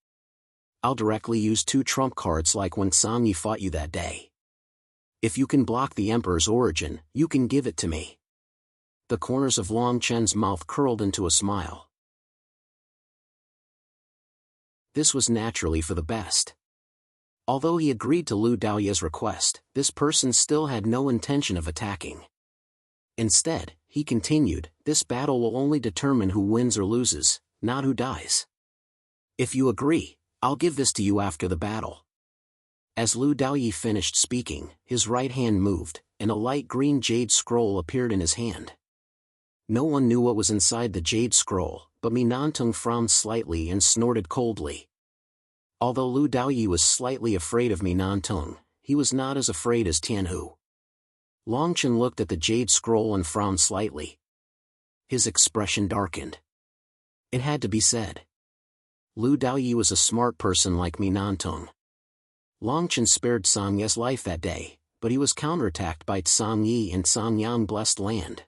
I'll directly use 2 trump cards like when Song Yi fought you that day. If you can block the Emperor's origin, you can give it to me." The corners of Longchen's mouth curled into a smile. This was naturally for the best. Although he agreed to Lu Daoyi's request, this person still had no intention of attacking. Instead, he continued, "This battle will only determine who wins or loses, not who dies. If you agree, I'll give this to you after the battle." As Lu Daoyi finished speaking, his right hand moved, and a light green jade scroll appeared in his hand. No one knew what was inside the jade scroll, but Minantung frowned slightly and snorted coldly. Although Lu Daoyi was slightly afraid of Minantung, he was not as afraid as Tianhu. Longchen looked at the jade scroll and frowned slightly. His expression darkened. It had to be said. Lu Daoyi was a smart person like Minantung. Longchen spared Song Ye's life that day, but he was counterattacked by Song Yi and Song Yang blessed land.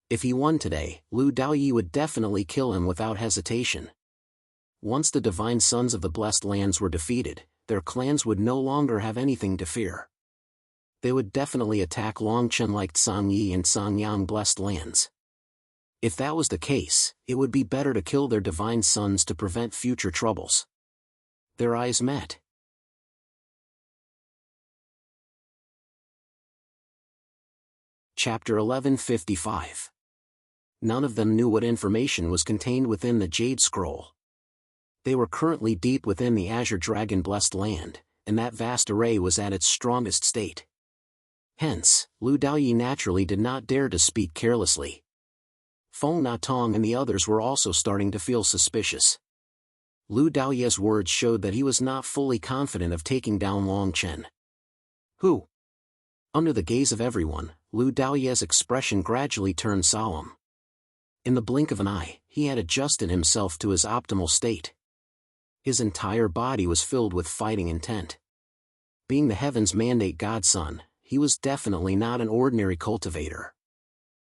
If he won today, Lu Daoyi would definitely kill him without hesitation. Once the divine sons of the blessed lands were defeated, their clans would no longer have anything to fear. They would definitely attack Longchen like Song Yi and Song Yang blessed lands. If that was the case, it would be better to kill their divine sons to prevent future troubles. Their eyes met. Chapter 1155. None of them knew what information was contained within the Jade Scroll. They were currently deep within the Azure Dragon blessed land, and that vast array was at its strongest state. Hence, Lu Daoyi naturally did not dare to speak carelessly. Feng Natong and the others were also starting to feel suspicious. Lu Daoyi's words showed that he was not fully confident of taking down Longchen. Who? Under the gaze of everyone, Lu Daoyi's expression gradually turned solemn. In the blink of an eye, he had adjusted himself to his optimal state. His entire body was filled with fighting intent. Being the heavens' mandate godson, he was definitely not an ordinary cultivator.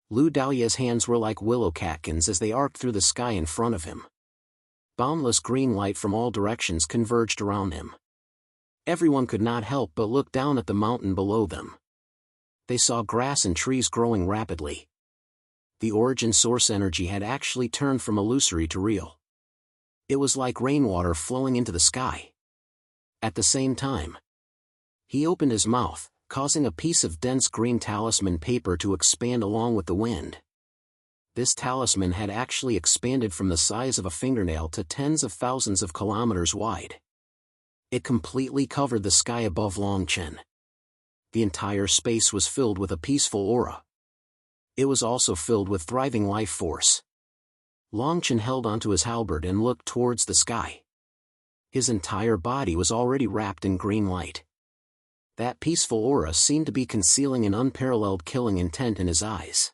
Lu Daoyi's hands were like willow catkins as they arced through the sky in front of him. Boundless green light from all directions converged around him. Everyone could not help but look down at the mountain below them. They saw grass and trees growing rapidly. The origin source energy had actually turned from illusory to real. It was like rainwater flowing into the sky. At the same time, he opened his mouth, causing a piece of dense green talisman paper to expand along with the wind. This talisman had actually expanded from the size of a fingernail to tens of thousands of kilometers wide. It completely covered the sky above Longchen. The entire space was filled with a peaceful aura. It was also filled with thriving life force. Longchen held onto his halberd and looked towards the sky. His entire body was already wrapped in green light. That peaceful aura seemed to be concealing an unparalleled killing intent in his eyes.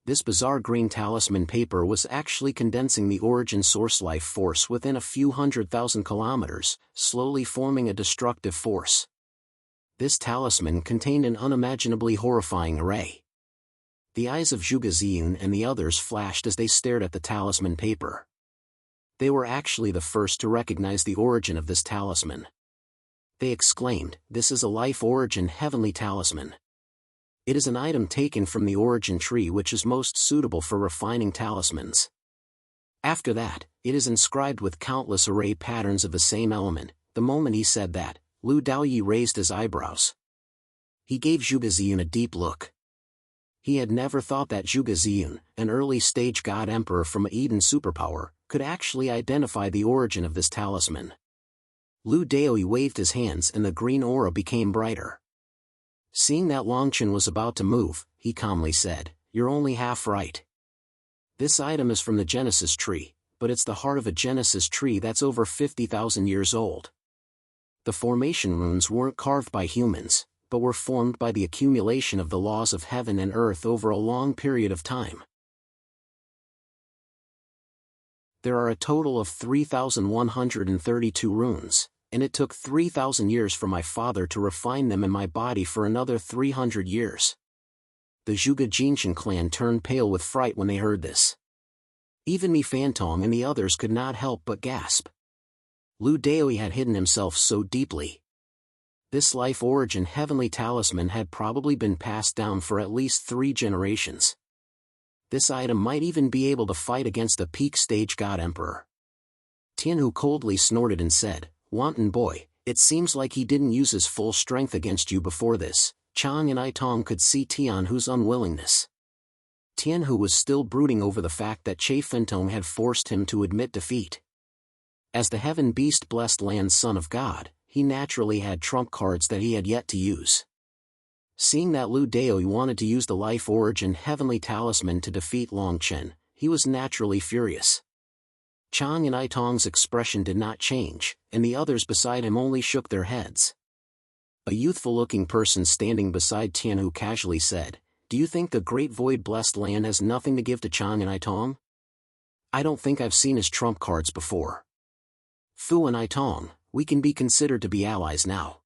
This bizarre green talisman paper was actually condensing the origin source life force within a few 100,000 kilometers, slowly forming a destructive force. This talisman contained an unimaginably horrifying array. The eyes of Zhuge Ziyun and the others flashed as they stared at the talisman paper. They were actually the first to recognize the origin of this talisman. They exclaimed, "This is a life origin heavenly talisman. It is an item taken from the origin tree which is most suitable for refining talismans. After that, it is inscribed with countless array patterns of the same element." The moment he said that, Lu Daoyi raised his eyebrows. He gave Zhuge Ziyun a deep look. He had never thought that Zhuge Ziyun, an early-stage god emperor from an Eden superpower, could actually identify the origin of this talisman. Lu Daoyi waved his hands and the green aura became brighter. Seeing that Longchen was about to move, he calmly said, "You're only half right. This item is from the Genesis tree, but it's the heart of a Genesis tree that's over 50,000 years old. The formation runes weren't carved by humans, but were formed by the accumulation of the laws of heaven and earth over a long period of time. There are a total of 3,132 runes, and it took 3,000 years for my father to refine them in my body for another 300 years. The Zhuge Jinshan clan turned pale with fright when they heard this. Even Mi Fantong and the others could not help but gasp. Lu Daoi had hidden himself so deeply. This life origin heavenly talisman had probably been passed down for at least 3 generations. This item might even be able to fight against the peak stage God Emperor. Tianhu coldly snorted and said, "Wanton boy, it seems like he didn't use his full strength against you before this." Chang and Itong could see Tianhu's unwillingness. Tianhu was still brooding over the fact that Che Fentong had forced him to admit defeat. As the heaven beast blessed land son of God, he naturally had trump cards that he had yet to use. Seeing that Lu Daoi wanted to use the life origin heavenly talisman to defeat Longchen, he was naturally furious. Chang and Itong's expression did not change, and the others beside him only shook their heads. A youthful-looking person standing beside Tianhu casually said, "Do you think the great void blessed land has nothing to give to Chang and Itong? I don't think I've seen his trump cards before. Fu and Itong, we can be considered to be allies now.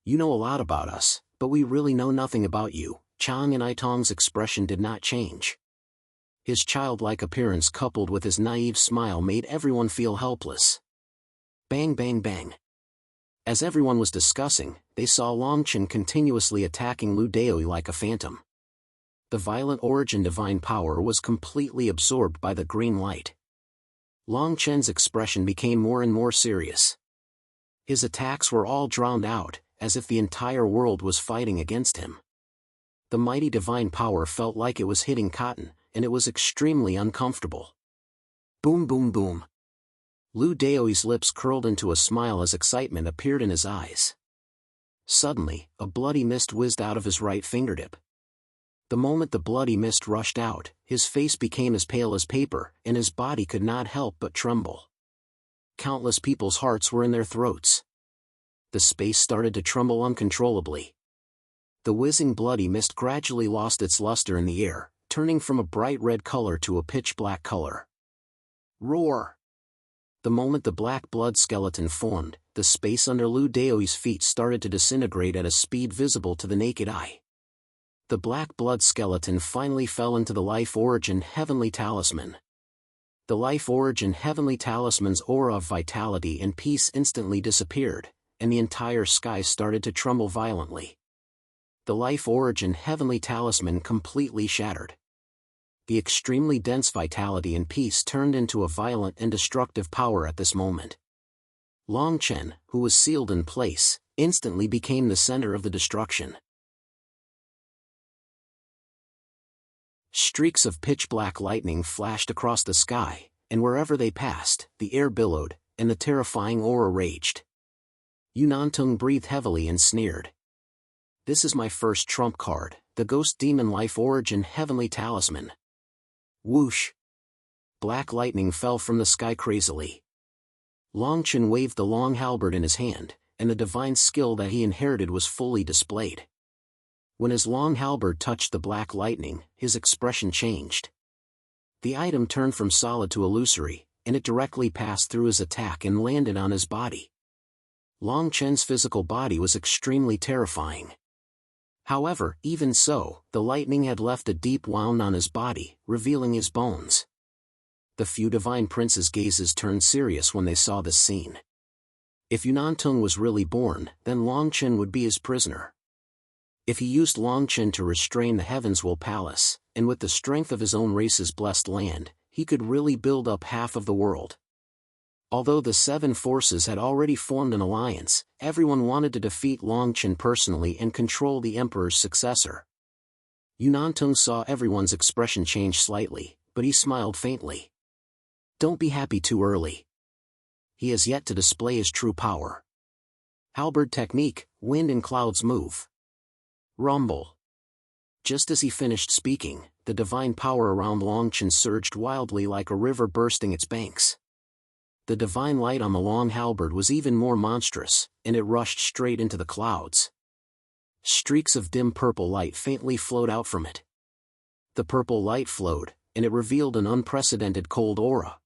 You know a lot about us, but we really know nothing about you." Chang and Itong's expression did not change. His childlike appearance coupled with his naive smile made everyone feel helpless. Bang bang bang. As everyone was discussing, they saw Longchen continuously attacking Lu Daoi like a phantom. The violent origin divine power was completely absorbed by the green light. Longchen's expression became more and more serious. His attacks were all drowned out, as if the entire world was fighting against him. The mighty divine power felt like it was hitting cotton, and it was extremely uncomfortable. Boom boom boom. Lu Daoi's lips curled into a smile as excitement appeared in his eyes. Suddenly, a bloody mist whizzed out of his right fingertip. The moment the bloody mist rushed out, his face became as pale as paper, and his body could not help but tremble. Countless people's hearts were in their throats. The space started to tremble uncontrollably. The whizzing bloody mist gradually lost its luster in the air, turning from a bright red color to a pitch black color. Roar! The moment the black blood skeleton formed, the space under Lu Daoi's feet started to disintegrate at a speed visible to the naked eye. The black blood skeleton finally fell into the life origin heavenly talisman. The life origin heavenly talisman's aura of vitality and peace instantly disappeared, and the entire sky started to tremble violently. The life origin heavenly talisman completely shattered. The extremely dense vitality and peace turned into a violent and destructive power at this moment. Longchen, who was sealed in place, instantly became the center of the destruction. Streaks of pitch-black lightning flashed across the sky, and wherever they passed, the air billowed, and the terrifying aura raged. Yunantung breathed heavily and sneered. "This is my first trump card, the Ghost Demon Life Origin Heavenly Talisman." Whoosh! Black lightning fell from the sky crazily. Longchen waved the long halberd in his hand, and the divine skill that he inherited was fully displayed. When his long halberd touched the black lightning, his expression changed. The item turned from solid to illusory, and it directly passed through his attack and landed on his body. Longchen's physical body was extremely terrifying. However, even so, the lightning had left a deep wound on his body, revealing his bones. The few divine princes' gazes turned serious when they saw this scene. If Yunantung was really born, then Longchen would be his prisoner. If he used Longchen to restrain the Heaven's Will Palace, and with the strength of his own race's blessed land, he could really build up half of the world. Although the 7 forces had already formed an alliance, everyone wanted to defeat Longchen personally and control the Emperor's successor. Yunantung saw everyone's expression change slightly, but he smiled faintly. "Don't be happy too early. He has yet to display his true power." Halberd technique, wind and clouds move. Rumble. Just as he finished speaking, the divine power around Longchen surged wildly like a river bursting its banks. The divine light on the long halberd was even more monstrous, and it rushed straight into the clouds. Streaks of dim purple light faintly flowed out from it. The purple light flowed, and it revealed an unprecedented cold aura.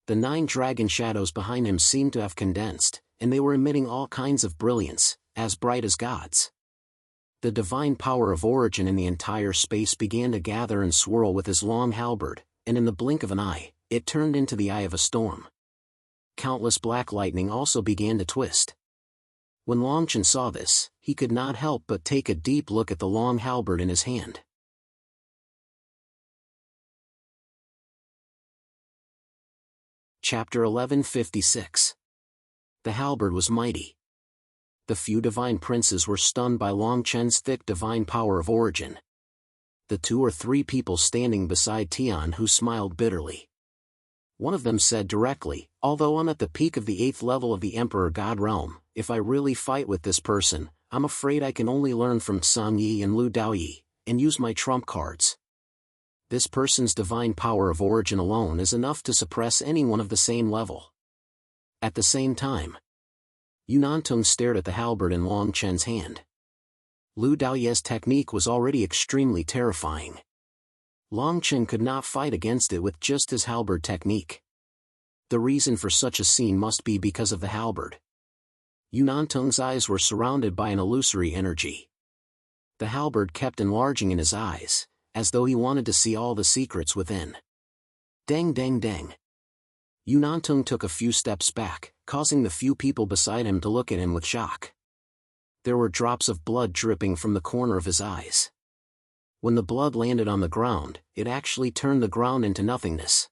The 9 dragon shadows behind him seemed to have condensed, and they were emitting all kinds of brilliance, as bright as gods. The divine power of origin in the entire space began to gather and swirl with his long halberd, and in the blink of an eye, it turned into the eye of a storm. Countless black lightning also began to twist. When Longchen saw this, he could not help but take a deep look at the long halberd in his hand. Chapter 1156. The halberd was mighty. The few divine princes were stunned by Longchen's thick divine power of origin. The 2 or 3 people standing beside Tian who smiled bitterly. One of them said directly, "Although I'm at the peak of the 8th level of the Emperor God realm, if I really fight with this person, I'm afraid I can only learn from Song Yi and Lu Daoyi, and use my trump cards. This person's divine power of origin alone is enough to suppress anyone of the same level." At the same time, Yunantung stared at the halberd in Longchen's hand. Lu Daoyi's technique was already extremely terrifying. Longchen could not fight against it with just his halberd technique. The reason for such a scene must be because of the halberd. Yunantung's eyes were surrounded by an illusory energy. The halberd kept enlarging in his eyes, as though he wanted to see all the secrets within. Dang dang dang. Yunantung took a few steps back, causing the few people beside him to look at him with shock. There were drops of blood dripping from the corner of his eyes. When the blood landed on the ground, it actually turned the ground into nothingness.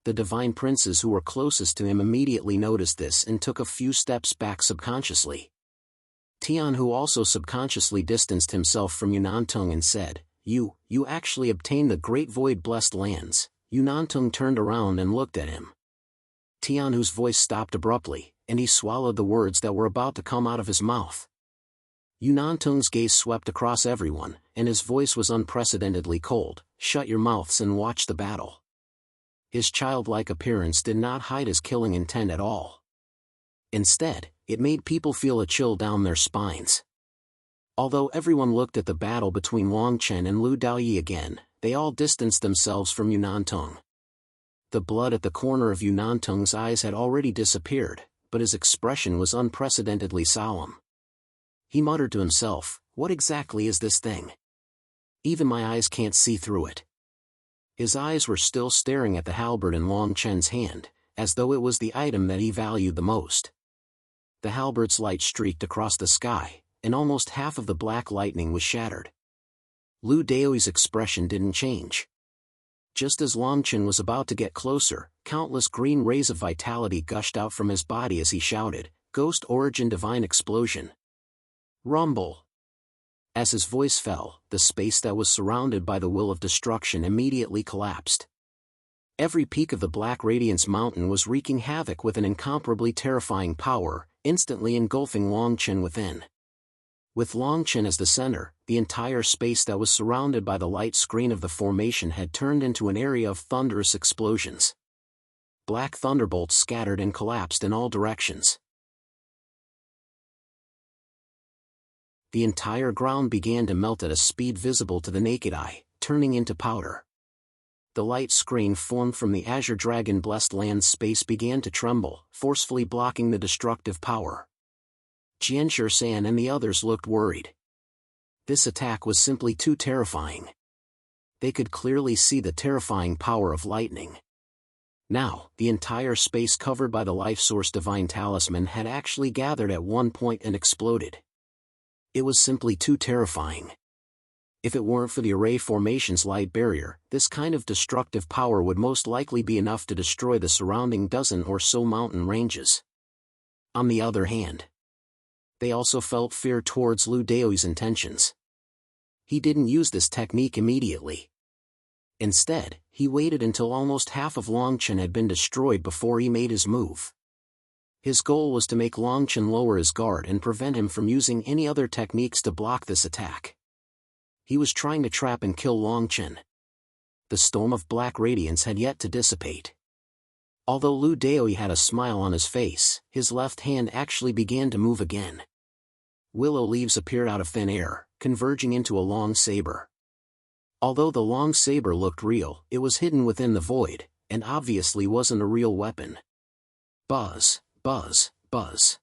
The divine princes who were closest to him immediately noticed this and took a few steps back subconsciously. Tian, who also subconsciously distanced himself from Yunantung and said, You actually obtained the Great Void Blessed Lands." Yunantung turned around and looked at him. Tian, whose voice stopped abruptly, and he swallowed the words that were about to come out of his mouth. Yunantung's gaze swept across everyone, and his voice was unprecedentedly cold. "Shut your mouths and watch the battle." His childlike appearance did not hide his killing intent at all. Instead, it made people feel a chill down their spines. Although everyone looked at the battle between Longchen and Lu Daoyi again, they all distanced themselves from Yunantung. The blood at the corner of Yunantung's eyes had already disappeared, but his expression was unprecedentedly solemn. He muttered to himself, "What exactly is this thing? Even my eyes can't see through it." His eyes were still staring at the halberd in Longchen's hand, as though it was the item that he valued the most. The halberd's light streaked across the sky, and almost half of the black lightning was shattered. Lu Daoyi's expression didn't change. Just as Longchen was about to get closer, countless green rays of vitality gushed out from his body as he shouted, "Ghost Origin Divine Explosion!" Rumble. As his voice fell, the space that was surrounded by the will of destruction immediately collapsed. Every peak of the Black Radiance Mountain was wreaking havoc with an incomparably terrifying power, instantly engulfing Longchen within. With Longchen as the center, the entire space that was surrounded by the light screen of the formation had turned into an area of thunderous explosions. Black thunderbolts scattered and collapsed in all directions. The entire ground began to melt at a speed visible to the naked eye, turning into powder. The light screen formed from the Azure Dragon Blessed Land space began to tremble, forcefully blocking the destructive power. Jian Shan and the others looked worried. This attack was simply too terrifying. They could clearly see the terrifying power of lightning. Now, the entire space covered by the life source divine talisman had actually gathered at one point and exploded. It was simply too terrifying. If it weren't for the array formation's light barrier, this kind of destructive power would most likely be enough to destroy the surrounding dozen or so mountain ranges. On the other hand, they also felt fear towards Lu Daoyi's intentions. He didn't use this technique immediately. Instead, he waited until almost half of Longchen had been destroyed before he made his move. His goal was to make Longchen lower his guard and prevent him from using any other techniques to block this attack. He was trying to trap and kill Longchen. The storm of black radiance had yet to dissipate. Although Lu Daoi had a smile on his face, his left hand actually began to move again. Willow leaves appeared out of thin air, converging into a long saber. Although the long saber looked real, it was hidden within the void, and obviously wasn't a real weapon. Buzz, buzz, buzz.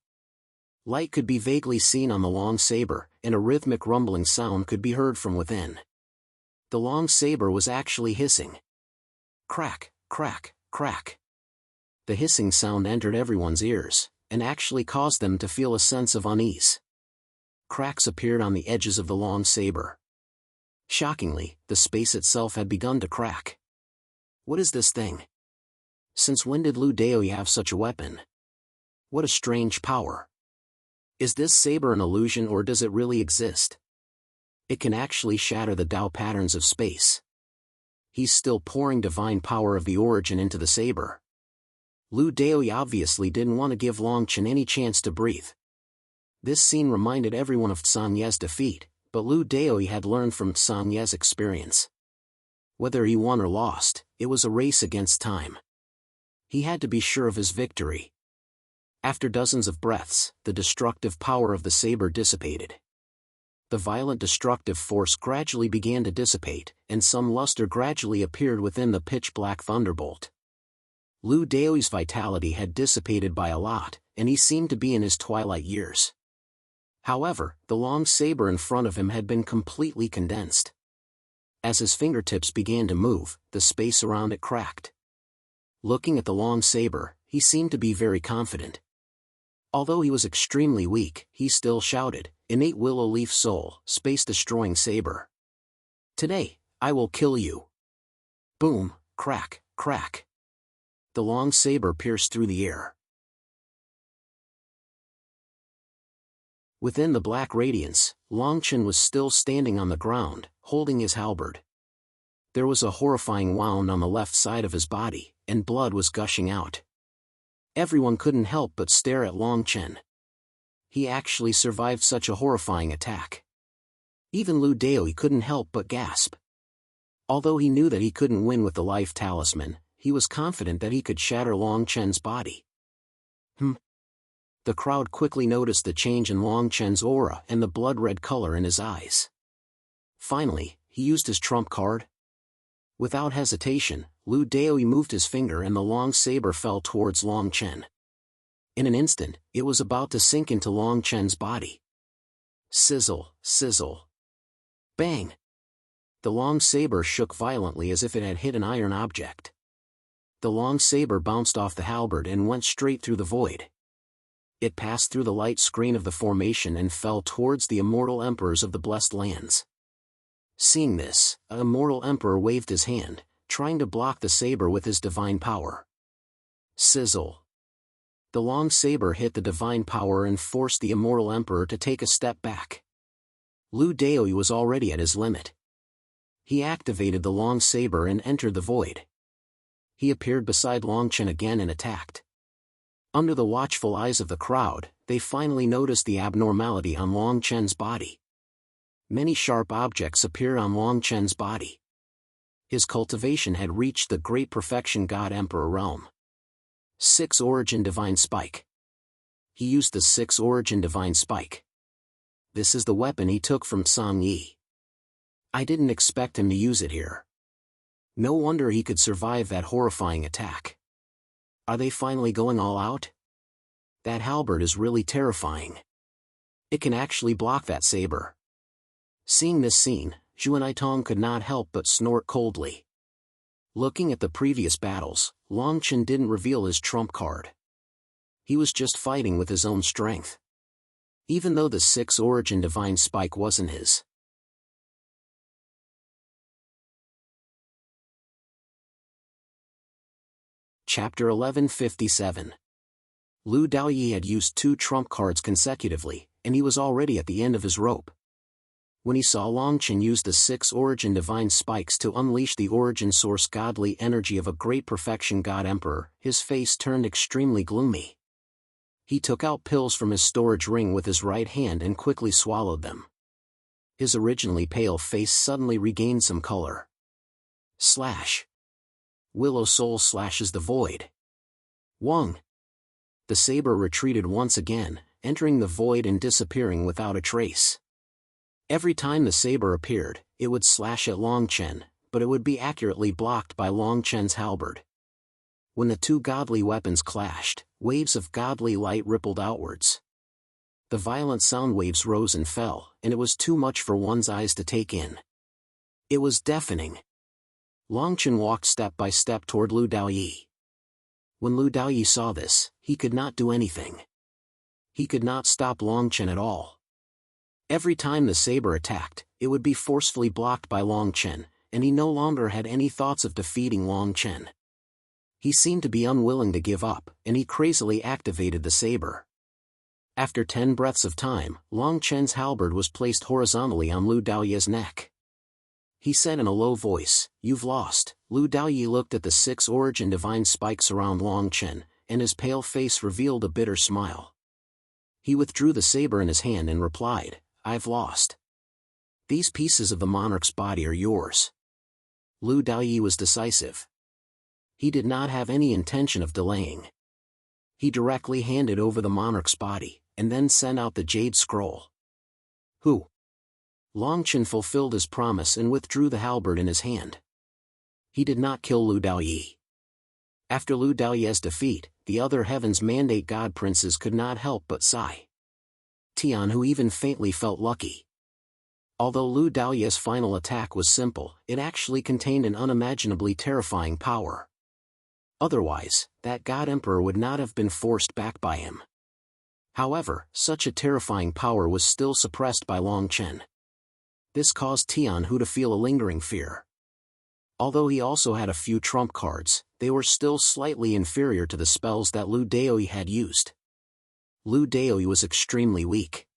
Light could be vaguely seen on the long saber, and a rhythmic rumbling sound could be heard from within. The long saber was actually hissing. Crack, crack, crack. The hissing sound entered everyone's ears, and actually caused them to feel a sense of unease. Cracks appeared on the edges of the long saber. Shockingly, the space itself had begun to crack. What is this thing? Since when did Lu Daoi have such a weapon? What a strange power. Is this saber an illusion or does it really exist? It can actually shatter the Tao patterns of space. He's still pouring divine power of the origin into the saber. Lu Daoi obviously didn't want to give Longchen any chance to breathe. This scene reminded everyone of Tsang Ye's defeat, but Lu Daoi had learned from Tsang Ye's experience. Whether he won or lost, it was a race against time. He had to be sure of his victory. After dozens of breaths, the destructive power of the saber dissipated. The violent destructive force gradually began to dissipate, and some luster gradually appeared within the pitch-black thunderbolt. Lu Daoi's vitality had dissipated by a lot, and he seemed to be in his twilight years. However, the long saber in front of him had been completely condensed. As his fingertips began to move, the space around it cracked. Looking at the long saber, he seemed to be very confident. Although he was extremely weak, he still shouted, "Innate willow leaf soul, space-destroying saber. Today, I will kill you." Boom, crack, crack. The long saber pierced through the air. Within the black radiance, Longchen was still standing on the ground, holding his halberd. There was a horrifying wound on the left side of his body, and blood was gushing out. Everyone couldn't help but stare at Longchen. He actually survived such a horrifying attack. Even Lu Daoi couldn't help but gasp. Although he knew that he couldn't win with the life talisman, he was confident that he could shatter Longchen's body. The crowd quickly noticed the change in Longchen's aura and the blood-red color in his eyes. Finally, he used his trump card. Without hesitation, Lu Daoi moved his finger and the long saber fell towards Longchen. In an instant, it was about to sink into Longchen's body. Sizzle, sizzle. Bang! The long saber shook violently as if it had hit an iron object. The long saber bounced off the halberd and went straight through the void. It passed through the light screen of the formation and fell towards the immortal emperors of the blessed lands. Seeing this, an immortal emperor waved his hand, trying to block the saber with his divine power. Sizzle. The long saber hit the divine power and forced the immortal emperor to take a step back. Lu Daoi was already at his limit. He activated the long saber and entered the void. He appeared beside Longchen again and attacked. Under the watchful eyes of the crowd, they finally noticed the abnormality on Longchen's body. Many sharp objects appeared on Longchen's body. His cultivation had reached the great perfection God Emperor realm. 6 Origin Divine Spike. He used the 6 Origin Divine Spike. This is the weapon he took from Tsang Yi. I didn't expect him to use it here. No wonder he could survive that horrifying attack. Are they finally going all out? That halberd is really terrifying. It can actually block that saber. Seeing this scene, Zhu and Itong could not help but snort coldly. Looking at the previous battles, Longchen didn't reveal his trump card. He was just fighting with his own strength. Even though the 6 Origin Divine Spike wasn't his. Chapter 1157. Lu Daoyi had used 2 trump cards consecutively, and he was already at the end of his rope. When he saw Longchen use the 6 Origin Divine Spikes to unleash the origin source godly energy of a great perfection God Emperor, his face turned extremely gloomy. He took out pills from his storage ring with his right hand and quickly swallowed them. His originally pale face suddenly regained some color. Slash. Willow Soul slashes the void. Wong. The saber retreated once again, entering the void and disappearing without a trace. Every time the saber appeared, it would slash at Long Chen, but it would be accurately blocked by Long Chen's halberd. When the two godly weapons clashed, waves of godly light rippled outwards. The violent sound waves rose and fell, and it was too much for one's eyes to take in. It was deafening. Long Chen walked step by step toward Lu Daoyi. When Lu Daoyi saw this, he could not do anything. He could not stop Long Chen at all. Every time the saber attacked, it would be forcefully blocked by Long Chen, and he no longer had any thoughts of defeating Long Chen. He seemed to be unwilling to give up, and he crazily activated the saber. After 10 breaths of time, Long Chen's halberd was placed horizontally on Lu Daoyi's neck. He said in a low voice, "You've lost." Lu Daoyi looked at the 6 origin divine spikes around Long Chen, and his pale face revealed a bitter smile. He withdrew the saber in his hand and replied, "I've lost. These pieces of the monarch's body are yours." Lu Daoyi was decisive. He did not have any intention of delaying. He directly handed over the monarch's body, and then sent out the jade scroll. Who? Long Chen fulfilled his promise and withdrew the halberd in his hand. He did not kill Lu Daoyi. After Lu Daoyi's defeat, the other Heaven's Mandate God Princes could not help but sigh. Tian, who even faintly felt lucky. Although Lu Daoyi's final attack was simple, it actually contained an unimaginably terrifying power. Otherwise, that God Emperor would not have been forced back by him. However, such a terrifying power was still suppressed by Long Chen. This caused Tian Hu to feel a lingering fear. Although he also had a few trump cards, they were still slightly inferior to the spells that Lu Daoyi had used. Lu Daoyi was extremely weak.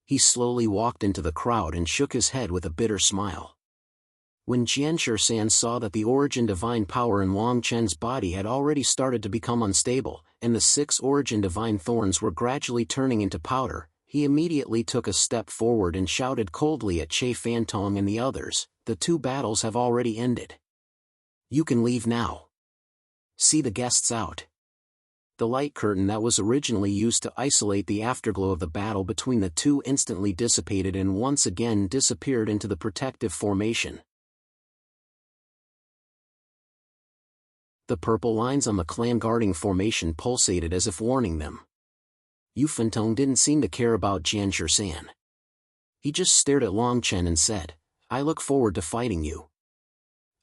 He slowly walked into the crowd and shook his head with a bitter smile. When Jian San saw that the origin divine power in Long Chen's body had already started to become unstable, and the 6 origin divine thorns were gradually turning into powder, he immediately took a step forward and shouted coldly at Che Fantong and the others, "The 2 battles have already ended. You can leave now. See the guests out." The light curtain that was originally used to isolate the afterglow of the battle between the two instantly dissipated and once again disappeared into the protective formation. The purple lines on the clan guarding formation pulsated as if warning them. Yu Fentong didn't seem to care about Jian San. He just stared at Long Chen and said, "I look forward to fighting you.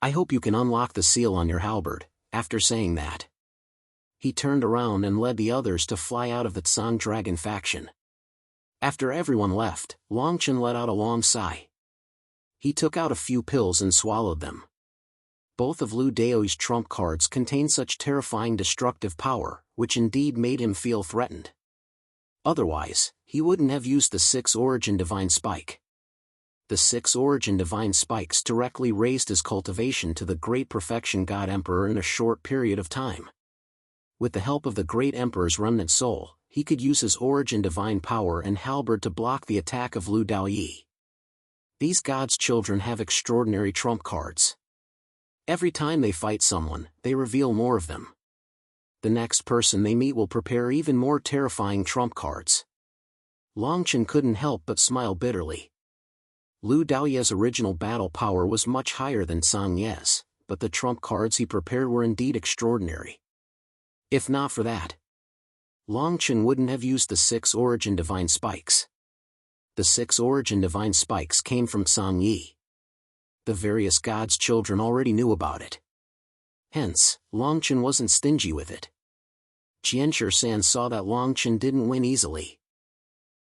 I hope you can unlock the seal on your halberd." After saying that, he turned around and led the others to fly out of the Tsang Dragon faction. After everyone left, Long Chen let out a long sigh. He took out a few pills and swallowed them. Both of Lu Daoyi's trump cards contained such terrifying destructive power, which indeed made him feel threatened. Otherwise, he wouldn't have used the 6 origin divine spike. The 6 origin divine spikes directly raised his cultivation to the great perfection God Emperor in a short period of time. With the help of the great Emperor's remnant soul, he could use his origin divine power and halberd to block the attack of Lu Daoyi. These God's children have extraordinary trump cards. Every time they fight someone, they reveal more of them. The next person they meet will prepare even more terrifying trump cards. Long Chen couldn't help but smile bitterly. Lu Daoyi's original battle power was much higher than Sang Ye's, but the trump cards he prepared were indeed extraordinary. If not for that, Long Chen wouldn't have used the 6 origin divine spikes. The 6 origin divine spikes came from Sang Yi. The various gods' children already knew about it. Hence, Long Chen wasn't stingy with it. Jian San saw that Long Chen didn't win easily.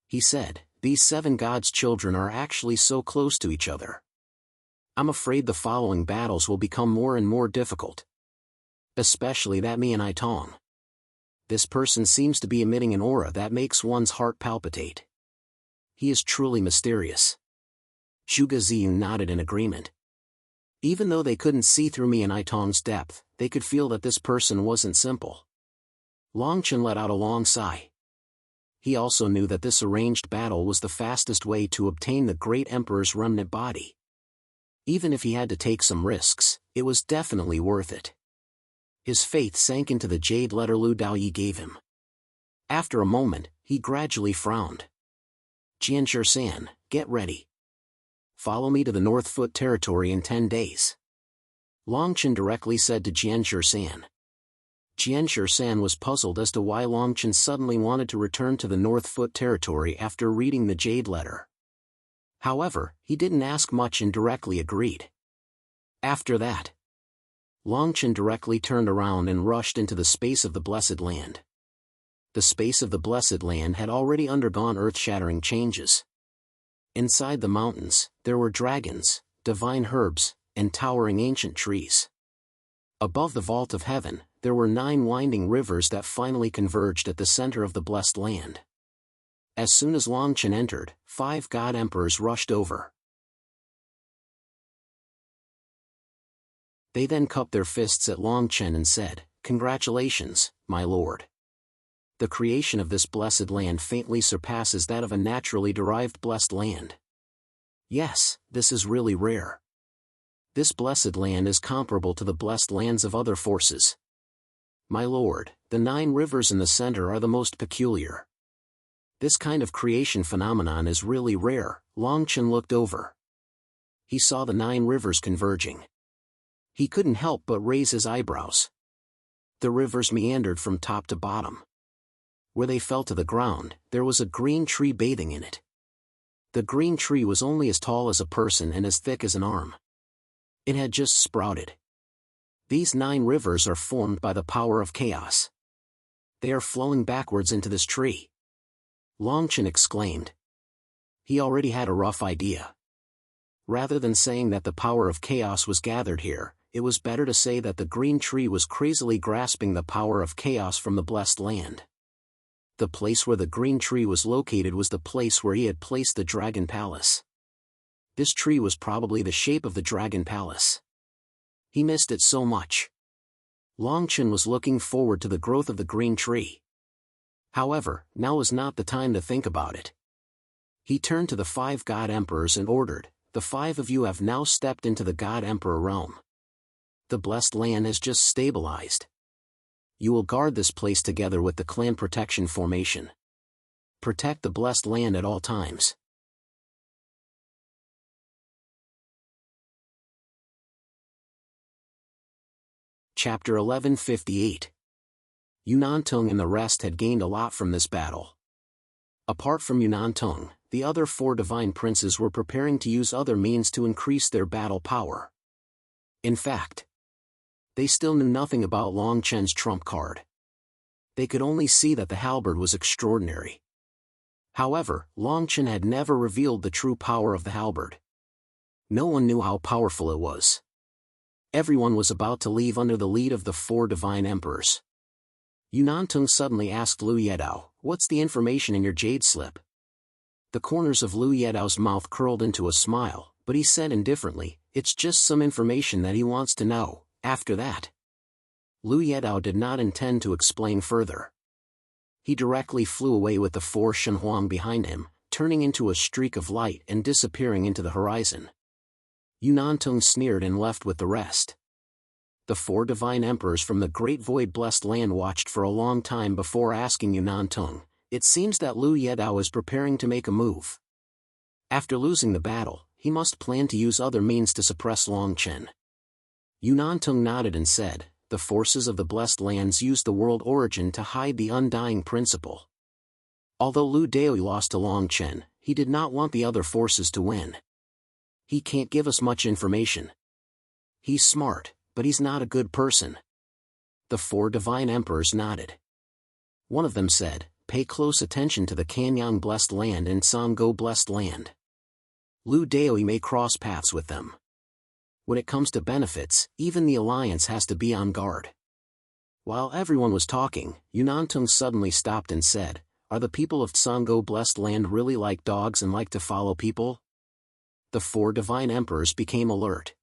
He said, "These 7 gods' children are actually so close to each other. I'm afraid the following battles will become more and more difficult. Especially that Mi and I Tong. This person seems to be emitting an aura that makes one's heart palpitate. He is truly mysterious." Zhuge Ziyun nodded in agreement. Even though they couldn't see through Mi and I Tong's depth, they could feel that this person wasn't simple. Long Chen let out a long sigh. He also knew that this arranged battle was the fastest way to obtain the great emperor's remnant body. Even if he had to take some risks, it was definitely worth it. His faith sank into the jade letter Lu Daoyi gave him. After a moment, he gradually frowned. Jianshi-san, get ready. Follow me to the North Foot territory in 10 days. Longchen directly said to Jianshi-san. Jianshi-san was puzzled as to why Longchen suddenly wanted to return to the North Foot territory after reading the jade letter. However, he didn't ask much and directly agreed. After that, Longchen directly turned around and rushed into the space of the Blessed Land. The space of the Blessed Land had already undergone earth-shattering changes. Inside the mountains, there were dragons, divine herbs, and towering ancient trees. Above the vault of heaven, there were 9 winding rivers that finally converged at the center of the Blessed Land. As soon as Longchen entered, 5 god emperors rushed over. They then cupped their fists at Longchen and said, "Congratulations, my lord. The creation of this blessed land faintly surpasses that of a naturally derived blessed land. Yes, this is really rare. This blessed land is comparable to the blessed lands of other forces. My lord, the 9 rivers in the center are the most peculiar. This kind of creation phenomenon is really rare." Longchen looked over. He saw the 9 rivers converging. He couldn't help but raise his eyebrows. The rivers meandered from top to bottom. Where they fell to the ground, there was a green tree bathing in it. The green tree was only as tall as a person and as thick as an arm. It had just sprouted. These 9 rivers are formed by the power of chaos. They are flowing backwards into this tree. Longchen exclaimed. He already had a rough idea. Rather than saying that the power of chaos was gathered here, it was better to say that the green tree was crazily grasping the power of chaos from the blessed land. The place where the green tree was located was the place where he had placed the Dragon Palace. This tree was probably the shape of the Dragon Palace. He missed it so much. Longchen was looking forward to the growth of the green tree. However, now was not the time to think about it. He turned to the 5 god emperors and ordered, "The 5 of you have now stepped into the god emperor realm. The blessed land has just stabilized. You will guard this place together with the clan protection formation. Protect the blessed land at all times." Chapter 1158. Yunantung and the rest had gained a lot from this battle. Apart from Yunantung, the other 4 divine princes were preparing to use other means to increase their battle power. In fact, they still knew nothing about Longchen's trump card. They could only see that the halberd was extraordinary. However, Longchen had never revealed the true power of the halberd. No one knew how powerful it was. Everyone was about to leave under the lead of the 4 divine emperors. Yunantung suddenly asked Lu Yedao, "What's the information in your jade slip?" The corners of Lu Yedao's mouth curled into a smile, but he said indifferently, "It's just some information that he wants to know." After that, Lu Yedao did not intend to explain further. He directly flew away with the 4 Shenhuang behind him, turning into a streak of light and disappearing into the horizon. Yunantung sneered and left with the rest. The 4 divine emperors from the great void blessed land watched for a long time before asking Yunantung, "It seems that Lu Yedao is preparing to make a move. After losing the battle, he must plan to use other means to suppress Longchen." Yunantung nodded and said, "The forces of the blessed lands used the world origin to hide the undying principle." Although Lu Daoyi lost to Longchen, he did not want the other forces to win. "He can't give us much information. He's smart, but he's not a good person." The 4 divine emperors nodded. One of them said, "Pay close attention to the Kanyang blessed land and Sango blessed land. Lu Daoyi may cross paths with them. When it comes to benefits, even the alliance has to be on guard." While everyone was talking, Yunantung suddenly stopped and said, "Are the people of Sango blessed land really like dogs and like to follow people?" The 4 divine emperors became alert.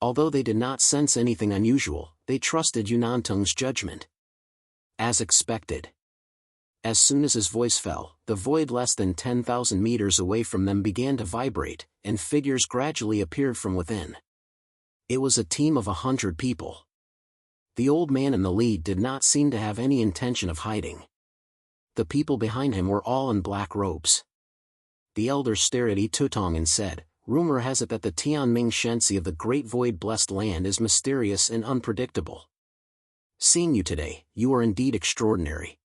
Although they did not sense anything unusual, they trusted Yunantung's judgment. As expected, As soon as his voice fell, the void less than 10,000 meters away from them began to vibrate, and figures gradually appeared from within. It was a team of 100 people. The old man in the lead did not seem to have any intention of hiding. The people behind him were all in black robes. The elders stared at Itutong and said, "Rumor has it that the Tianming Shensi of the Great Void-blessed land is mysterious and unpredictable. Seeing you today, you are indeed extraordinary.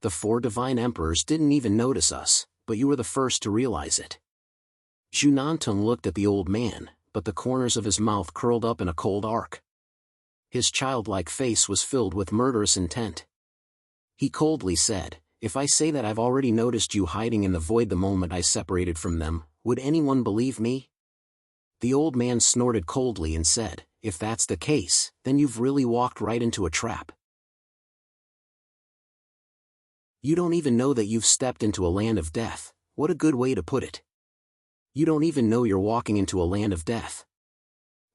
The 4 divine emperors didn't even notice us, but you were the first to realize it." Zhunantung looked at the old man, but the corners of his mouth curled up in a cold arc. His childlike face was filled with murderous intent. He coldly said, "If I say that I've already noticed you hiding in the void the moment I separated from them, would anyone believe me?" The old man snorted coldly and said, "If that's the case, then you've really walked right into a trap. You don't even know that you've stepped into a land of death." What a good way to put it. You don't even know you're walking into a land of death.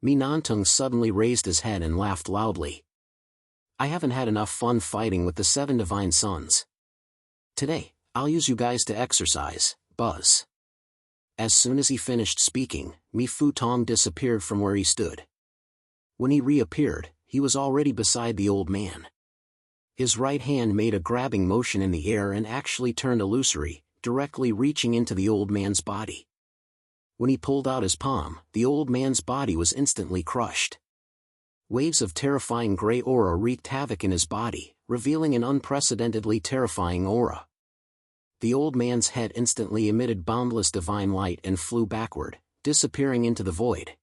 Minantung suddenly raised his head and laughed loudly. "I haven't had enough fun fighting with the 7 divine sons. Today, I'll use you guys to exercise, Buzz." As soon as he finished speaking, Mi Fu Tong disappeared from where he stood. When he reappeared, he was already beside the old man. His right hand made a grabbing motion in the air and actually turned illusory, directly reaching into the old man's body. When he pulled out his palm, the old man's body was instantly crushed. Waves of terrifying gray aura wreaked havoc in his body, revealing an unprecedentedly terrifying aura. The old man's head instantly emitted boundless divine light and flew backward, disappearing into the void.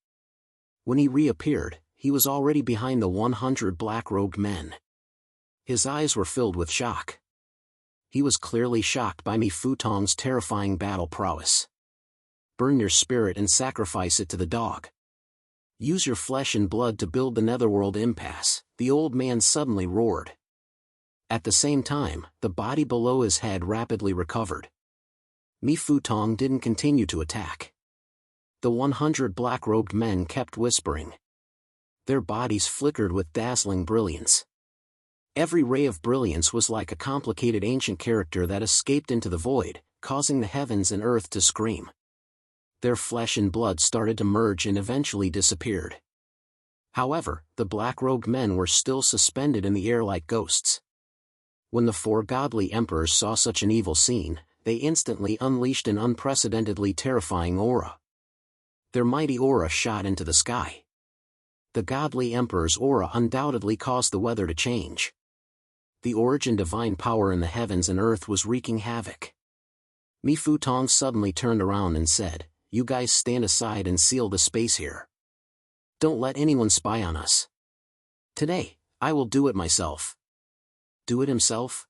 When he reappeared, he was already behind the 100 black-robed men. His eyes were filled with shock. He was clearly shocked by Mi Fu Tong's terrifying battle prowess. "Burn your spirit and sacrifice it to the dog. Use your flesh and blood to build the netherworld impasse," the old man suddenly roared. At the same time, the body below his head rapidly recovered. Mi Fu Tong didn't continue to attack. The 100 black-robed men kept whispering. Their bodies flickered with dazzling brilliance. Every ray of brilliance was like a complicated ancient character that escaped into the void, causing the heavens and earth to scream. Their flesh and blood started to merge and eventually disappeared. However, the black-robed men were still suspended in the air like ghosts. When the 4 godly emperors saw such an evil scene, they instantly unleashed an unprecedentedly terrifying aura. Their mighty aura shot into the sky. The godly emperor's aura undoubtedly caused the weather to change. The origin divine power in the heavens and earth was wreaking havoc. Mi Fu Tong suddenly turned around and said, "You guys stand aside and seal the space here. Don't let anyone spy on us. Today, I will do it myself." Do it himself?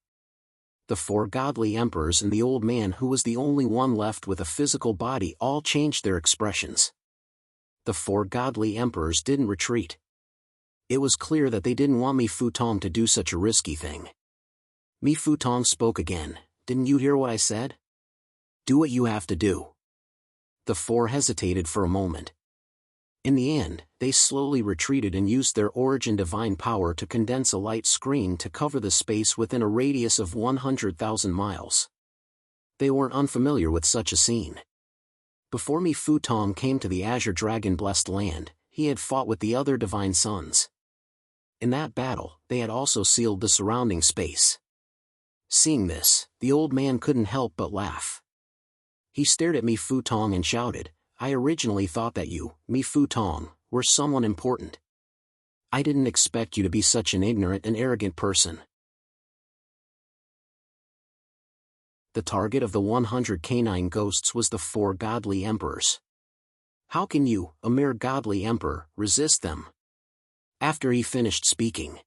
The 4 godly emperors and the old man, who was the only one left with a physical body, all changed their expressions. The 4 godly emperors didn't retreat. It was clear that they didn't want Mi Fu Tong to do such a risky thing. Mi Fu Tong spoke again. "Didn't you hear what I said? Do what you have to do." The 4 hesitated for a moment. In the end, they slowly retreated and used their origin divine power to condense a light screen to cover the space within a radius of 100,000 miles. They weren't unfamiliar with such a scene. Before Mi Fu Tong came to the Azure Dragon-blessed land, he had fought with the other divine sons. In that battle, they had also sealed the surrounding space. Seeing this, the old man couldn't help but laugh. He stared at Mi Fu Tong and shouted, "I originally thought that you, Mi Fu Tong, were someone important. I didn't expect you to be such an ignorant and arrogant person." The target of the 100 canine ghosts was the 4 godly emperors. How can you, a mere godly emperor, resist them? After he finished speaking,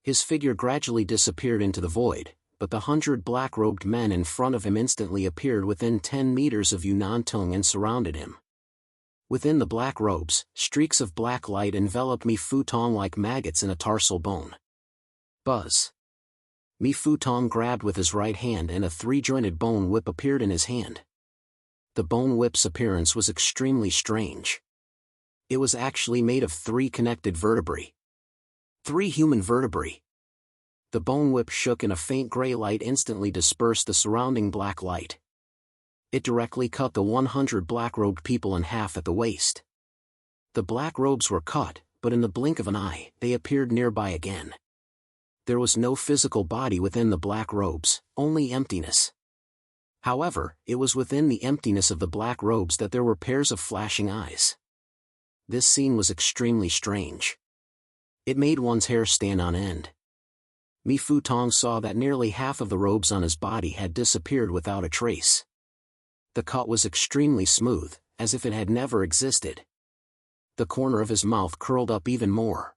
his figure gradually disappeared into the void, but the 100 black-robed men in front of him instantly appeared within 10 meters of Yunantung and surrounded him. Within the black robes, streaks of black light enveloped Mi Fu Tong like maggots in a tarsal bone. Buzz. Mi Fu Tong grabbed with his right hand and a 3-jointed bone whip appeared in his hand. The bone whip's appearance was extremely strange. It was actually made of 3 connected vertebrae. 3 human vertebrae. The bone whip shook and a faint gray light instantly dispersed the surrounding black light. It directly cut the 100 black-robed people in half at the waist. The black robes were cut, but in the blink of an eye, they appeared nearby again. There was no physical body within the black robes, only emptiness. However, it was within the emptiness of the black robes that there were pairs of flashing eyes. This scene was extremely strange. It made one's hair stand on end. Mi Fu Tong saw that nearly half of the robes on his body had disappeared without a trace. The cut was extremely smooth, as if it had never existed. The corner of his mouth curled up even more.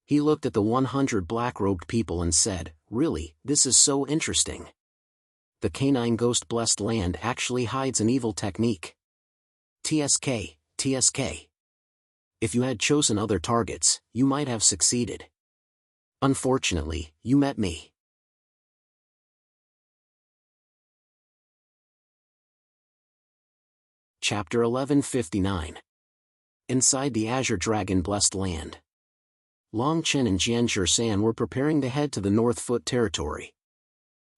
He looked at the 100 black-robed people and said, "Really, this is so interesting. The canine ghost-blessed land actually hides an evil technique. TSK, TSK. If you had chosen other targets, you might have succeeded. Unfortunately, you met me." Chapter 1159. Inside the Azure Dragon-blessed land. Long Chen and Jian Shan were preparing to head to the North Foot Territory.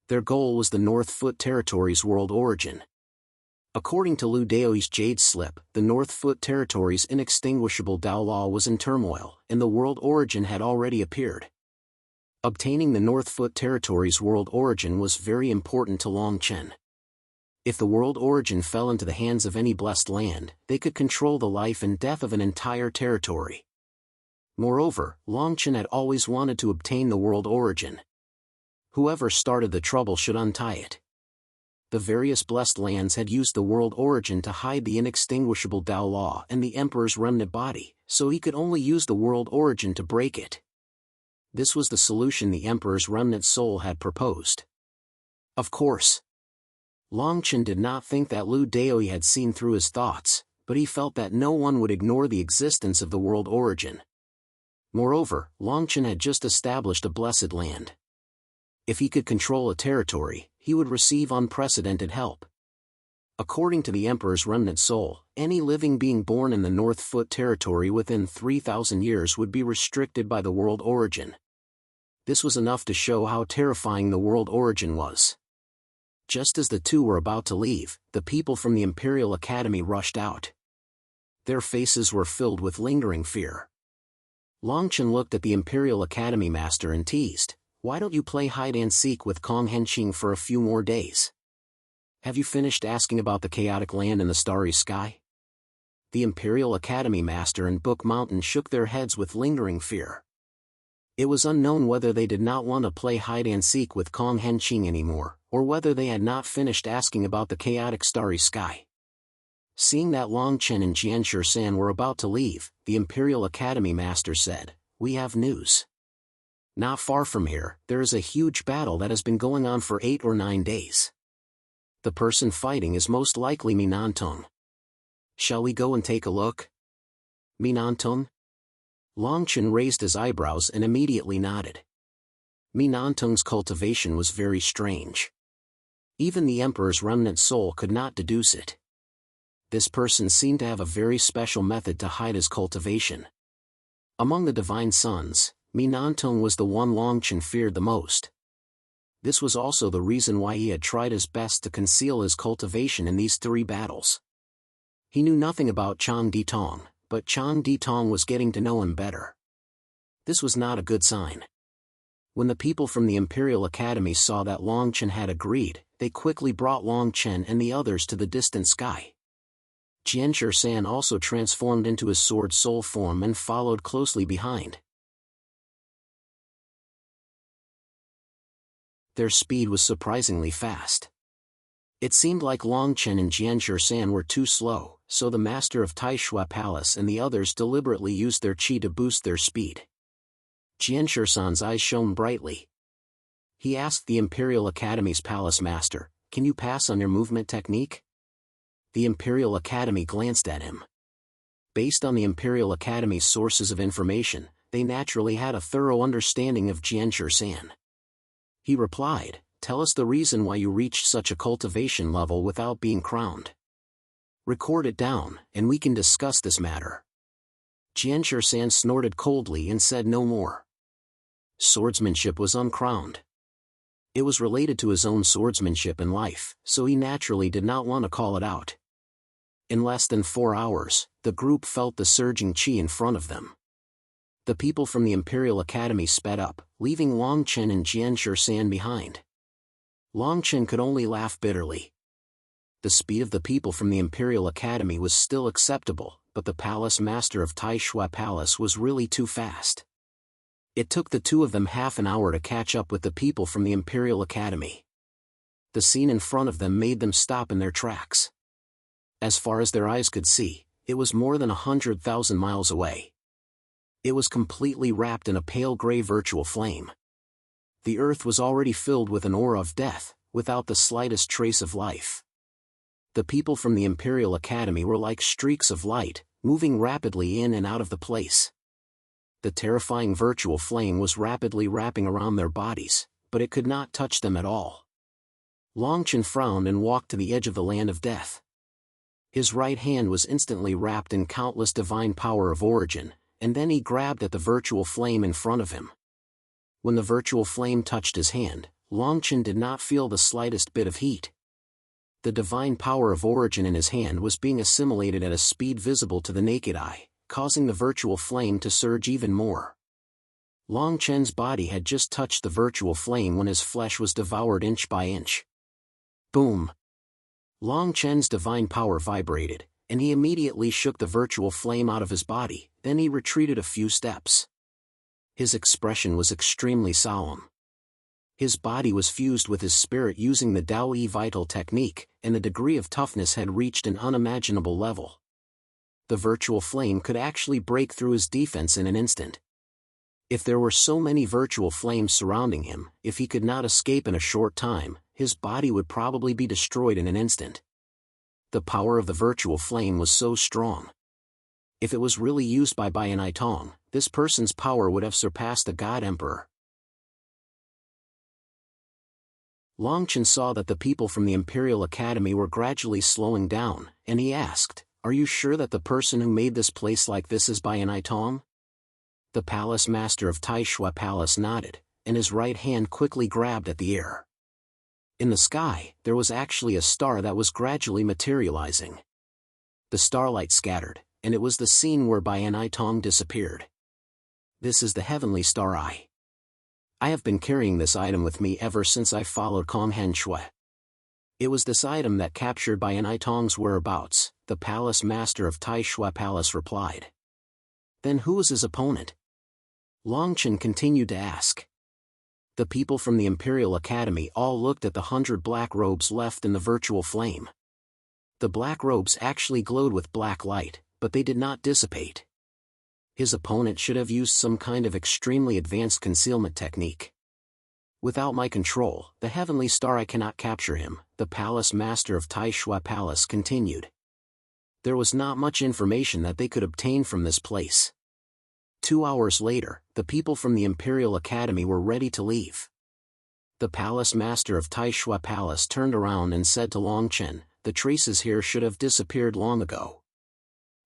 Their goal was the North Foot Territory's world origin. According to Lu Daoi's Jade Slip, the North Foot Territory's inextinguishable Dao Law was in turmoil, and the world origin had already appeared. Obtaining the North Foot Territory's world origin was very important to Long Chen. If the world origin fell into the hands of any blessed land, they could control the life and death of an entire territory. Moreover, Long Chen had always wanted to obtain the world origin. Whoever started the trouble should untie it. The various blessed lands had used the world origin to hide the inextinguishable Dao Law and the Emperor's remnant body, so he could only use the world origin to break it. This was the solution the Emperor's remnant soul had proposed. Of course, Long Chen did not think that Lu Daoi had seen through his thoughts, but he felt that no one would ignore the existence of the world origin. Moreover, Long Chen had just established a blessed land. If he could control a territory, he would receive unprecedented help. According to the Emperor's remnant soul, any living being born in the North Foot Territory within 3,000 years would be restricted by the world origin. This was enough to show how terrifying the world origin was. Just as the two were about to leave, the people from the Imperial Academy rushed out. Their faces were filled with lingering fear. Long Chen looked at the Imperial Academy master and teased, "Why don't you play hide-and-seek with Kong Henqing for a few more days? Have you finished asking about the chaotic land in the starry sky?" The Imperial Academy master and Book Mountain shook their heads with lingering fear. It was unknown whether they did not want to play hide-and-seek with Kong Henqing anymore, or whether they had not finished asking about the chaotic starry sky. Seeing that Long Chen and Jian Shan were about to leave, the Imperial Academy master said, "We have news. Not far from here, there is a huge battle that has been going on for 8 or 9 days. The person fighting is most likely Minantong. Shall we go and take a look?" "Minantong?" Long Chen raised his eyebrows and immediately nodded. Minantong's cultivation was very strange. Even the Emperor's remnant soul could not deduce it. This person seemed to have a very special method to hide his cultivation. Among the divine sons, Minantong was the one Long Chen feared the most. This was also the reason why he had tried his best to conceal his cultivation in these 3 battles. He knew nothing about Chang Ditong, but Chang Ditong was getting to know him better. This was not a good sign. When the people from the Imperial Academy saw that Long Chen had agreed, they quickly brought Long Chen and the others to the distant sky. Jian Shan also transformed into his sword soul form and followed closely behind. Their speed was surprisingly fast. It seemed like Long Chen and Jian Shan were too slow, so the master of Taishui Palace and the others deliberately used their qi to boost their speed. Jian Shan's eyes shone brightly. He asked the Imperial Academy's palace master, "Can you pass on your movement technique?" The Imperial Academy glanced at him. Based on the Imperial Academy's sources of information, they naturally had a thorough understanding of Jian Shan. He replied, "Tell us the reason why you reached such a cultivation level without being crowned. Record it down, and we can discuss this matter." Jian Shan snorted coldly and said no more. swordsmanship was uncrowned. It was related to his own swordsmanship in life, so he naturally did not want to call it out. In less than 4 hours, the group felt the surging chi in front of them. The people from the Imperial Academy sped up, leaving Long Chen and Jian Shan behind. Long Chen could only laugh bitterly. The speed of the people from the Imperial Academy was still acceptable, but the palace master of Tai Shui Palace was really too fast. It took the two of them half an hour to catch up with the people from the Imperial Academy. The scene in front of them made them stop in their tracks. As far as their eyes could see, it was more than 100,000 miles away. It was completely wrapped in a pale gray virtual flame. The earth was already filled with an aura of death, without the slightest trace of life. The people from the Imperial Academy were like streaks of light, moving rapidly in and out of the place. The terrifying virtual flame was rapidly wrapping around their bodies, but it could not touch them at all. Long Chen frowned and walked to the edge of the land of death. His right hand was instantly wrapped in countless divine power of origin, and then he grabbed at the virtual flame in front of him. When the virtual flame touched his hand, Long Chen did not feel the slightest bit of heat. The divine power of origin in his hand was being assimilated at a speed visible to the naked eye, causing the virtual flame to surge even more. Long Chen's body had just touched the virtual flame when his flesh was devoured inch by inch. Boom! Long Chen's divine power vibrated, and he immediately shook the virtual flame out of his body, then he retreated a few steps. His expression was extremely solemn. His body was fused with his spirit using the Dao-Yi vital technique, and the degree of toughness had reached an unimaginable level. The virtual flame could actually break through his defense in an instant. If there were so many virtual flames surrounding him, if he could not escape in a short time, his body would probably be destroyed in an instant. The power of the virtual flame was so strong. If it was really used by Bayanai Tong, this person's power would have surpassed the God Emperor. Long Chen saw that the people from the Imperial Academy were gradually slowing down, and he asked, "Are you sure that the person who made this place like this is Bayanai Tong?" The palace master of Tai Shui Palace nodded, and his right hand quickly grabbed at the air. In the sky, there was actually a star that was gradually materializing. The starlight scattered, and it was the scene where Bayanai Tong disappeared. This is the heavenly star eye. I have been carrying this item with me ever since I followed Kong Hen Shui. It was this item that captured Bayanai Tong's whereabouts, the palace master of Tai Shui Palace replied. Then who was his opponent? Long Chen continued to ask. The people from the Imperial Academy all looked at the 100 black robes left in the virtual flame. The black robes actually glowed with black light, but they did not dissipate. His opponent should have used some kind of extremely advanced concealment technique. Without my control, the heavenly star I cannot capture him, the palace master of Tai Shui Palace continued. There was not much information that they could obtain from this place. 2 hours later, the people from the Imperial Academy were ready to leave. The palace master of Tai Shui Palace turned around and said to Long Chen, "The traces here should have disappeared long ago.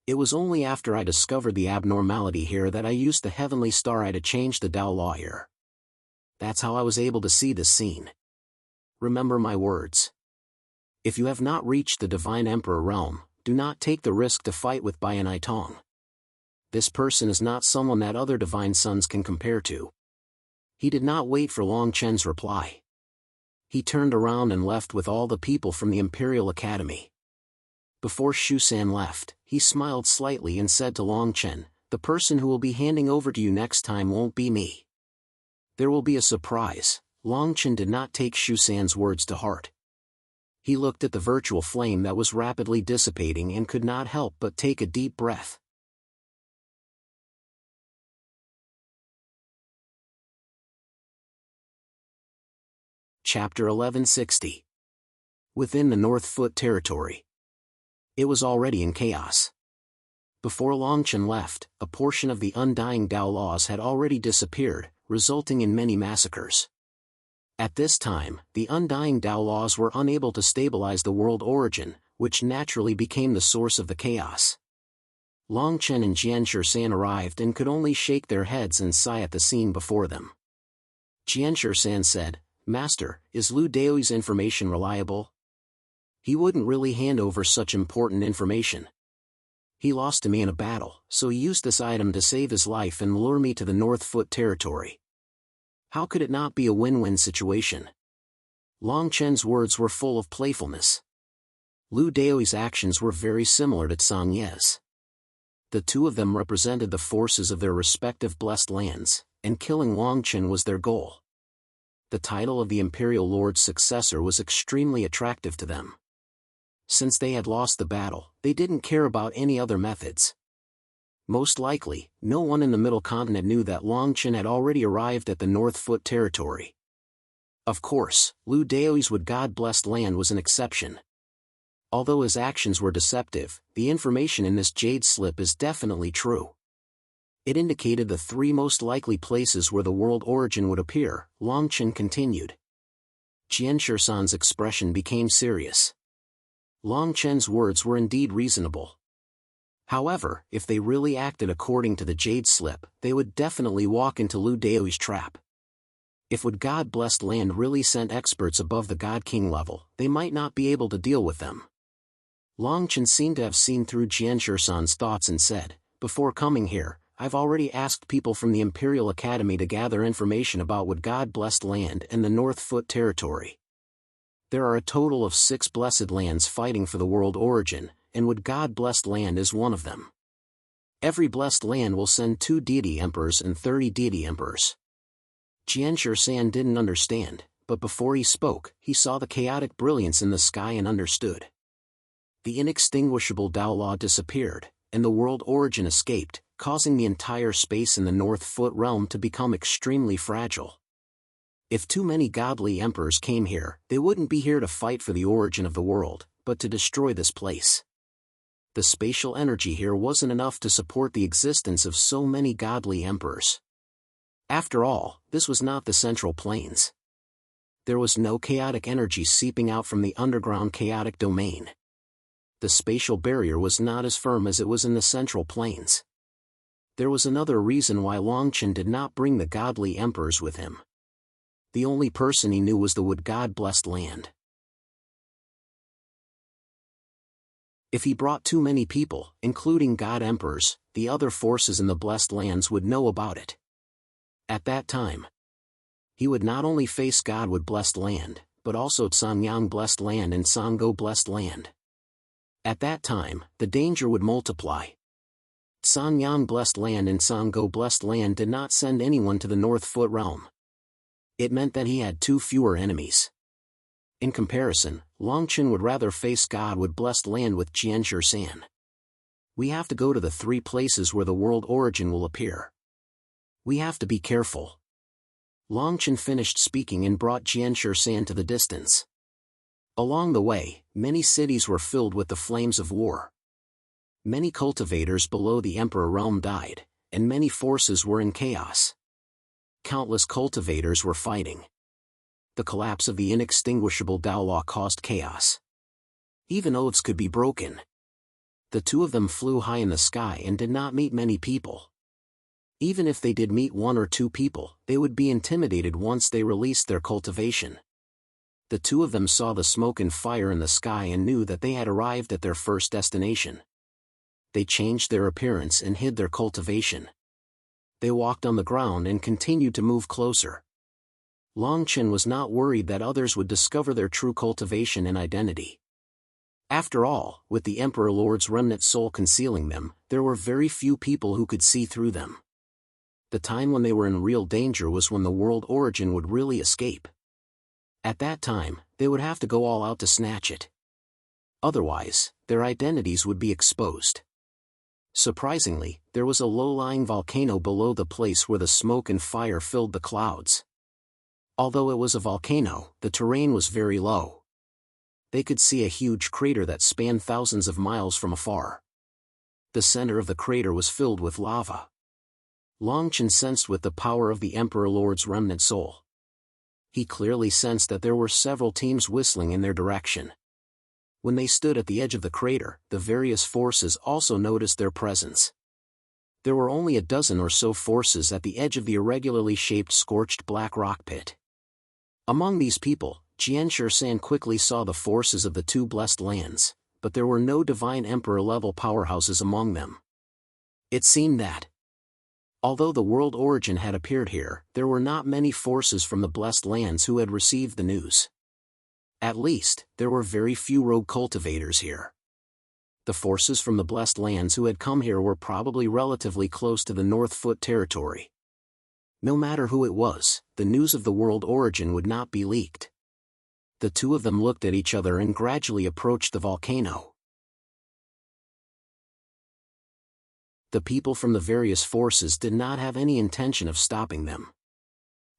It was only after I discovered the abnormality here that I used the heavenly star eye to change the Dao law here. That's how I was able to see this scene. Remember my words. If you have not reached the Divine Emperor realm, do not take the risk to fight with Bayanai Tong. This person is not someone that other divine sons can compare to." He did not wait for Long Chen's reply. He turned around and left with all the people from the Imperial Academy. Before Shu San left, he smiled slightly and said to Long Chen, "The person who will be handing over to you next time won't be me. There will be a surprise." Long Chen did not take Shu San's words to heart. He looked at the virtual flame that was rapidly dissipating and could not help but take a deep breath. Chapter 1160. Within the North Foot territory. It was already in chaos. Before Long Chen left, a portion of the undying Dao laws had already disappeared, resulting in many massacres. At this time, the undying Dao laws were unable to stabilize the world origin, which naturally became the source of the chaos. Long Chen and Jian Shan arrived and could only shake their heads and sigh at the scene before them. Jianshur-san said, "Master, is Lu Daoi's information reliable? He wouldn't really hand over such important information. He lost to me in a battle, so he used this item to save his life and lure me to the North Foot territory. How could it not be a win-win situation?" Long Chen's words were full of playfulness. Lu Daoi's actions were very similar to Song Ye's. The two of them represented the forces of their respective blessed lands, and killing Long Chen was their goal. The title of the Imperial Lord's successor was extremely attractive to them. Since they had lost the battle, they didn't care about any other methods. Most likely, no one in the Middle Continent knew that Long Chen had already arrived at the North Foot territory. Of course, Lu Daoi's wood god-blessed land was an exception. Although his actions were deceptive, the information in this jade slip is definitely true. It indicated the three most likely places where the world origin would appear, Long Chen continued. Jianshur-san's expression became serious. Long Chen's words were indeed reasonable. However, if they really acted according to the jade slip, they would definitely walk into Lu Daoi's trap. If would god-blessed land really sent experts above the God King level, they might not be able to deal with them. Long Chen seemed to have seen through Jianshur-san's thoughts and said, "Before coming here, I've already asked people from the Imperial Academy to gather information about wood god-blessed land and the North Foot territory. There are a total of 6 blessed lands fighting for the world origin, and wood god-blessed land is one of them. Every blessed land will send 2 deity emperors and 30 deity emperors." Jianshur-san didn't understand, but before he spoke, he saw the chaotic brilliance in the sky and understood. The inextinguishable Tao Law disappeared, and the world origin escaped, causing the entire space in the North Foot realm to become extremely fragile. If too many godly emperors came here, they wouldn't be here to fight for the origin of the world, but to destroy this place. The spatial energy here wasn't enough to support the existence of so many godly emperors. After all, this was not the Central Plains. There was no chaotic energy seeping out from the underground chaotic domain. The spatial barrier was not as firm as it was in the Central Plains. There was another reason why Long Chen did not bring the godly emperors with him. The only person he knew was the wood god-blessed land. If he brought too many people, including god emperors, the other forces in the blessed lands would know about it. At that time, he would not only face God-wood blessed land, but also Sanyang blessed land and Sango blessed land. At that time, the danger would multiply. Sanyang blessed land and Sango blessed land did not send anyone to the North Foot realm. It meant that he had 2 fewer enemies. In comparison, Long Chen would rather face God-wood blessed land with Jianshur-san. We have to go to the 3 places where the world origin will appear. We have to be careful. Long Chen finished speaking and brought Jianshur-san to the distance. Along the way, many cities were filled with the flames of war. Many cultivators below the Emperor realm died, and many forces were in chaos. Countless cultivators were fighting. The collapse of the inextinguishable Tao Law caused chaos. Even oaths could be broken. The two of them flew high in the sky and did not meet many people. Even if they did meet 1 or 2 people, they would be intimidated once they released their cultivation. The two of them saw the smoke and fire in the sky and knew that they had arrived at their first destination. They changed their appearance and hid their cultivation. They walked on the ground and continued to move closer. Long Chen was not worried that others would discover their true cultivation and identity. After all, with the Emperor Lord's remnant soul concealing them, there were very few people who could see through them. The time when they were in real danger was when the world origin would really escape. At that time, they would have to go all out to snatch it. Otherwise, their identities would be exposed. Surprisingly, there was a low-lying volcano below the place where the smoke and fire filled the clouds. Although it was a volcano, the terrain was very low. They could see a huge crater that spanned thousands of miles from afar. The center of the crater was filled with lava. Long Chen sensed with the power of the Emperor Lord's remnant soul. He clearly sensed that there were several teams whistling in their direction. When they stood at the edge of the crater, the various forces also noticed their presence. There were only a dozen or so forces at the edge of the irregularly shaped scorched black rock pit. Among these people, Jianshirsan quickly saw the forces of the two blessed lands, but there were no divine emperor-level powerhouses among them. It seemed that, although the world origin had appeared here, there were not many forces from the blessed lands who had received the news. At least, there were very few rogue cultivators here. The forces from the blessed lands who had come here were probably relatively close to the North Foot territory. No matter who it was, the news of the world origin would not be leaked. The two of them looked at each other and gradually approached the volcano. The people from the various forces did not have any intention of stopping them.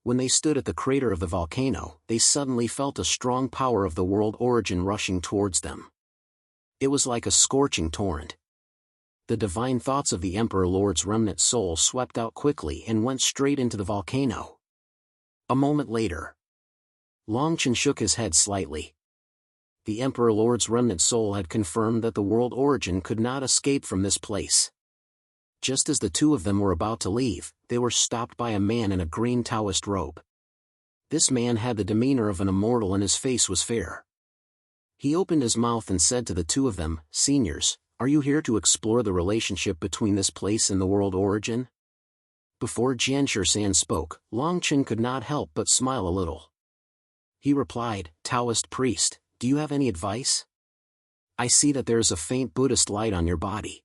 When they stood at the crater of the volcano, they suddenly felt a strong power of the world origin rushing towards them. It was like a scorching torrent. The divine thoughts of the Emperor Lord's remnant soul swept out quickly and went straight into the volcano. A moment later, Longchen shook his head slightly. The Emperor Lord's remnant soul had confirmed that the world origin could not escape from this place. Just as the two of them were about to leave, they were stopped by a man in a green Taoist robe. This man had the demeanor of an immortal and his face was fair. He opened his mouth and said to the two of them, "Seniors, are you here to explore the relationship between this place and the world origin?" Before Jianshirsan spoke, Longchen could not help but smile a little. He replied, "Taoist priest, do you have any advice? I see that there is a faint Buddhist light on your body.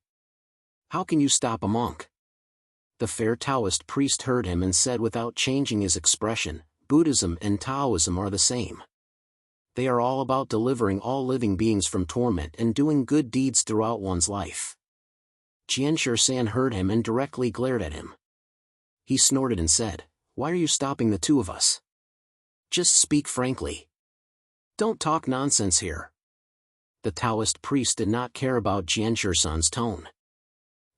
How can you stop a monk?" The fair Taoist priest heard him and said without changing his expression, "Buddhism and Taoism are the same. They are all about delivering all living beings from torment and doing good deeds throughout one's life." Jianshirsan heard him and directly glared at him. He snorted and said, "Why are you stopping the two of us? Just speak frankly. Don't talk nonsense here." The Taoist priest did not care about Jianshirsan's tone.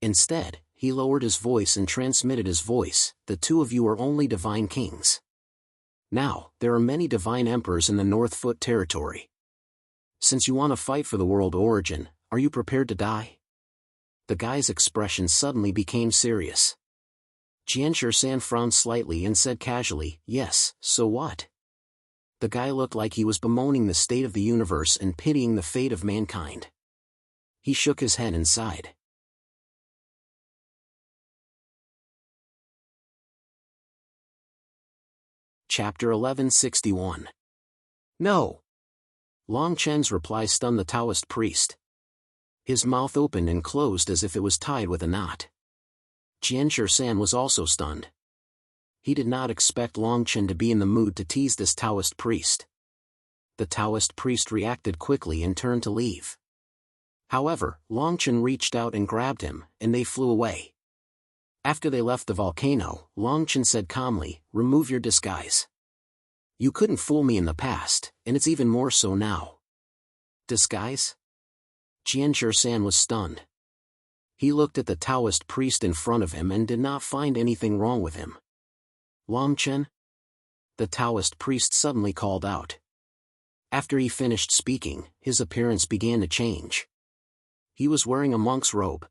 Instead, he lowered his voice and transmitted his voice, "The two of you are only divine kings. Now, there are many divine emperors in the North Foot territory. Since you want to fight for the world origin, are you prepared to die?" The guy's expression suddenly became serious. Jianshirsan frowned slightly and said casually, "Yes, so what?" The guy looked like he was bemoaning the state of the universe and pitying the fate of mankind. He shook his head and sighed. Chapter 1161. No. Longchen's reply stunned the Taoist priest. His mouth opened and closed as if it was tied with a knot. Jianshirsan was also stunned. He did not expect Longchen to be in the mood to tease this Taoist priest. The Taoist priest reacted quickly and turned to leave. However, Longchen reached out and grabbed him, and they flew away. After they left the volcano, Longchen said calmly, "Remove your disguise. You couldn't fool me in the past, and it's even more so now." Disguise? Jianshirsan was stunned. He looked at the Taoist priest in front of him and did not find anything wrong with him. "Longchen?" The Taoist priest suddenly called out. After he finished speaking, his appearance began to change. He was wearing a monk's robe.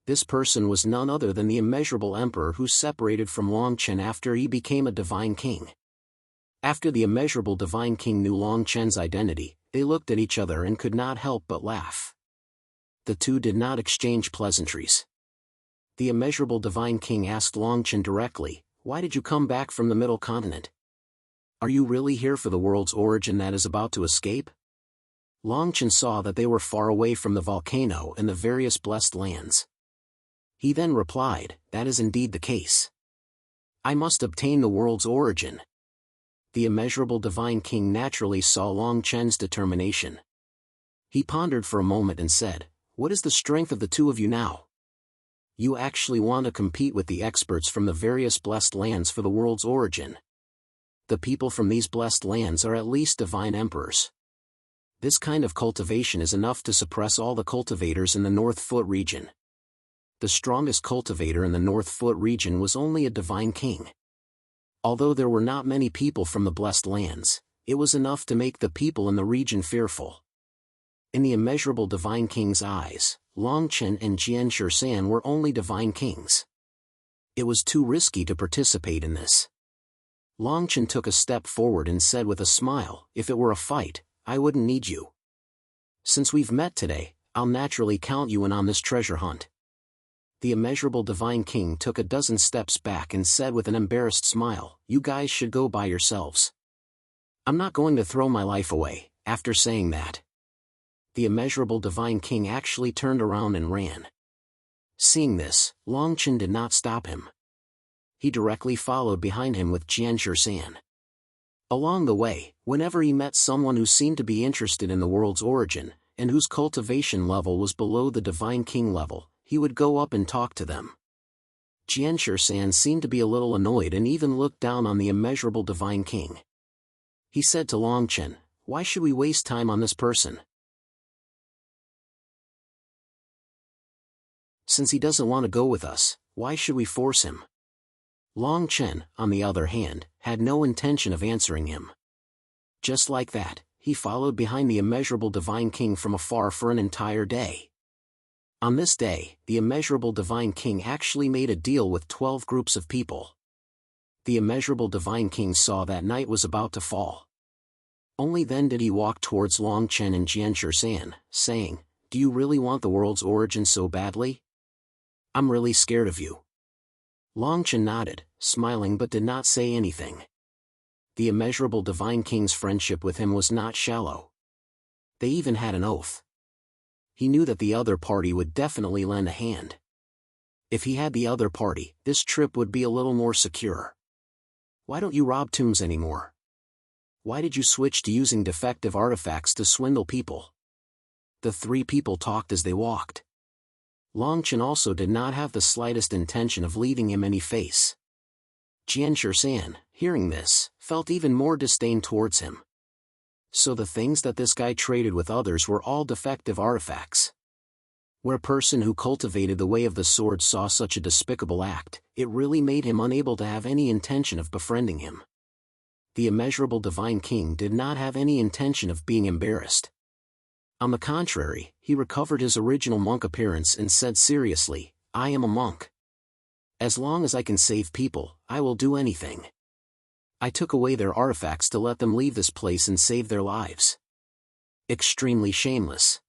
This person was none other than the immeasurable emperor who separated from Longchen after he became a divine king. After the immeasurable divine king knew Longchen's identity, they looked at each other and could not help but laugh. The two did not exchange pleasantries. The immeasurable divine king asked Longchen directly, "Why did you come back from the middle continent? Are you really here for the world's origin that is about to escape?" Longchen saw that they were far away from the volcano and the various blessed lands. He then replied, "That is indeed the case. I must obtain the world's origin." The immeasurable divine king naturally saw Longchen's determination. He pondered for a moment and said, "What is the strength of the two of you now? You actually want to compete with the experts from the various blessed lands for the world's origin. The people from these blessed lands are at least divine emperors. This kind of cultivation is enough to suppress all the cultivators in the North Foot region." The strongest cultivator in the North Foot region was only a divine king. Although there were not many people from the blessed lands, it was enough to make the people in the region fearful. In the immeasurable divine king's eyes, Long Chen and Jian Shan were only divine kings. It was too risky to participate in this. Long Chen took a step forward and said with a smile, "If it were a fight, I wouldn't need you. Since we've met today, I'll naturally count you in on this treasure hunt." The immeasurable divine king took a dozen steps back and said with an embarrassed smile, "You guys should go by yourselves. I'm not going to throw my life away." After saying that, the immeasurable divine king actually turned around and ran. Seeing this, Long Chen did not stop him. He directly followed behind him with Jian Shan. Along the way, whenever he met someone who seemed to be interested in the world's origin, and whose cultivation level was below the divine king level, he would go up and talk to them. Jian Shan seemed to be a little annoyed and even looked down on the immeasurable divine king. He said to Long Chen, "Why should we waste time on this person? Since he doesn't want to go with us, why should we force him?" Long Chen, on the other hand, had no intention of answering him. Just like that, he followed behind the immeasurable divine king from afar for an entire day. On this day, the immeasurable divine king actually made a deal with 12 groups of people. The immeasurable divine king saw that night was about to fall. Only then did he walk towards Long Chen and Jian Shan, saying, "Do you really want the world's origin so badly? I'm really scared of you." Long Chen nodded, smiling but did not say anything. The immeasurable divine king's friendship with him was not shallow. They even had an oath. He knew that the other party would definitely lend a hand. If he had the other party, this trip would be a little more secure. "Why don't you rob tombs anymore? Why did you switch to using defective artifacts to swindle people?" The three people talked as they walked. Long Chen also did not have the slightest intention of leaving him any face. Jian Shan, hearing this, felt even more disdain towards him. So the things that this guy traded with others were all defective artifacts. Where a person who cultivated the way of the sword saw such a despicable act, it really made him unable to have any intention of befriending him. The immeasurable divine king did not have any intention of being embarrassed. On the contrary, he recovered his original monk appearance and said seriously, "I am a monk. As long as I can save people, I will do anything. I took away their artifacts to let them leave this place and save their lives." Extremely shameless.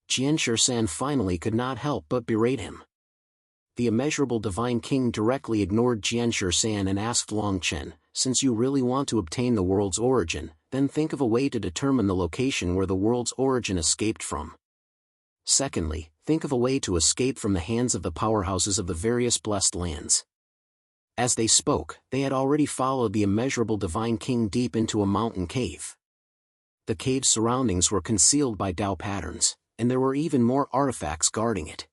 Jian Shan finally could not help but berate him. The immeasurable divine king directly ignored Jian Shan and asked Long Chen, "Since you really want to obtain the world's origin, then think of a way to determine the location where the world's origin escaped from. Secondly, think of a way to escape from the hands of the powerhouses of the various blessed lands." As they spoke, they had already followed the immeasurable divine king deep into a mountain cave. The cave's surroundings were concealed by Dao patterns, and there were even more artifacts guarding it.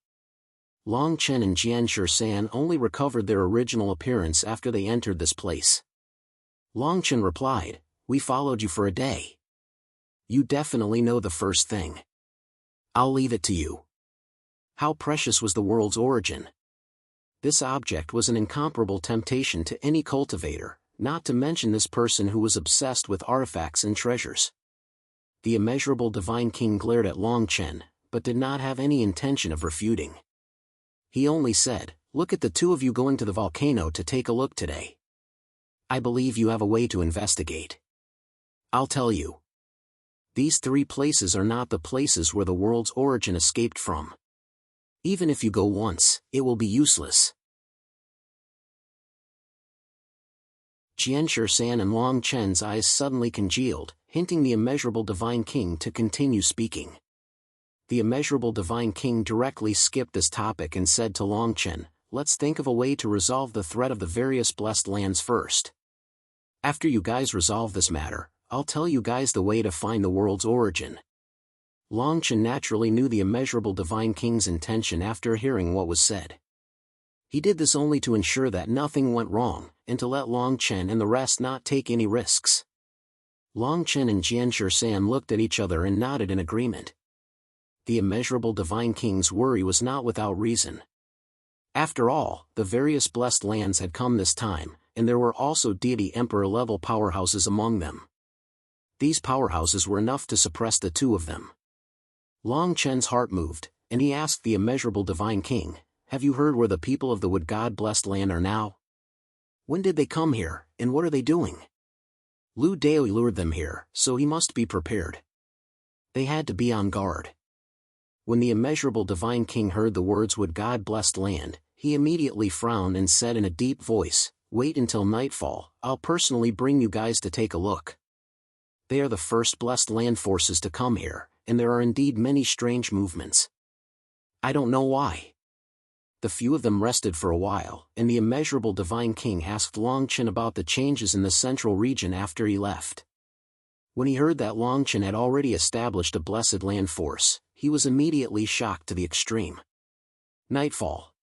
Long Chen and Jian Shan only recovered their original appearance after they entered this place. Long Chen replied, "We followed you for a day. You definitely know the first thing. I'll leave it to you. How precious was the world's origin? This object was an incomparable temptation to any cultivator, not to mention this person who was obsessed with artifacts and treasures." The immeasurable divine king glared at Long Chen, but did not have any intention of refuting. He only said, "Look at the two of you going to the volcano to take a look today. I believe you have a way to investigate. I'll tell you. These three places are not the places where the world's origin escaped from. Even if you go once, it will be useless." Jian Shan and Long Chen's eyes suddenly congealed, hinting the immeasurable divine king to continue speaking. The immeasurable divine king directly skipped this topic and said to Long Chen, "Let's think of a way to resolve the threat of the various blessed lands first. After you guys resolve this matter, I'll tell you guys the way to find the world's origin." Long Chen naturally knew the immeasurable divine king's intention after hearing what was said. He did this only to ensure that nothing went wrong, and to let Long Chen and the rest not take any risks. Long Chen and Jian Shan looked at each other and nodded in agreement. The immeasurable divine king's worry was not without reason. After all, the various blessed lands had come this time, and there were also deity emperor-level powerhouses among them. These powerhouses were enough to suppress the two of them. Long Chen's heart moved, and he asked the immeasurable divine king, "Have you heard where the people of the wood god-blessed land are now? When did they come here, and what are they doing?" Lu Dao lured them here, so he must be prepared. They had to be on guard. When the immeasurable divine king heard the words "wood god-blessed land," he immediately frowned and said in a deep voice, "Wait until nightfall, I'll personally bring you guys to take a look. They are the first blessed land forces to come here, and there are indeed many strange movements. I don't know why." The few of them rested for a while, and the immeasurable divine king asked Long Chen about the changes in the central region after he left. When he heard that Long Chen had already established a blessed land force, he was immediately shocked to the extreme. Nightfall.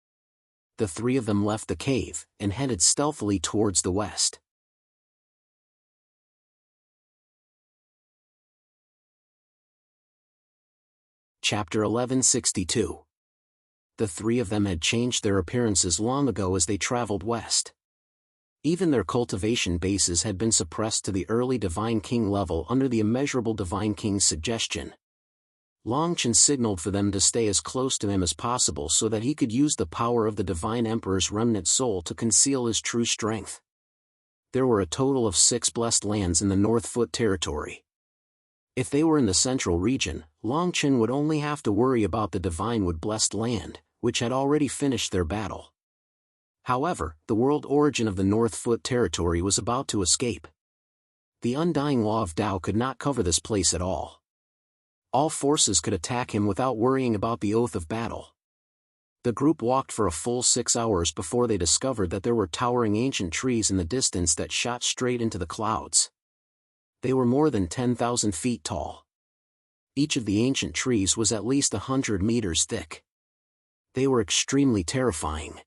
The three of them left the cave, and headed stealthily towards the west. Chapter 1162. The three of them had changed their appearances long ago as they traveled west. Even their cultivation bases had been suppressed to the early Divine King level under the immeasurable Divine King's suggestion. Long Chen signaled for them to stay as close to him as possible so that he could use the power of the Divine Emperor's remnant soul to conceal his true strength. There were a total of 6 blessed lands in the North Foot territory. If they were in the central region, Long Chen would only have to worry about the Divine Wood blessed land, which had already finished their battle. However, the world origin of the North Foot territory was about to escape. The undying law of Tao could not cover this place at all. All forces could attack him without worrying about the oath of battle. The group walked for a full 6 hours before they discovered that there were towering ancient trees in the distance that shot straight into the clouds. They were more than 10,000 feet tall. Each of the ancient trees was at least 100 meters thick. They were extremely terrifying.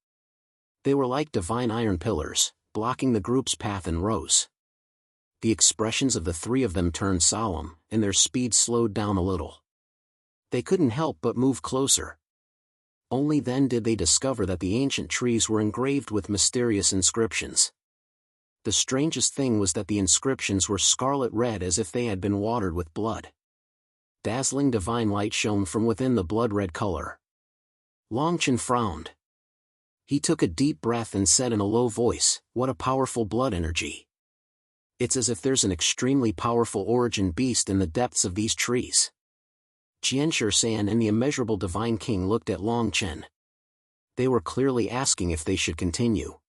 They were like divine iron pillars, blocking the group's path in rows. The expressions of the three of them turned solemn, and their speed slowed down a little. They couldn't help but move closer. Only then did they discover that the ancient trees were engraved with mysterious inscriptions. The strangest thing was that the inscriptions were scarlet red as if they had been watered with blood. Dazzling divine light shone from within the blood-red color. Long Chen frowned. He took a deep breath and said in a low voice, "What a powerful blood energy. It's as if there's an extremely powerful origin beast in the depths of these trees." Jianshi San and the immeasurable divine king looked at Long Chen. They were clearly asking if they should continue.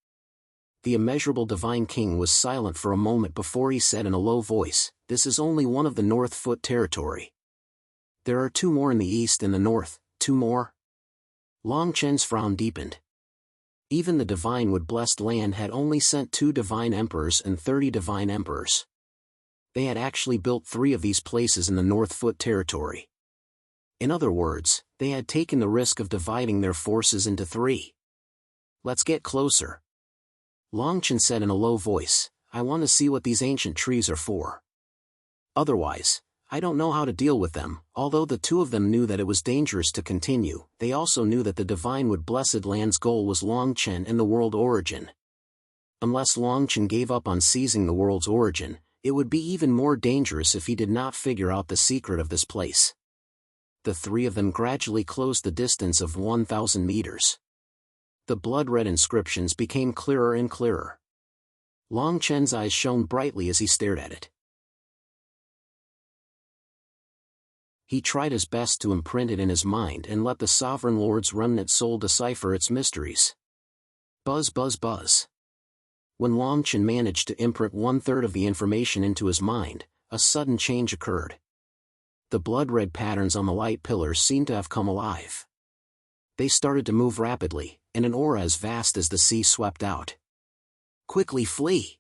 The immeasurable divine king was silent for a moment before he said in a low voice, "This is only one of the North Foot territory. There are 2 more in the east and the north." 2 more? Long Chen's frown deepened. Even the Divine Wood blessed land had only sent 2 divine emperors and 30 divine emperors. They had actually built 3 of these places in the North Foot territory. In other words, they had taken the risk of dividing their forces into 3. "Let's get closer," Long Chen said in a low voice. "I want to see what these ancient trees are for. Otherwise, I don't know how to deal with them." Although the 2 of them knew that it was dangerous to continue, they also knew that the Divine Wood blessed land's goal was Long Chen and the world origin. Unless Long Chen gave up on seizing the world's origin, it would be even more dangerous if he did not figure out the secret of this place. The 3 of them gradually closed the distance of 1,000 meters. The blood-red inscriptions became clearer and clearer. Long Chen's eyes shone brightly as he stared at it. He tried his best to imprint it in his mind and let the Sovereign Lord's remnant soul decipher its mysteries. Buzz buzz buzz. When Long Chen managed to imprint 1/3 of the information into his mind, a sudden change occurred. The blood-red patterns on the light pillars seemed to have come alive. They started to move rapidly, and an aura as vast as the sea swept out. "Quickly flee!"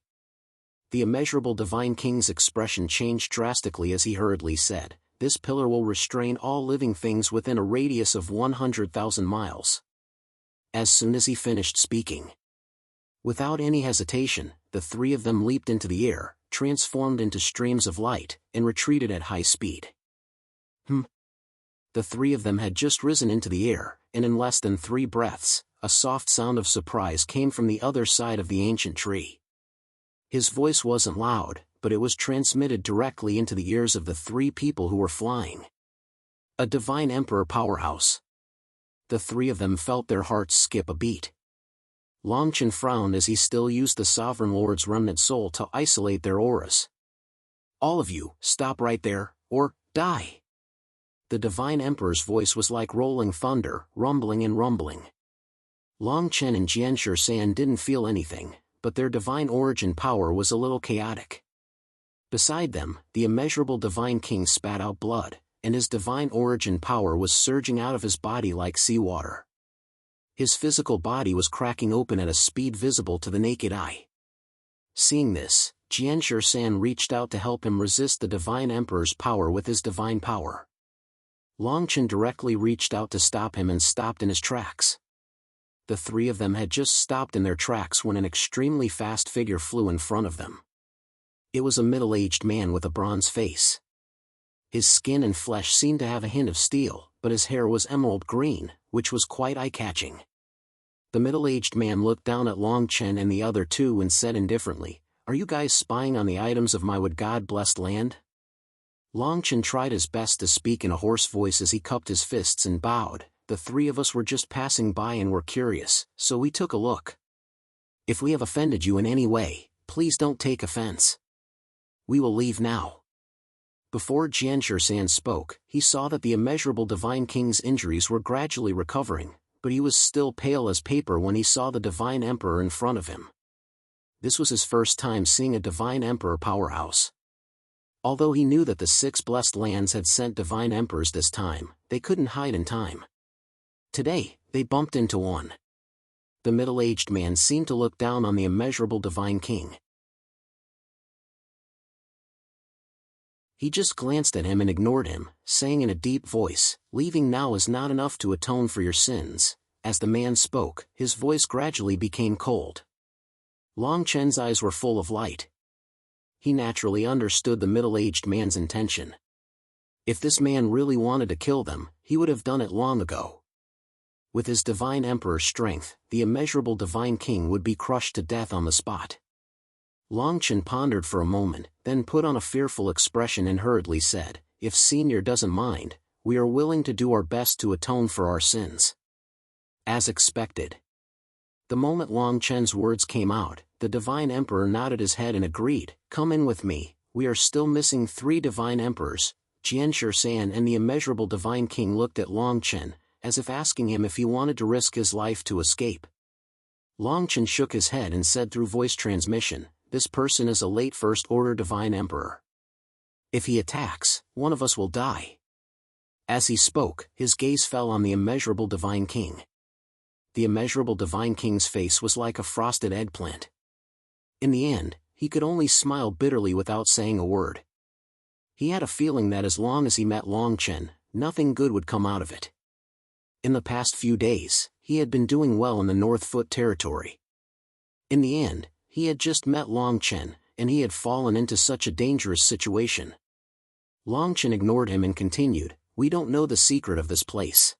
The immeasurable Divine King's expression changed drastically as he hurriedly said, "This pillar will restrain all living things within a radius of 100,000 miles. As soon as he finished speaking, without any hesitation, the 3 of them leaped into the air, transformed into streams of light, and retreated at high speed. The 3 of them had just risen into the air, and in less than 3 breaths, a soft sound of surprise came from the other side of the ancient tree. His voice wasn't loud, but it was transmitted directly into the ears of the 3 people who were flying. "A Divine Emperor powerhouse. The three of them felt their hearts skip a beat. Long Chen frowned as he still used the Sovereign Lord's remnant soul to isolate their auras. "All of you, stop right there, or die!" The Divine Emperor's voice was like rolling thunder, rumbling and rumbling. Long Chen and Jianshi San didn't feel anything, but their divine origin power was a little chaotic. Beside them, the immeasurable Divine King spat out blood, and his divine origin power was surging out of his body like seawater. His physical body was cracking open at a speed visible to the naked eye. Seeing this, Jianshi San reached out to help him resist the Divine Emperor's power with his divine power. Long Chen directly reached out to stop him and stopped in his tracks. The three of them had just stopped in their tracks when an extremely fast figure flew in front of them. It was a middle-aged man with a bronze face. His skin and flesh seemed to have a hint of steel, but his hair was emerald green, which was quite eye-catching. The middle-aged man looked down at Long Chen and the other two and said indifferently, "Are you guys spying on the items of my God-blessed land?" Long Chen tried his best to speak in a hoarse voice as he cupped his fists and bowed. "The three of us were just passing by and were curious, so we took a look. If we have offended you in any way, please don't take offense. We will leave now." Before Jianshi San spoke, he saw that the immeasurable Divine King's injuries were gradually recovering, but he was still pale as paper when he saw the Divine Emperor in front of him. This was his first time seeing a Divine Emperor powerhouse. Although he knew that the 6 blessed lands had sent Divine Emperors this time, they couldn't hide in time. Today, they bumped into one. The middle-aged man seemed to look down on the immeasurable Divine King. He just glanced at him and ignored him, saying in a deep voice, "Leaving now is not enough to atone for your sins." As the man spoke, his voice gradually became cold. Long Chen's eyes were full of light. He naturally understood the middle-aged man's intention. If this man really wanted to kill them, he would have done it long ago. With his Divine Emperor's strength, the immeasurable Divine King would be crushed to death on the spot. Long Chen pondered for a moment, then put on a fearful expression and hurriedly said, "If Senior doesn't mind, we are willing to do our best to atone for our sins." As expected. The moment Long Chen's words came out, the Divine Emperor nodded his head and agreed, "Come in with me, we are still missing 3 Divine Emperors." Jianshi San and the immeasurable Divine King looked at Long Chen, as if asking him if he wanted to risk his life to escape. Long Chen shook his head and said through voice transmission, "This person is a late First Order Divine Emperor. If he attacks, one of us will die." As he spoke, his gaze fell on the immeasurable Divine King. The immeasurable Divine King's face was like a frosted eggplant. In the end, he could only smile bitterly without saying a word. He had a feeling that as long as he met Long Chen, nothing good would come out of it. In the past few days, he had been doing well in the North Foot territory. In the end, he had just met Long Chen, and he had fallen into such a dangerous situation. Long Chen ignored him and continued, "We don't know the secret of this place.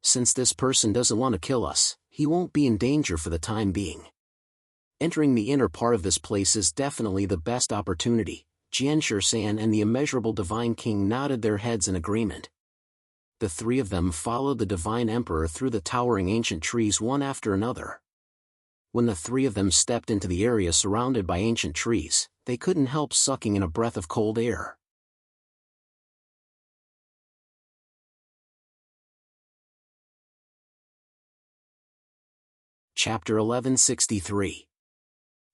Since this person doesn't want to kill us, he won't be in danger for the time being. Entering the inner part of this place is definitely the best opportunity." Jianshi San and the immeasurable Divine King nodded their heads in agreement. The 3 of them followed the Divine Emperor through the towering ancient trees one after another. When the 3 of them stepped into the area surrounded by ancient trees, they couldn't help sucking in a breath of cold air. Chapter 1163.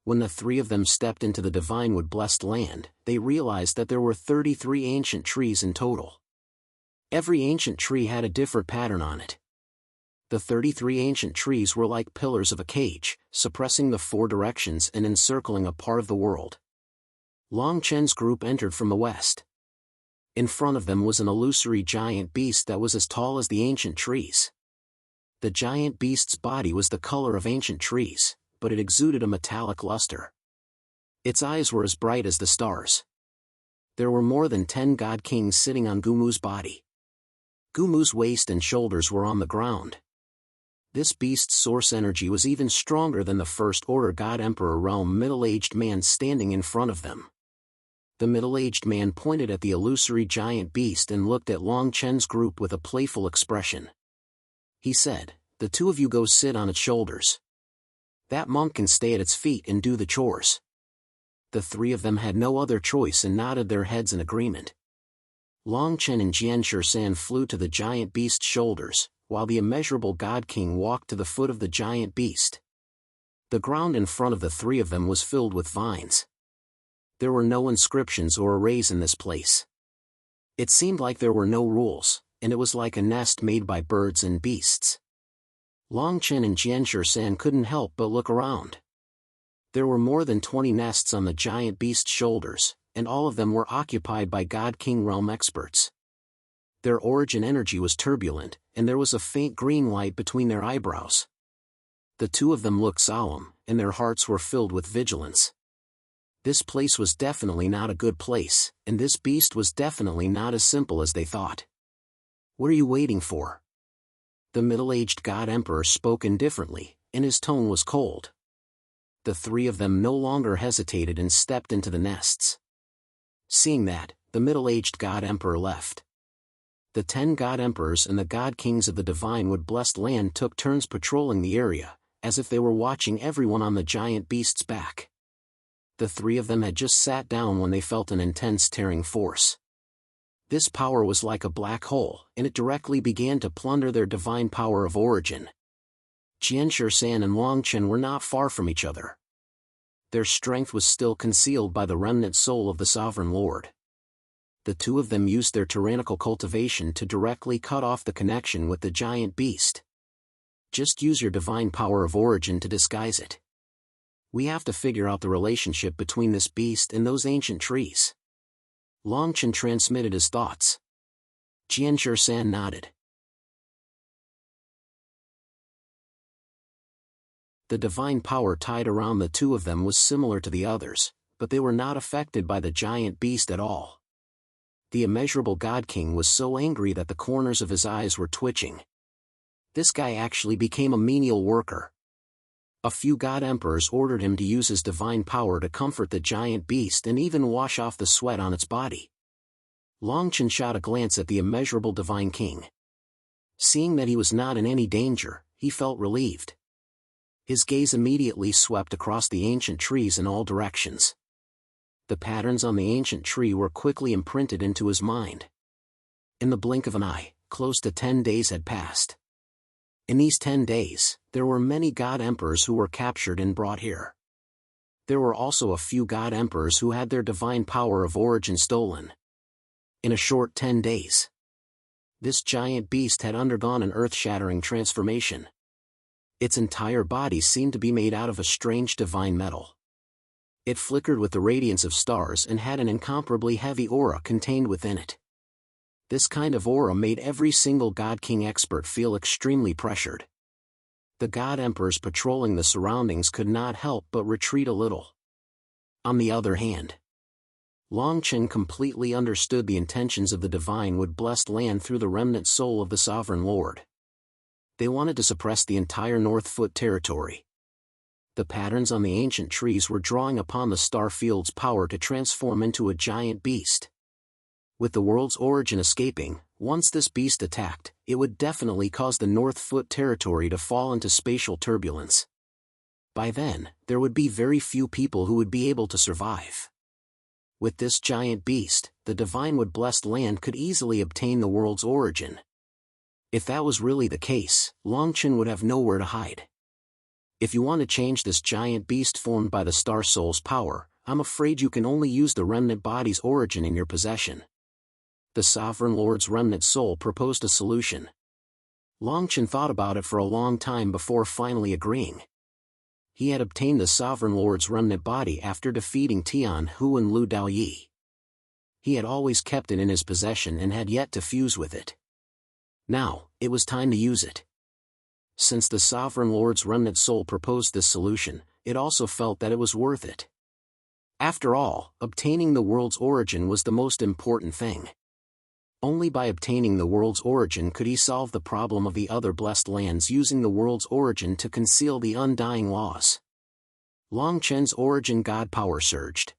When the 3 of them stepped into the Divine Wood-blessed land, they realized that there were 33 ancient trees in total. Every ancient tree had a different pattern on it. The 33 ancient trees were like pillars of a cage, suppressing the 4 directions and encircling a part of the world. Long Chen's group entered from the west. In front of them was an illusory giant beast that was as tall as the ancient trees. The giant beast's body was the color of ancient trees, but it exuded a metallic luster. Its eyes were as bright as the stars. There were more than 10 god kings sitting on Gumu's body. Gumu's waist and shoulders were on the ground. This beast's source energy was even stronger than the First Order God Emperor realm middle-aged man standing in front of them. The middle-aged man pointed at the illusory giant beast and looked at Long Chen's group with a playful expression. he said, "The two of you go sit on its shoulders. That monk can stay at its feet and do the chores." The three of them had no other choice and nodded their heads in agreement. Long Chen and Jian Shan flew to the giant beast's shoulders, while the immeasurable God King walked to the foot of the giant beast. The ground in front of the three of them was filled with vines. There were no inscriptions or arrays in this place. It seemed like there were no rules, and it was like a nest made by birds and beasts. Long Chen and Jian Shan couldn't help but look around. There were more than 20 nests on the giant beast's shoulders, and all of them were occupied by God King realm experts. Their origin energy was turbulent, and there was a faint green light between their eyebrows. The two of them looked solemn, and their hearts were filled with vigilance. This place was definitely not a good place, and this beast was definitely not as simple as they thought. "What are you waiting for?" The middle-aged God Emperor spoke indifferently, and his tone was cold. The three of them no longer hesitated and stepped into the nests. Seeing that, the middle-aged God Emperor left. The 10 God Emperors and the God Kings of the Divine Wood-blessed land took turns patrolling the area, as if they were watching everyone on the giant beast's back. The three of them had just sat down when they felt an intense tearing force. This power was like a black hole, and it directly began to plunder their divine power of origin. Jian Shan and Long Chen were not far from each other. Their strength was still concealed by the remnant soul of the Sovereign Lord. The two of them used their tyrannical cultivation to directly cut off the connection with the giant beast. Just use your divine power of origin to disguise it. We have to figure out the relationship between this beast and those ancient trees. Long Chen transmitted his thoughts. Jian Shan nodded. The divine power tied around the two of them was similar to the others, but they were not affected by the giant beast at all. The immeasurable God King was so angry that the corners of his eyes were twitching. This guy actually became a menial worker. A few God Emperors ordered him to use his divine power to comfort the giant beast and even wash off the sweat on its body. Long Chen shot a glance at the immeasurable Divine King. Seeing that he was not in any danger, he felt relieved. His gaze immediately swept across the ancient trees in all directions. The patterns on the ancient tree were quickly imprinted into his mind. In the blink of an eye, close to 10 days had passed. In these 10 days, there were many God Emperors who were captured and brought here. There were also a few God Emperors who had their divine power of origin stolen. In a short 10 days, this giant beast had undergone an earth-shattering transformation. Its entire body seemed to be made out of a strange divine metal. It flickered with the radiance of stars and had an incomparably heavy aura contained within it. This kind of aura made every single God King expert feel extremely pressured. The God Emperors patrolling the surroundings could not help but retreat a little. On the other hand, Long Chen completely understood the intentions of the Divine Wood-blessed land through the remnant soul of the Sovereign Lord. They wanted to suppress the entire North Foot territory. The patterns on the ancient trees were drawing upon the star field's power to transform into a giant beast. With the world's origin escaping, once this beast attacked, it would definitely cause the North Foot territory to fall into spatial turbulence. By then, there would be very few people who would be able to survive. With this giant beast, the Divine Wood-blessed land could easily obtain the world's origin. If that was really the case, Long Chen would have nowhere to hide. If you want to change this giant beast formed by the Star Soul's power, I'm afraid you can only use the remnant body's origin in your possession. The Sovereign Lord's remnant soul proposed a solution. Long Chen thought about it for a long time before finally agreeing. He had obtained the Sovereign Lord's remnant body after defeating Tian Hu and Lu Daoyi. He had always kept it in his possession and had yet to fuse with it. Now, it was time to use it. Since the Sovereign Lord's remnant soul proposed this solution, it also felt that it was worth it. After all, obtaining the world's origin was the most important thing. Only by obtaining the world's origin could he solve the problem of the other blessed lands using the world's origin to conceal the undying laws. Long Chen's origin god power surged.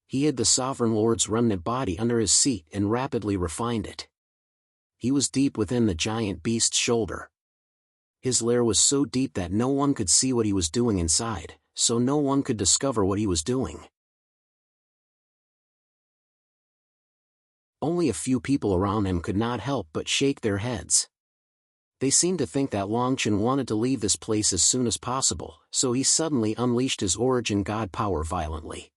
He hid the Sovereign Lord's remnant body under his seat and rapidly refined it. He was deep within the giant beast's shoulder. His lair was so deep that no one could see what he was doing inside, so no one could discover what he was doing. Only a few people around him could not help but shake their heads. They seemed to think that Longchen wanted to leave this place as soon as possible, so he suddenly unleashed his origin god power violently.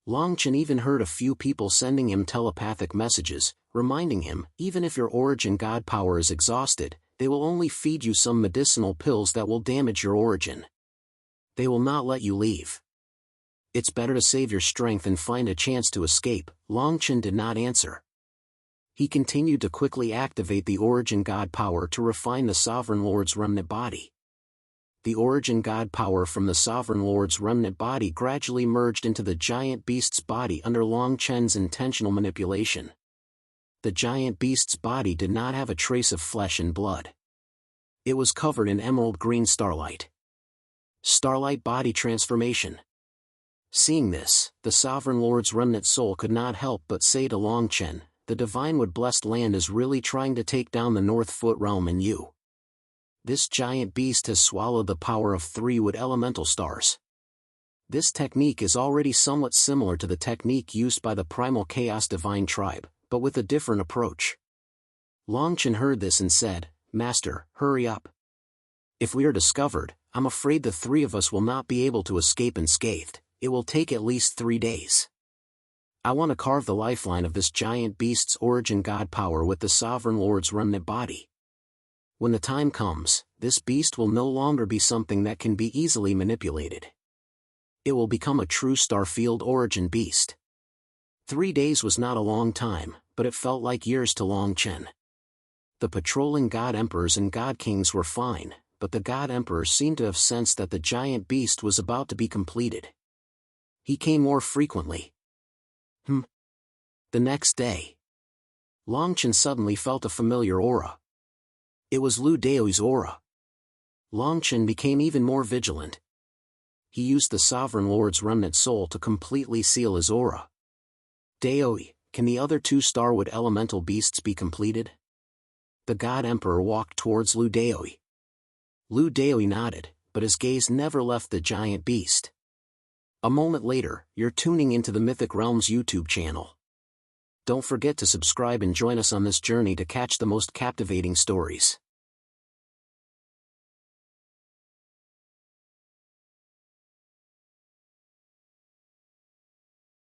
Longchen even heard a few people sending him telepathic messages, reminding him, even if your origin god power is exhausted, they will only feed you some medicinal pills that will damage your origin. They will not let you leave. It's better to save your strength and find a chance to escape. Longchen did not answer. He continued to quickly activate the origin god power to refine the Sovereign Lord's remnant body. The origin god power from the Sovereign Lord's remnant body gradually merged into the giant beast's body under Longchen's intentional manipulation. The giant beast's body did not have a trace of flesh and blood. It was covered in emerald green starlight. Starlight body transformation. Seeing this, the Sovereign Lord's remnant soul could not help but say to Longchen, the Divine Wood Blessed Land is really trying to take down the North Foot Realm and you. This giant beast has swallowed the power of 3 wood elemental stars. This technique is already somewhat similar to the technique used by the Primal Chaos Divine Tribe, but with a different approach. Longchen heard this and said, Master, hurry up. If we are discovered, I'm afraid the 3 of us will not be able to escape unscathed. It will take at least 3 days. I want to carve the lifeline of this giant beast's origin god power with the Sovereign Lord's remnant body. When the time comes, this beast will no longer be something that can be easily manipulated. It will become a true Starfield origin beast. 3 days was not a long time, but it felt like years to Longchen. The patrolling God Emperors and God Kings were fine, but the God Emperor seemed to have sensed that the giant beast was about to be completed. He came more frequently. The next day, Longchen suddenly felt a familiar aura. It was Lu Daoi's aura. Longchen became even more vigilant. He used the Sovereign Lord's remnant soul to completely seal his aura. Daoi, can the other 2 Starwood elemental beasts be completed? The God Emperor walked towards Lu Daoi. Lu Daoi nodded, but his gaze never left the giant beast. A moment later, you're tuning into the Mythic Realms YouTube channel. Don't forget to subscribe and join us on this journey to catch the most captivating stories.